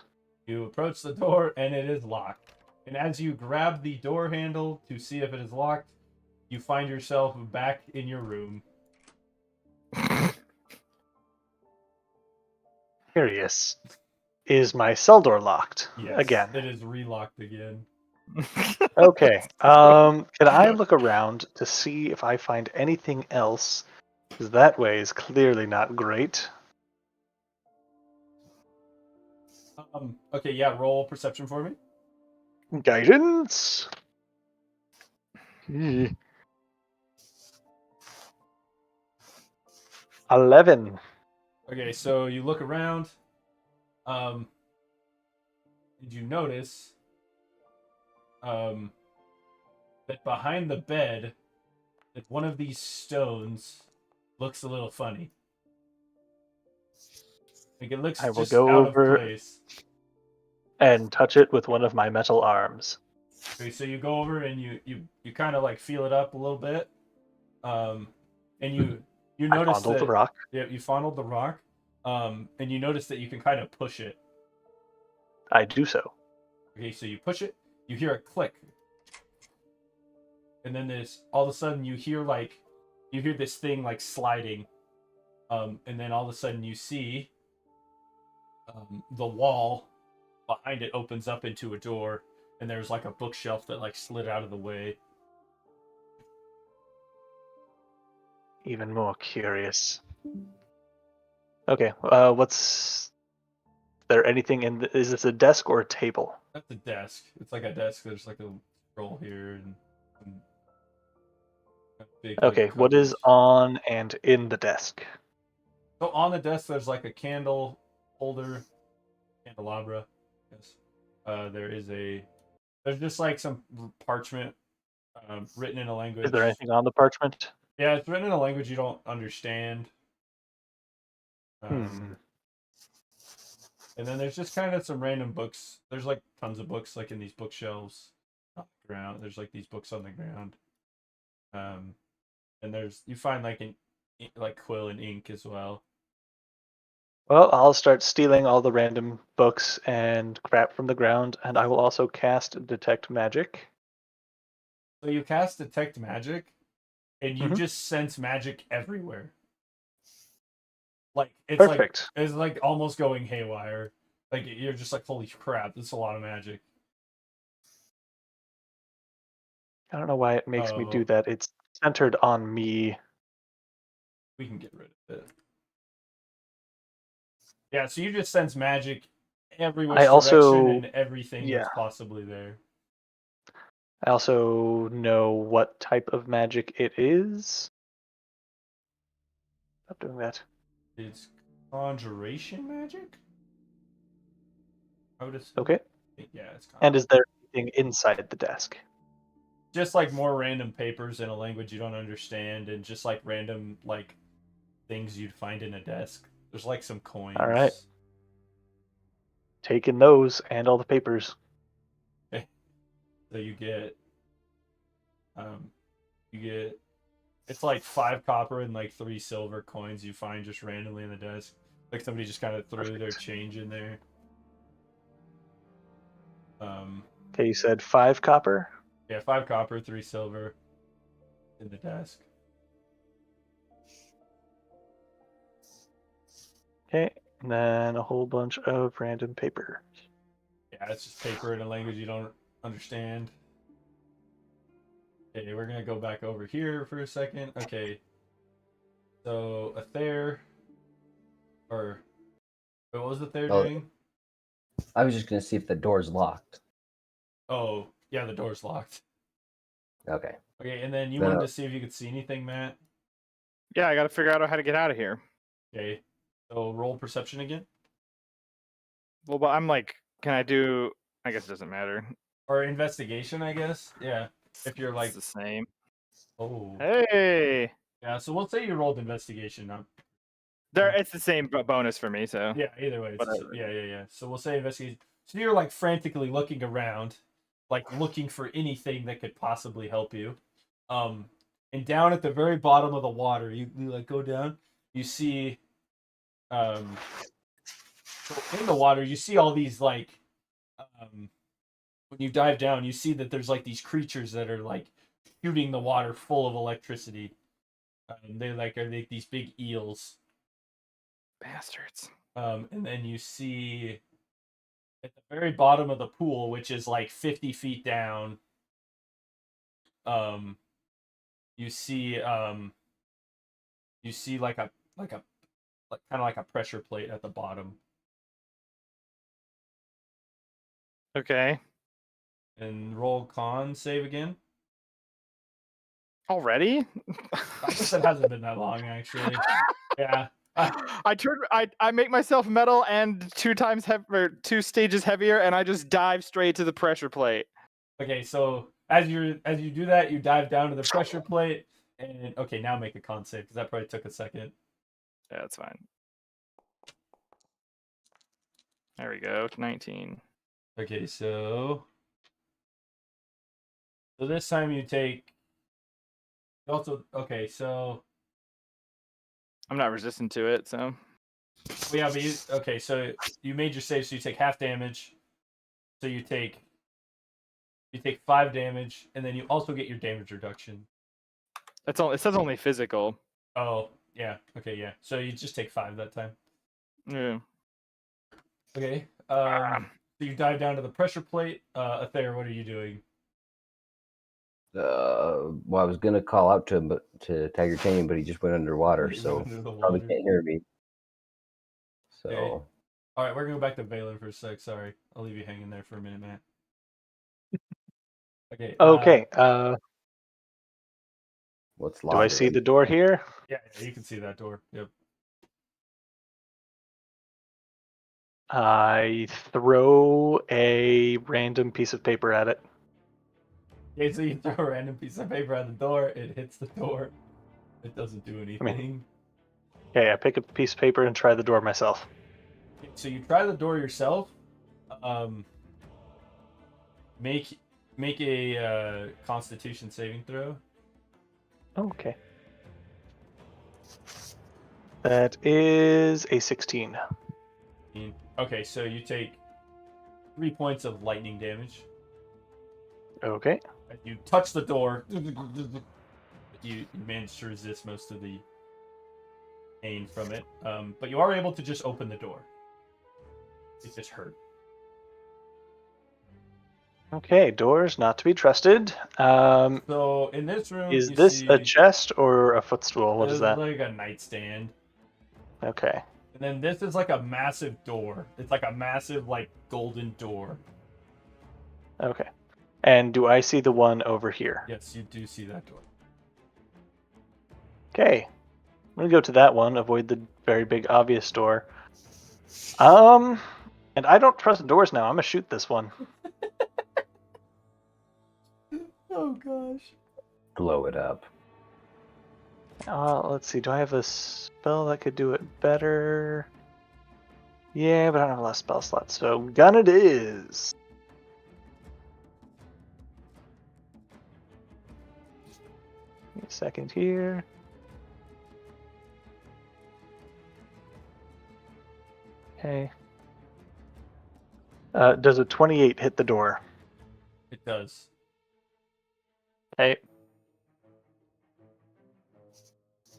You approach the door and it is locked. And as you grab the door handle to see if it is locked, you find yourself back in your room. Curious. Is my cell door locked? Yes, Again. it is relocked again. Okay. Can I look around to see if I find anything else? 'Cause that way is clearly not great. Okay, yeah, roll perception for me. Guidance. 11. Okay, so you look around. and you notice that behind the bed, that one of these stones looks a little funny. Like it looks I will just go out over- of place. And touch it with one of my metal arms. Okay, so you go over and you kind of like feel it up a little bit, and you I notice fondled that the rock. yeah, you fondled the rock, and you notice that you can kind of push it. I do so. Okay, so you push it, you hear a click, and then there's all of a sudden you hear this thing like sliding, and then all of a sudden you see the wall behind it opens up into a door, and there's like a bookshelf that like slid out of the way. Even more curious. Okay, what's... there anything in is this a desk or a table? That's a desk. It's like a desk. There's like a scroll here and some big. Okay, like, what is covers. on and in the desk? So on the desk, there's like a candle holder, candelabra. Yes. There's just like some parchment written in a language. Is there anything on the parchment? Yeah, it's written in a language you don't understand. And then there's just kind of some random books. There's like tons of books like in these bookshelves on the ground. There's like these books on the ground. And you find like quill and ink as well. Well, I'll start stealing all the random books and crap from the ground, and I will also cast Detect Magic. So you cast Detect Magic, and you Mhm. just sense magic everywhere. Like Perfect. It's like almost going haywire. Like you're just like, holy crap, this is a lot of magic. I don't know why it makes me do Oh. that. It's centered on me. We can get rid of it. Yeah, so you just sense magic every which I also- direction and everything yeah. that's possibly there. I also know what type of magic it is. Stop doing that. It's conjuration magic? I would assume. Okay. Yeah, it's And is there anything inside the desk? just like more random papers in a language you don't understand, and just like random like things you'd find in a desk. There's like some coins. All right. Taking those and all the papers. So you get it's like 5 copper and like 3 silver coins you find just randomly in the desk. Like somebody just kind of threw their change in there. Okay, you said 5 copper. Yeah, 5 copper, 3 silver in the desk. Okay, and then a whole bunch of random paper. Yeah, it's just paper in a language you don't understand. Okay, we're gonna go back over here for a second. Okay. So a Thayer, or what was the Thayer Oh. doing? I was just gonna see if the door's locked. Oh, yeah, the door's locked. Okay. Okay, and then you No. wanted to see if you could see anything, Matt. Yeah, I got to figure out how to get out of here. Okay, so roll perception again, Well, but I'm like, can I do? I guess it doesn't matter. or investigation, I guess. Yeah, if you're like, It's the same. oh, Hey, yeah. So we'll say you rolled investigation. it's the same bonus for me. So Yeah, either way. Whatever. Yeah. So we'll say investigation. So you're like frantically looking around, like looking for anything that could possibly help you. And down at the very bottom of the water, you like go down, you see, so in the water, you see all these like, when you dive down, you see that there's like these creatures that are like shooting the water full of electricity. They like are like these big eels. bastards. And then you see at the very bottom of the pool, which is like 50 feet down, you see like kind of like a pressure plate at the bottom. Okay. And roll con save again. Already? I guess it hasn't been that long actually. Yeah. I make myself metal and 2 stages heavier, and I just dive straight to the pressure plate. Okay, so as you do that, you dive down to the pressure plate, and okay, now make a con save because that probably took a second. Yeah, that's fine. There we go. 19. Okay, so this time you take. Also, okay, so I'm not resistant to it, so. well, yeah, but okay, so you made your save, so you take half damage. So you take 5 damage, and then you also get your damage reduction. That's all. It says only physical. Oh, yeah. Okay, yeah. So you just take 5 that time. Yeah. Okay. So you dive down to the pressure plate. Athair, what are you doing? Well, I was gonna call out to him, to Tiger Canyon, but he just went underwater, He so went under the probably water. can't hear me. So Okay. All right, we're going back to Valen for a sec. Sorry, I'll leave you hanging there for a minute, Matt. Okay. Okay. what's Do I see London? the door here? Yeah, you can see that door. Yep. I throw a random piece of paper at it. Okay, so you throw a random piece of paper at the door. It hits the door. It doesn't do anything. Okay, I pick up a piece of paper and try the door myself. Okay, so you try the door yourself. Make a Constitution saving throw. Okay. That is a 16. Okay, so you take 3 points of lightning damage. Okay. As you touch the door, you manage to resist most of the pain from it. But you are able to just open the door. It just hurt. Okay, doors not to be trusted. So in this room, Is you this see a chest or a footstool? What is there's that? like a nightstand. Okay. And then this is like a massive door. It's like a massive, like, golden door. Okay. And do I see the one over here? Yes, you do see that door. Okay. I'm gonna go to that one, avoid the very big obvious door. And I don't trust doors now. I'm gonna shoot this one. Oh gosh. Blow it up. Let's see. Do I have a spell that could do it better? Yeah, but I don't have a lot of spell slots. So gun it is. Give me a second here. Okay. Does a 28 hit the door? It does. Okay.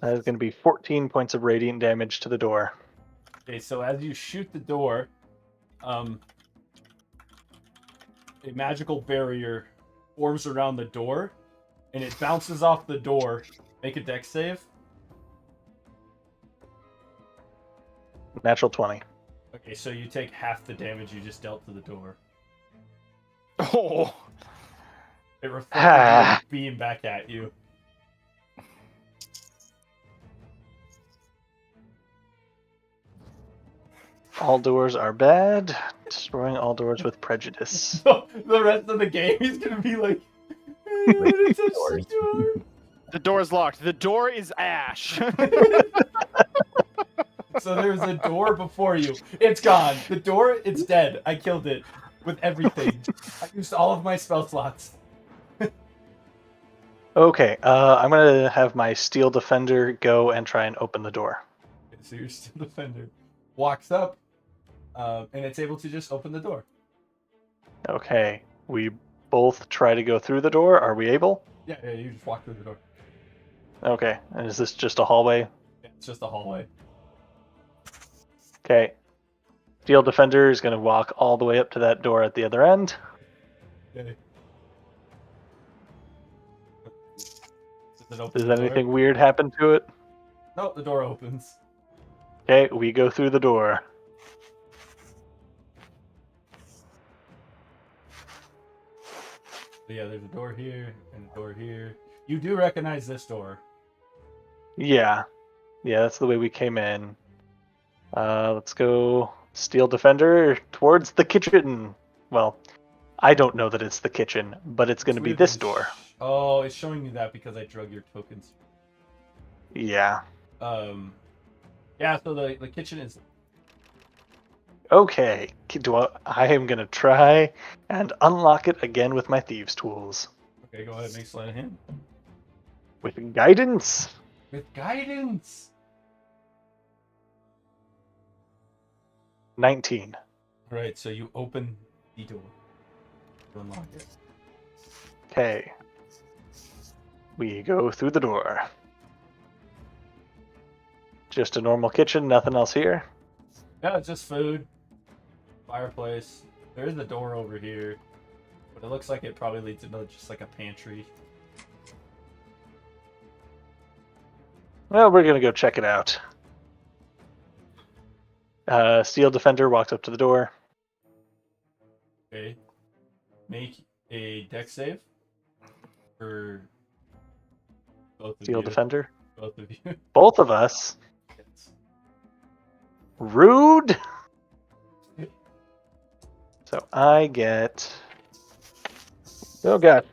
That is going to be 14 points of radiant damage to the door. Okay, so as you shoot the door, a magical barrier forms around the door, and it bounces off the door. Make a dex save. Natural 20. Okay, so you take half the damage you just dealt to the door. Oh. It reflects your beam back at you. All doors are bad. Destroying all doors with prejudice. So the rest of the game, he's gonna be like, "I don't wanna touch the door." The door's locked. The door is ash. So there's a door before you. It's gone. The door, it's dead. I killed it with everything. I used all of my spell slots. Okay, I'm gonna have my steel defender go and try and open the door. Okay, so your steel defender walks up, and it's able to just open the door. Okay, we both try to go through the door. Are we able? Yeah, you just walk through the door. Okay, and is this just a hallway? Yeah, it's just a hallway. Okay. Steel defender is gonna walk all the way up to that door at the other end. Okay. Does it open Does the door? anything weird happen to it? No, the door opens. Okay, we go through the door. So yeah, there's a door here and a door here. You do recognize this door. Yeah. Yeah, that's the way we came in. Let's go Steel Defender towards the kitchen. Well, I don't know that it's the kitchen, but it's going to be weird this that door. Oh, it's showing you that because I drug your tokens. Yeah. Yeah, so the kitchen is. Okay. I am going to try and unlock it again with my thieves' tools. Okay, go ahead, make sleight of hand. With guidance. With guidance! 19. Alright, so you open the door. To unlock it. Okay. We go through the door. Just a normal kitchen, nothing else here. Yeah, it's just food. Fireplace. There is a door over here. But it looks like it probably leads into just like a pantry. Well, we're going to go check it out. Steel Defender walks up to the door. Okay. Make a dex save. For both of Steel you. Defender. Both of you. Both of us. Yes. Rude! So I get... Oh god.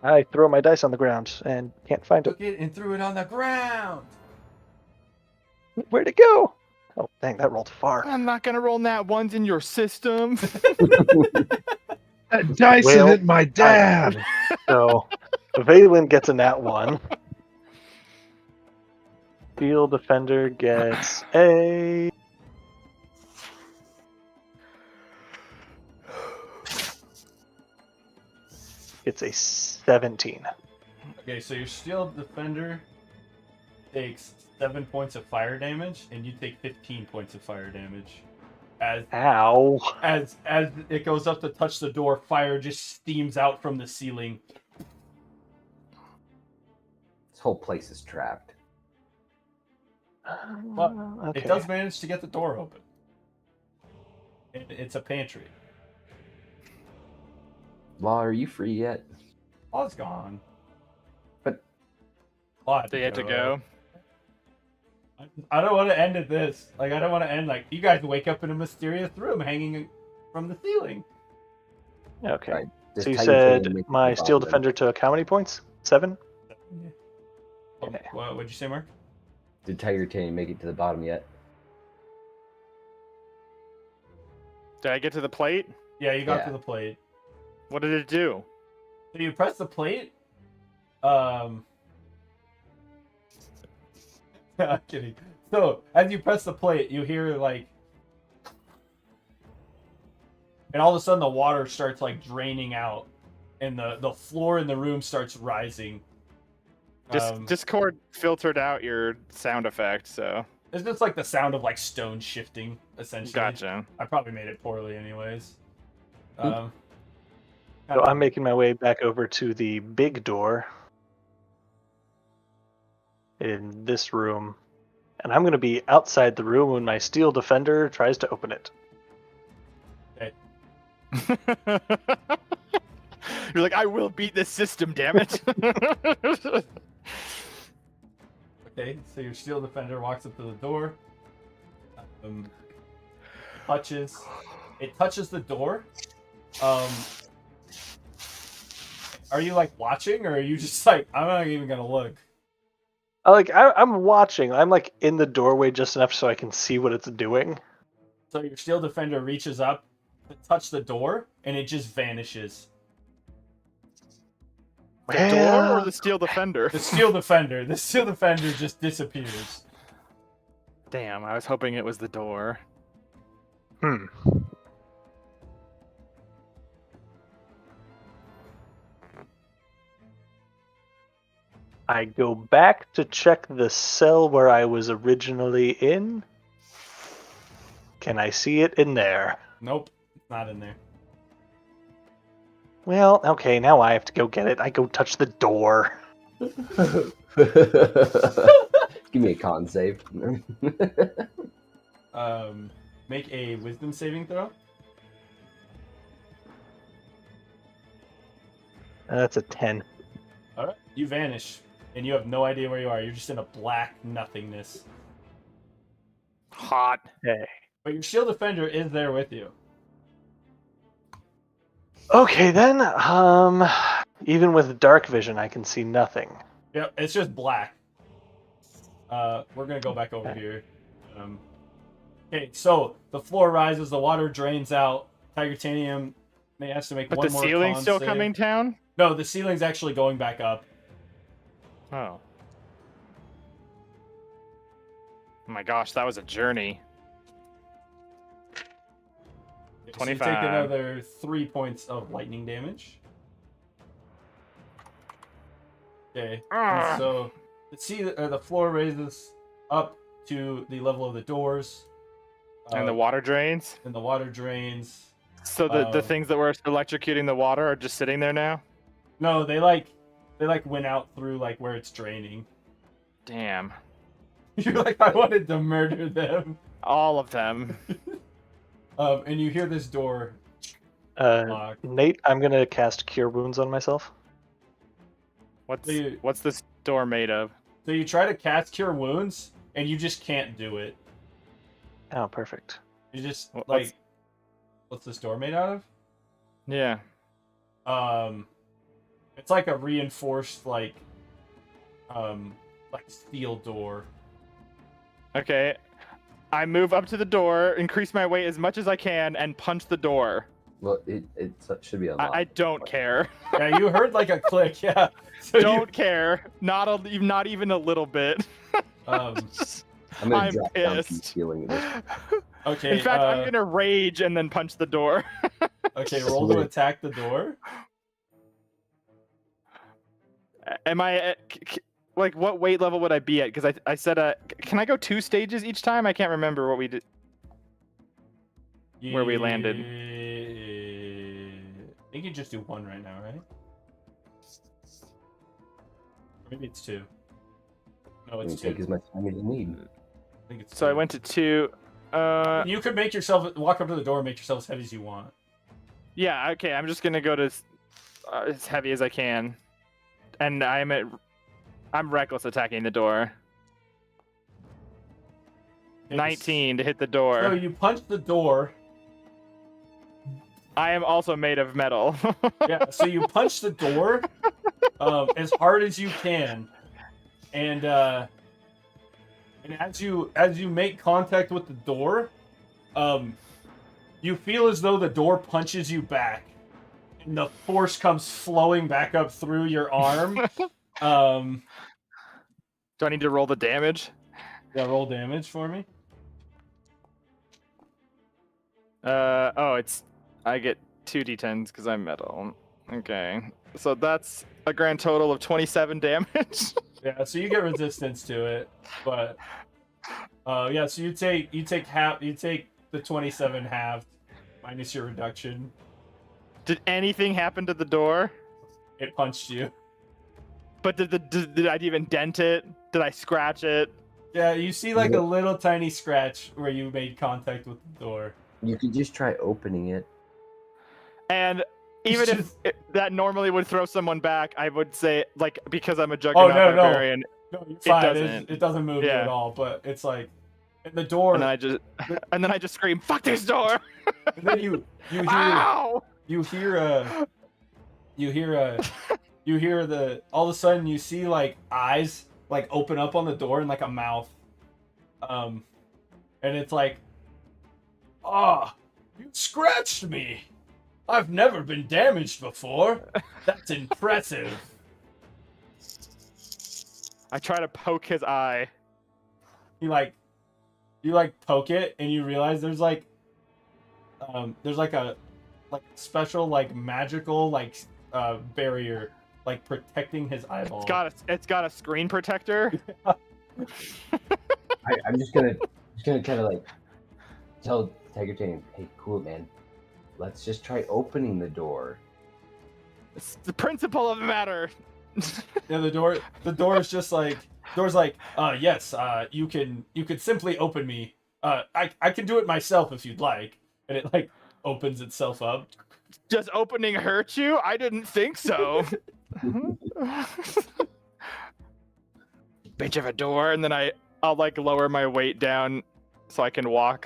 I throw my dice on the ground and can't find it. Took it and threw it on the ground! Where'd it go? Oh, dang, that rolled far. I'm not gonna roll nat ones in your system. That dice Well, isn't my dad. So, Valen gets a nat 1. Steel Defender gets a... It's a 17. Okay, so your steel defender takes 7 points of fire damage, and you take 15 points of fire damage. Ow. As it goes up to touch the door, fire just steams out from the ceiling. This whole place is trapped. But Okay. It does manage to get the door open. It's a pantry. Law, are you free yet? Oh, it's gone. But- Law They had to go. I don't want to end at this. Like, I don't want to end like you guys wake up in a mysterious room hanging from the ceiling. Okay. Right. Just So you tie your chain and said make it my to the Steel bottom. Defender took how many points? 7? Okay. What'd you say, Mark? Did tie your chain and make it to the bottom yet? Did I get to the plate? Yeah, you got Yeah. to the plate. What did it do? So you press the plate. I'm kidding. So as you press the plate, you hear like, and all of a sudden the water starts like draining out, and the floor in the room starts rising. Discord filtered out your sound effect, so It's just like the sound of like stone shifting, essentially. gotcha. I probably made it poorly, anyways. So I'm making my way back over to the big door in this room. And I'm going to be outside the room when my Steel Defender tries to open it. You're like, I will beat this system, damn it. Okay, so your steel defender walks up to the door. It touches the door. Are you like watching, or are you just like, I'm not even gonna look? I'm watching. I'm like in the doorway just enough so I can see what it's doing. So your steel defender reaches up to touch the door, and it just vanishes. The door or the steel defender? The steel defender just disappears. Damn, I was hoping it was the door. Hmm. I go back to check the cell where I was originally in. Can I see it in there? Nope, it's not in there. Well, okay, now I have to go get it. I go touch the door. Give me a con save. Make a wisdom saving throw. That's a 10. All right, you vanish, and you have no idea where you are. You're just in a black nothingness. Hot. Hey. But your shield defender is there with you. Okay then. Even with dark vision, I can see nothing. Yep, it's just black. We're gonna go back over Okay. here. Okay, so the floor rises, the water drains out. Tigertanium may have to make But one the more ceiling's con still save. coming down? No, the ceiling's actually going back up. Oh. Oh my gosh, that was a journey. So you 25. take another 3 points of lightning damage. Okay, and Ah. so the floor raises up to the level of the doors. And the water drains? And the water drains. So the Um, things that were electrocuting the water are just sitting there now? No, they went out through like where it's draining. Damn. You're like, I wanted to murder them. All of them. And you hear this door lock. Nate, I'm gonna cast Cure Wounds on myself. What's this door made of? So you try to cast Cure Wounds, and you just can't do it. Oh, perfect. You just What's- what's this door made out of? Yeah. It's like a reinforced like steel door. Okay. I move up to the door, increase my weight as much as I can, and punch the door. Well, it should be unlocked. I don't care. Yeah, you heard like a click. Yeah. So Don't care. Not even a little bit. I'm gonna I'm drop down from pissed. ceiling this. okay. In fact, I'm gonna rage and then punch the door. Okay, roll to attack the door. Am I like what weight level would I be at? Because I said can I go 2 stages each time? I can't remember what we did. Where we landed. I think you just do 1 right now, right? Or maybe it's 2. No, You it's take 2. as much time as you need. I think it's So I 2. went to 2. You could make yourself walk up to the door and make yourself as heavy as you want. Yeah. Okay. I'm just gonna go to as heavy as I can, and I'm reckless attacking the door. Okay, 19 to hit the door. So you punch the door. I am also made of metal. Yeah. So you punch the door as hard as you can, and as you make contact with the door, you feel as though the door punches you back, and the force comes flowing back up through your arm. Do I need to roll the damage? Yeah, roll damage for me. I get 2d10s because I'm metal. Okay, so that's a grand total of 27 damage. Yeah, so you get resistance to it, but yeah, so you take the 27 halved minus your reduction. Did anything happen to the door? It punched you. But did I even dent it? Did I scratch it? Yeah, you see like a little tiny scratch where you made contact with the door. You could just try opening it. And even if that normally would throw someone back, I would say, like, because I'm a Oh, Juggernaut no. barbarian, No, you're fine. doesn't. It doesn't move you Yeah. at all, but it's like in the door. and then I just scream, "Fuck this door!" And then you hear Ow! all of a sudden you see like eyes like open up on the door and like a mouth. And it's like, "Ah, you scratched me. I've never been damaged before. That's impressive." I try to poke his eye. You poke it and you realize there's like a special like magical like barrier like protecting his eyeball. It's got a screen protector. I'm just gonna kind of like tell Tigertanium, hey, cool it, man. Let's just try opening the door. It's the principle of the matter. Yeah, the door is just like yes, you can simply open me. I can do it myself if you'd like. And it like opens itself up. Does opening hurt you? I didn't think so. Bitch of a door, and then I'll like lower my weight down so I can walk.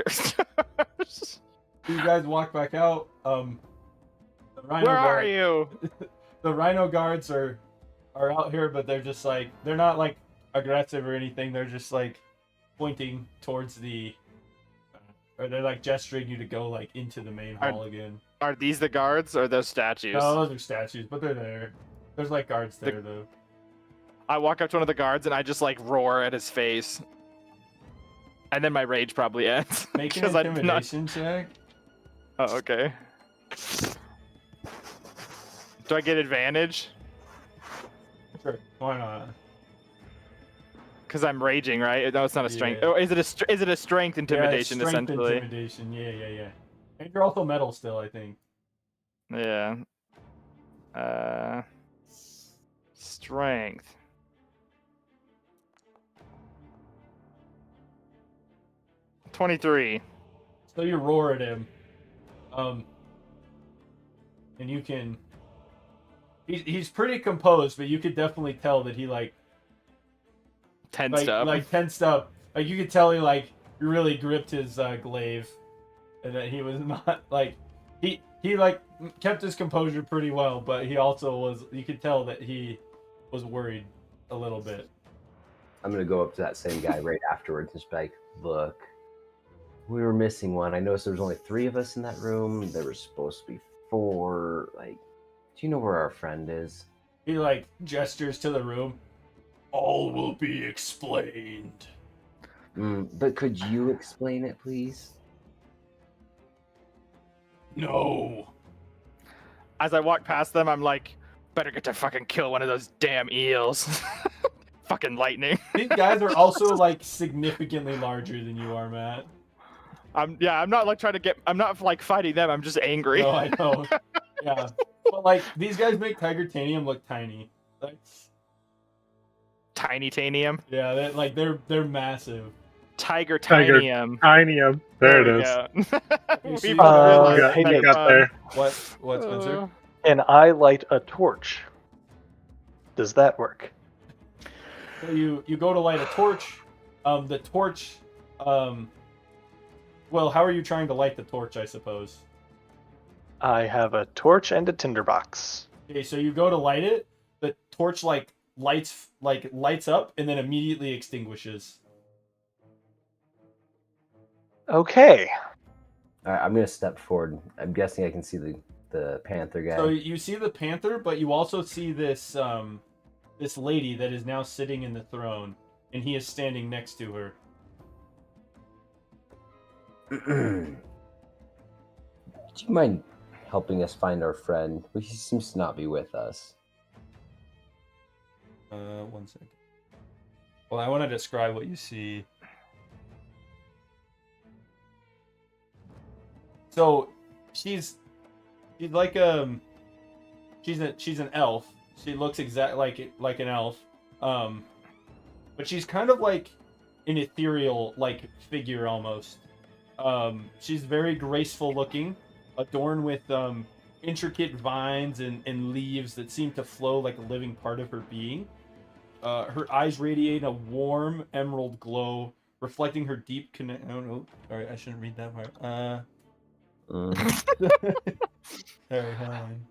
You guys walk back out. The rhino Where are guard- you? The rhino guards are out here, but they're just like they're not like aggressive or anything. They're just like pointing towards the, or they're like gesturing you to go like into the main hall again. Are these the guards or those statues? No, those are statues, but they're there. There's like guards there though. I walk up to one of the guards and I just like roar at his face. And then my rage probably ends. Make an 'cause I'm not- intimidation check. Oh, okay. Do I get advantage? Sure, why not? Because I'm raging, right? No, it's not a strength. Yeah. Oh, is it a strength intimidation yeah, it's strength essentially? Intimidation. Yeah. And you're also metal still, I think. Yeah. Strength. $23. So you roar at him, and you can. He's pretty composed, but you could definitely tell that he Tensed up. tensed up. Like you could tell he really gripped his glaive, and that he was not he kept his composure pretty well, but he also was. You could tell that he was worried a little bit. I'm gonna go up to that same guy right afterwards and just be like, "Look, we were missing one. I noticed there was only 3 of us in that room. There were supposed to be 4. Like, do you know where our friend is?" He gestures to the room. All will be explained. But could you explain it, please? No. As I walk past them, I'm like, better get to fucking kill one of those damn eels. Fucking lightning. These guys are also significantly larger than you are, Matt. I'm not I'm not fighting them, I'm just angry. No, I know. Yeah. But these guys make Tigertanium look tiny. Tiny Tanium. Yeah, they're massive. Tiger Tiger- Tinium. Tinium. There it we is. go. You see We that? both realized Hey, that Nick. Got there. What, Spencer? Can I light a torch? Does that work? So you go to light a torch. The torch. Well, how are you trying to light the torch? I suppose. I have a torch and a tinderbox. Okay, so you go to light it. The torch lights up and then immediately extinguishes. Okay. All right, I'm gonna step forward. I'm guessing I can see the panther guy. So you see the panther, but you also see this this lady that is now sitting in the throne, and he is standing next to her. Do you mind helping us find our friend? He seems to not be with us. 1 second. Well, I want to describe what you see. So, she's like she's an elf. She looks exactly like an elf. But she's kind of like an ethereal figure almost. She's very graceful looking, adorned with intricate vines and leaves that seem to flow like a living part of her being. Her eyes radiate a warm emerald glow, reflecting her deep connect. Oh no, sorry, I shouldn't read that part. Sorry, hold on.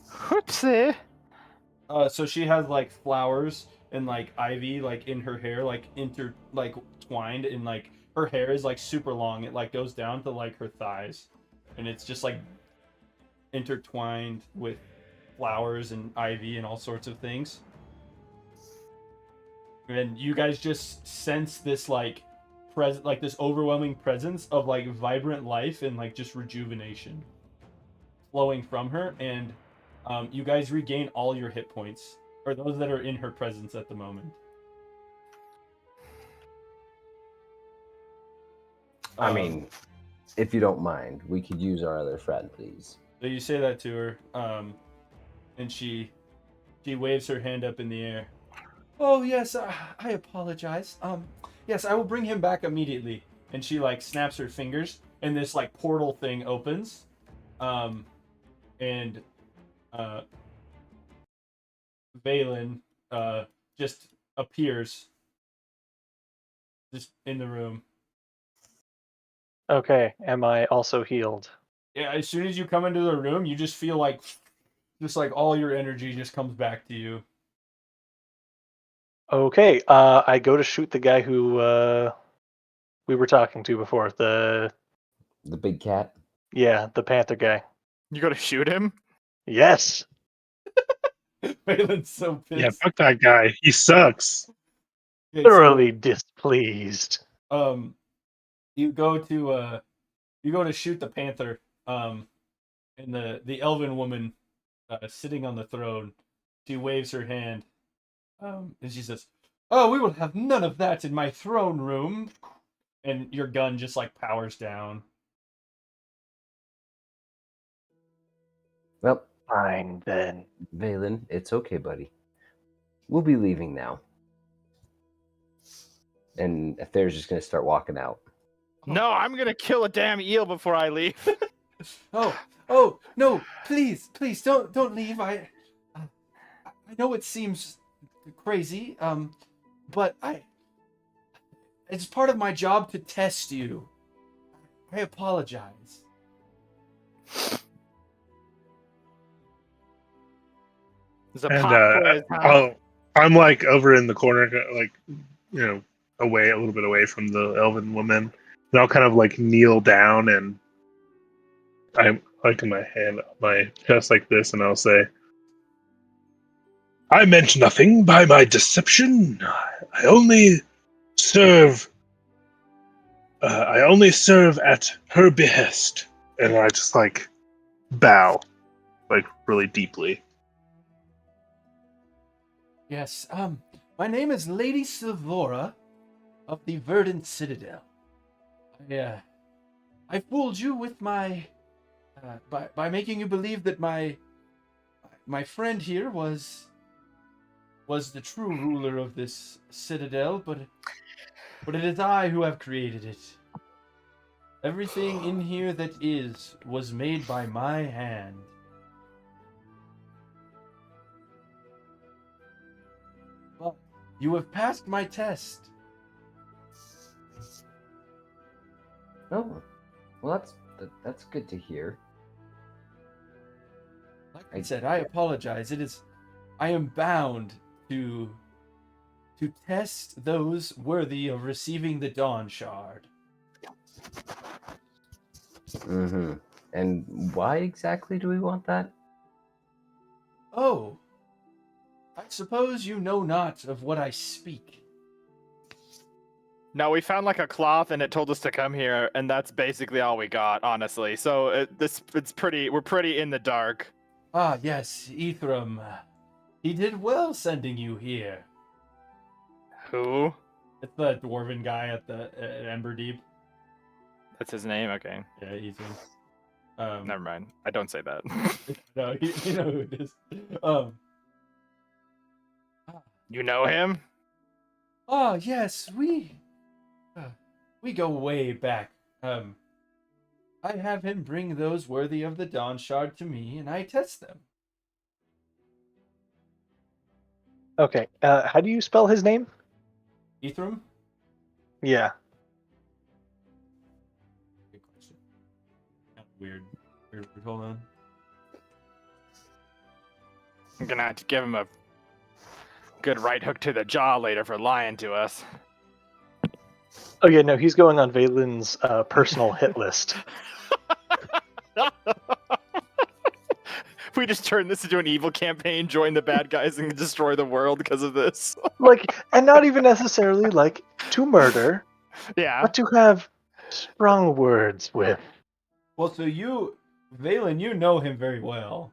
Whoopsie. So she has flowers and ivy in her hair, twined, and her hair is super long. It goes down to her thighs, and it's just intertwined with flowers and ivy and all sorts of things. And you guys just sense this this overwhelming presence of vibrant life and just rejuvenation flowing from her, and you guys regain all your hit points, or those that are in her presence at the moment. I mean, if you don't mind, we could use our other friend, please. So you say that to her, and she waves her hand up in the air. Oh yes, I apologize. Yes, I will bring him back immediately. And she snaps her fingers, and this portal thing opens, and Valen just appears just in the room. Okay, am I also healed? Yeah, as soon as you come into the room, you just feel like all your energy just comes back to you. Okay, I go to shoot the guy who we were talking to before. The big cat. the panther guy. You go to shoot him? Yes. Valen's so Yeah, pissed. fuck that guy. He sucks. Okay, so, Thoroughly displeased. you go to shoot the panther, and the elven woman sitting on the throne, she waves her hand, and she says, "Oh, we will have none of that in my throne room." And your gun just like powers down. Well, Fine then. Valen, it's okay, buddy. We'll be leaving now. And Aether's just gonna start walking out. No, I'm gonna kill a damn eel before I leave. Oh no, please don't leave. I know it seems crazy, but it's part of my job to test you. I apologize. There's a And pop quiz, huh? I'm like over in the corner, like away a little bit away from the elven woman, and I'll kind of like kneel down and I'm like in my hand, my chest like this, and I'll say, "I meant nothing by my deception. I only serve. I only serve at her behest." And I just like bow, like really deeply. Yes, my name is Lady Silvora of the Verdant Citadel. I fooled you with my, by making you believe that my friend here was the true ruler of this citadel, but it is I who have created it. Everything in here that was made by my hand. But you have passed my test. Oh, well, that's good to hear. Like I said, I apologize. I am bound to test those worthy of receiving the Dawn Shard. Mm-hmm. And why exactly do we want that? Oh, I suppose you know not of what I speak. No, we found like a cloth and it told us to come here, and that's basically all we got, honestly. So we're pretty in the dark. Ah, yes, Ethram. He did well sending you here. Who? It's the dwarven guy at Emberdeep. That's his name? Okay. Yeah, Ethram. Never mind. I don't say that. No, you know who it is. You know him? Oh yes, we go way back. I have him bring those worthy of the Dawn Shard to me, and I test them. Okay, how do you spell his name? Ethram? Yeah. Good question. Kind of weird. Hold on. I'm gonna have to give him a good right hook to the jaw later for lying to us. Oh yeah, no, he's going on Valen's personal hit list. We just turn this into an evil campaign, join the bad guys, and destroy the world because of this. Like, and not even necessarily like to murder, Yeah. but to have strong words with. Well, so Valen, you know him very well.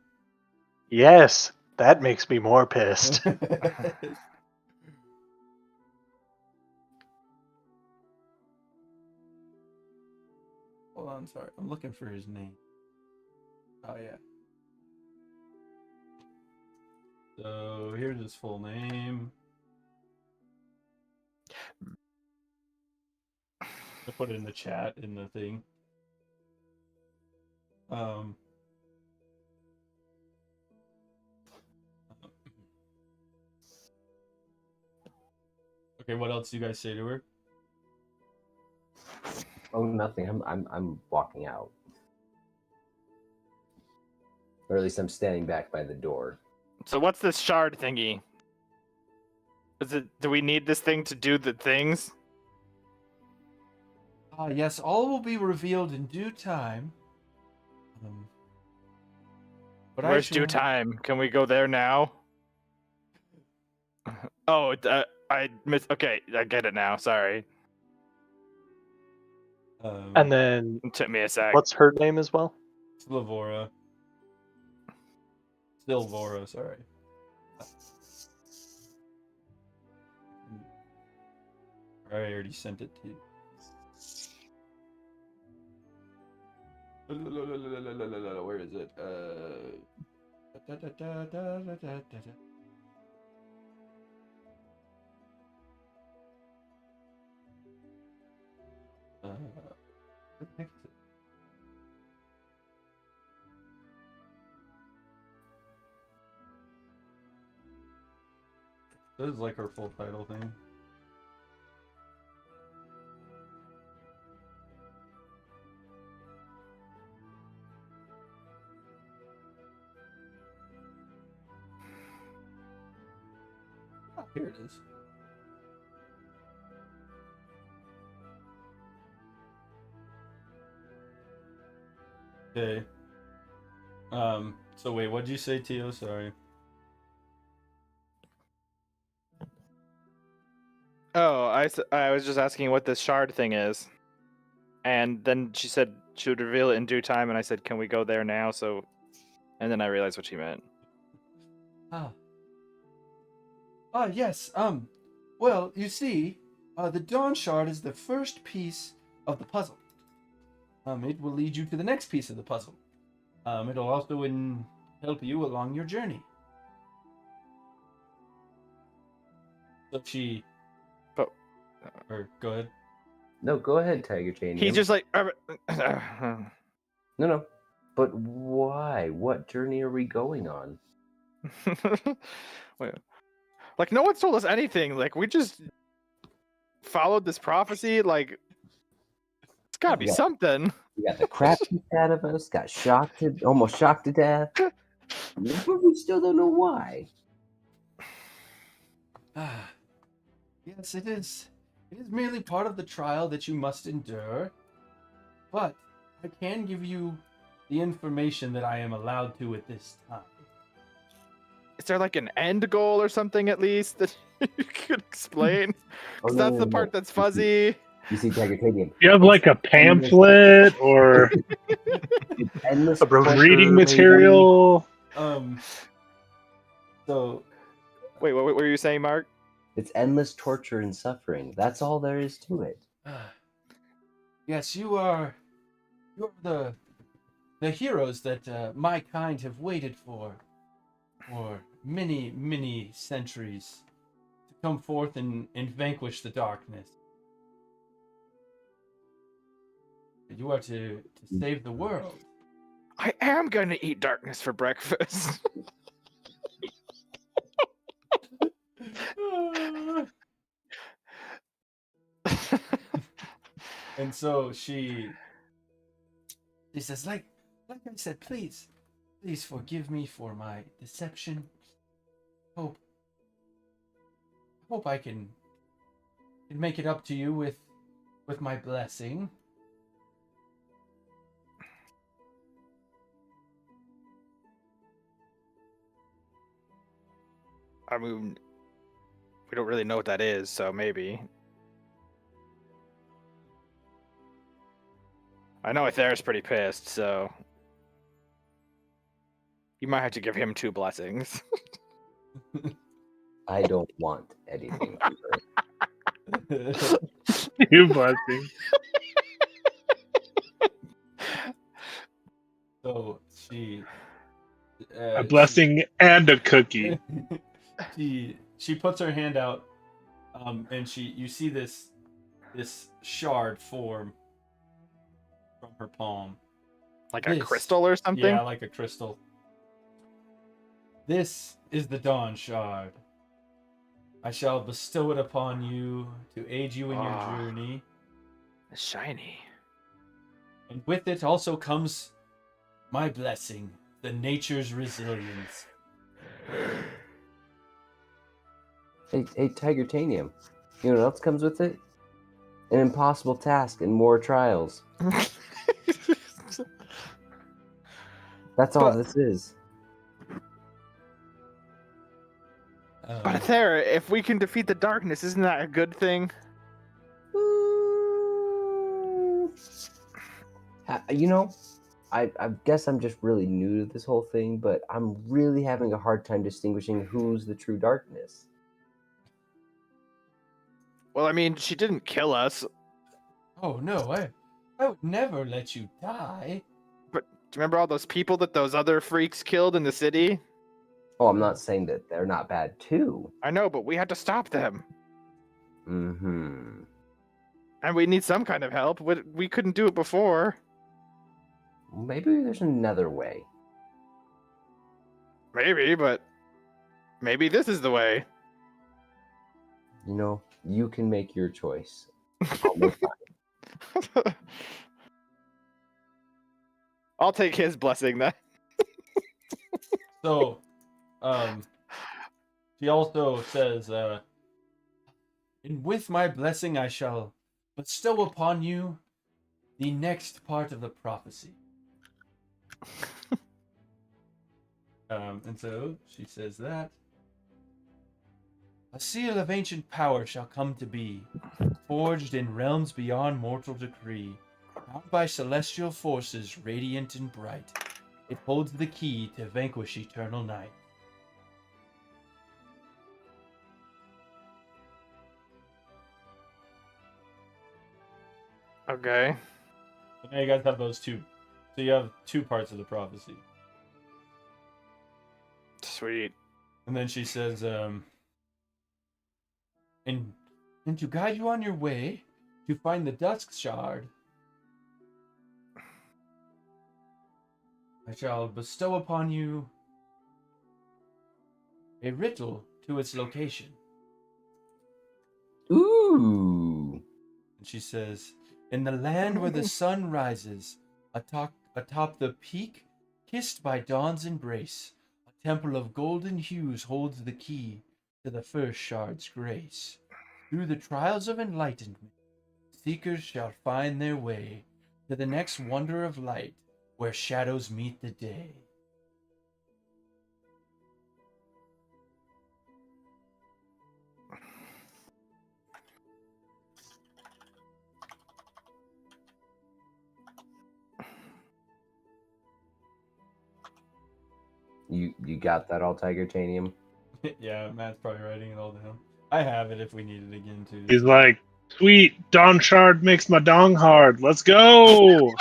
Yes, that makes me more pissed. Hold on, sorry. I'm looking for his name. Oh, yeah. So here's his full name. I put it in the chat in the thing. Okay, what else do you guys say to her? Oh, nothing. I'm walking out, or at least I'm standing back by the door. So what's this shard thingy? Is it? Do we need this thing to do the things? Yes, all will be revealed in due time. But Where's due time? Can we go there now? Oh, I missed. Okay, I get it now. Sorry, And then, it took me a sec. what's her name as well? Silvora. Silvora, sorry. I already sent it to you. Where is it? Where the heck is it? This is like her full title thing. Oh, here it is. Okay. So wait, what'd you say, Tio? Sorry. Oh, I was just asking what this shard thing is, and then she said she would reveal it in due time, and I said, "Can we go there now?" So, and then I realized what she meant. Yes. Well, you see, the Dawn Shard is the first piece of the puzzle. It will lead you to the next piece of the puzzle. It'll also help you along your journey. So she. But. Or go ahead. No, go ahead, Tiger Chain. He's just like. No. But why? What journey are we going on? Wait. Like no one's told us anything. Like we just followed this prophecy. Like it's gotta be Yeah. something. We got the crap kicked out of us. Got almost shocked to death. But we still don't know why. Yes, it is. It is merely part of the trial that you must endure. But I can give you the information that I am allowed to at this time. Is there like an end goal or something at least that you could explain? Because that's the part that's fuzzy. You see, Tiger Chain. You have like a pamphlet or Endless A brochure, reading maybe? material. So Wait, what were you saying, Mark? It's endless torture and suffering. That's all there is to it. yes, you're the heroes that my kind have waited for many, many centuries to come forth and vanquish the darkness. You are to save the world. I am gonna eat darkness for breakfast. And so she says, like I said, please forgive me for my deception. Hope I can make it up to you with my blessing. I mean, we don't really know what that is, so maybe. I know Aether's pretty pissed, so you might have to give him 2 blessings. I don't want anything. You blessing. So she A blessing and a cookie. she puts her hand out, and you see this shard form from her palm. Like a crystal or something? Yeah, like a crystal. This is the Dawn Shard. I shall bestow it upon you to aid you in your journey. It's shiny. And with it also comes my blessing, the nature's resilience. Hey, Tigertanium. You know what else comes with it? An impossible task and more trials. That's all But- this is. But there, if we can defeat the darkness, isn't that a good thing? You know, I guess I'm just really new to this whole thing, but I'm really having a hard time distinguishing who's the true darkness. Well, I mean, she didn't kill us. Oh no, I would never let you die. Do you remember all those people that those other freaks killed in the city? Oh, I'm not saying that they're not bad too. I know, but we had to stop them. Mm-hmm. And we need some kind of help. We couldn't do it before. Maybe there's another way. Maybe, but maybe this is the way. You know, you can make your choice. I'll make mine. I'll take his blessing then. So, she also says, and with my blessing I shall bestow upon you the next part of the prophecy. And so she says that a seal of ancient power shall come to be, forged in realms beyond mortal decree, bound by celestial forces radiant and bright. It holds the key to vanquish eternal night. Okay. So now you guys have those two. So you have two parts of the prophecy. Sweet. And then she says, and to guide you on your way to find the Dusk Shard, I shall bestow upon you a riddle to its location. Ooh. And she says, in the land where the sun rises, atop the peak, kissed by dawn's embrace, a temple of golden hues holds the key to the first shard's grace. Through the trials of enlightenment, seekers shall find their way to the next wonder of light, where shadows meet the day. You got that all, Tigertanium? Yeah, Matt's probably writing it all down. I have it if we need it again too. He's like, sweet, Dawn Shard makes my dong hard. Let's go.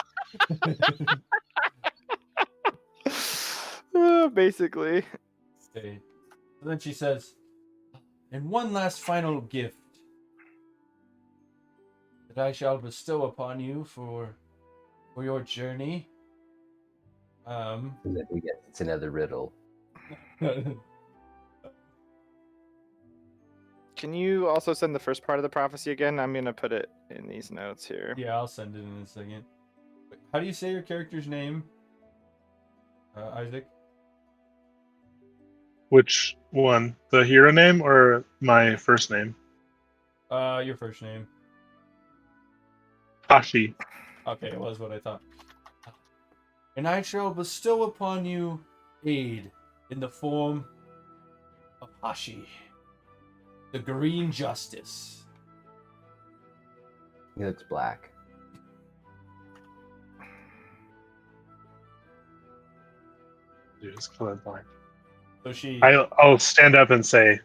Basically. Okay. So then she says, and one last final gift that I shall bestow upon you for your journey. And then we get it's another riddle. Can you also send the first part of the prophecy again? I'm gonna put it in these notes here. Yeah, I'll send it in a second. How do you say your character's name, Isaac? Which one? The hero name or my first name? Your first name. Hashi. Okay, it was what I thought. And I shall bestow upon you aid in the form of Hashi, the Green Justice. He looks black. Dude, it's colorblind. So she. I'll stand up and say,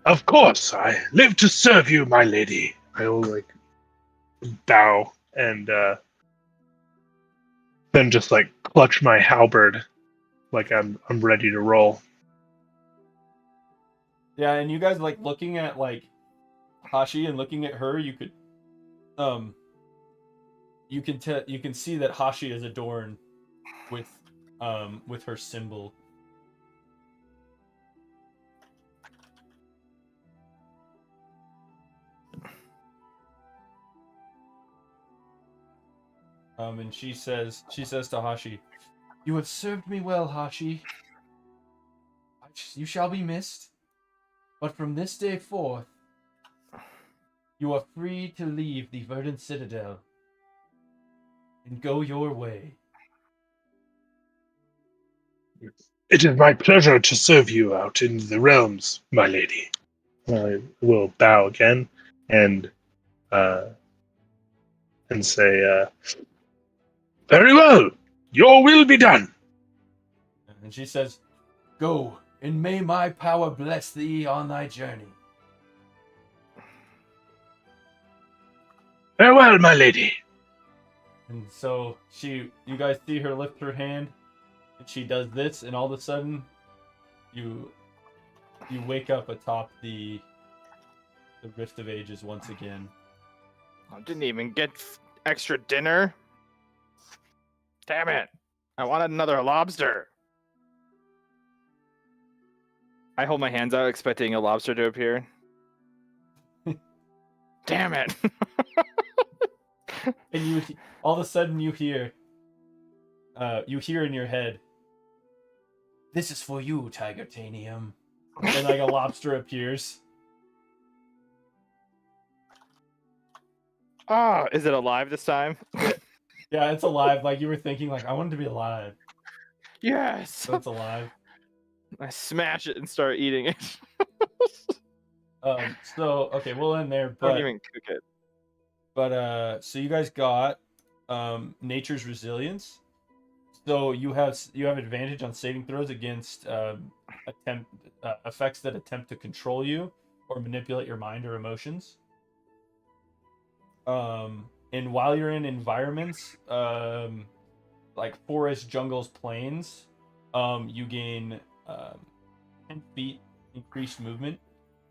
of course, I live to serve you, my lady. I will like bow and then just like clutch my halberd like I'm ready to roll. Yeah, and you guys like looking at like Hashi and looking at her, you could you can see that Hashi is adorned with her symbol. And she says to Hashi, "You have served me well, Hashi. You shall be missed. But from this day forth, you are free to leave the Verdant Citadel and go your way." It is my pleasure to serve you out in the realms, my lady. I will bow again and say, "Very well. Your will be done." And she says, "Go, and may my power bless thee on thy journey." Farewell, my lady. And so you guys see her lift her hand, and she does this, and all of a sudden, you wake up atop the Rift of Ages once again. I didn't even get extra dinner. Damn it! I wanted another lobster. I hold my hands out, expecting a lobster to appear. Damn it! And all of a sudden you hear in your head, "This is for you, Tigertanium." And like a lobster appears. Ah, is it alive this time? Yeah, it's alive. Like you were thinking, like, I want it to be alive. Yes. So it's alive. I smash it and start eating it. So okay, we'll end there. Don't But even cook it. so you guys got Nature's Resilience. So you have advantage on saving throws against effects that attempt to control you or manipulate your mind or emotions. And while you're in environments like forest, jungles, plains, you gain 10 feet increased movement,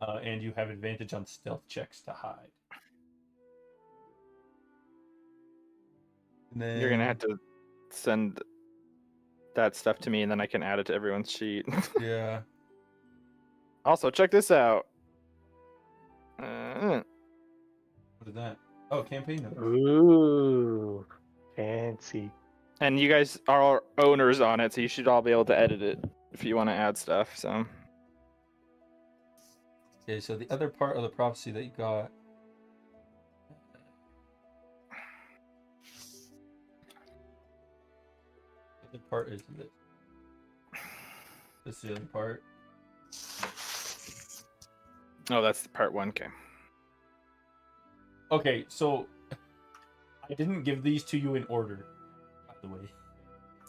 and you have advantage on stealth checks to hide. And then You're gonna have to send that stuff to me, and then I can add it to everyone's sheet. Yeah. Also, check this out. What is that? Oh, campaign note. Ooh, fancy. And you guys are owners on it, so you should all be able to edit it if you want to add stuff. So Okay, so the other part of the prophecy that you got. The other part is this. This is the other part. oh, that's part 1. Okay. Okay, so I didn't give these to you in order, by the way.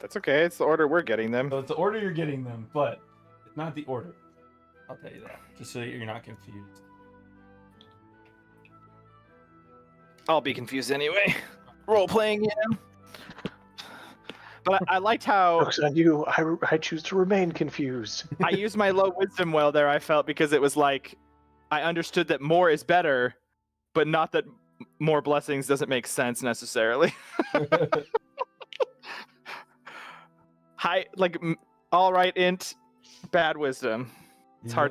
That's okay. It's the order we're getting them. So it's the order you're getting them, but it's not the order. I'll tell you that, just so you're not confused. I'll be confused anyway. Role playing, But I liked how Joke's on you. I choose to remain confused. I used my low wisdom well there. I felt because it was like I understood that more is better, but not that more blessings doesn't make sense necessarily. High, like all right, int, bad wisdom. It's hard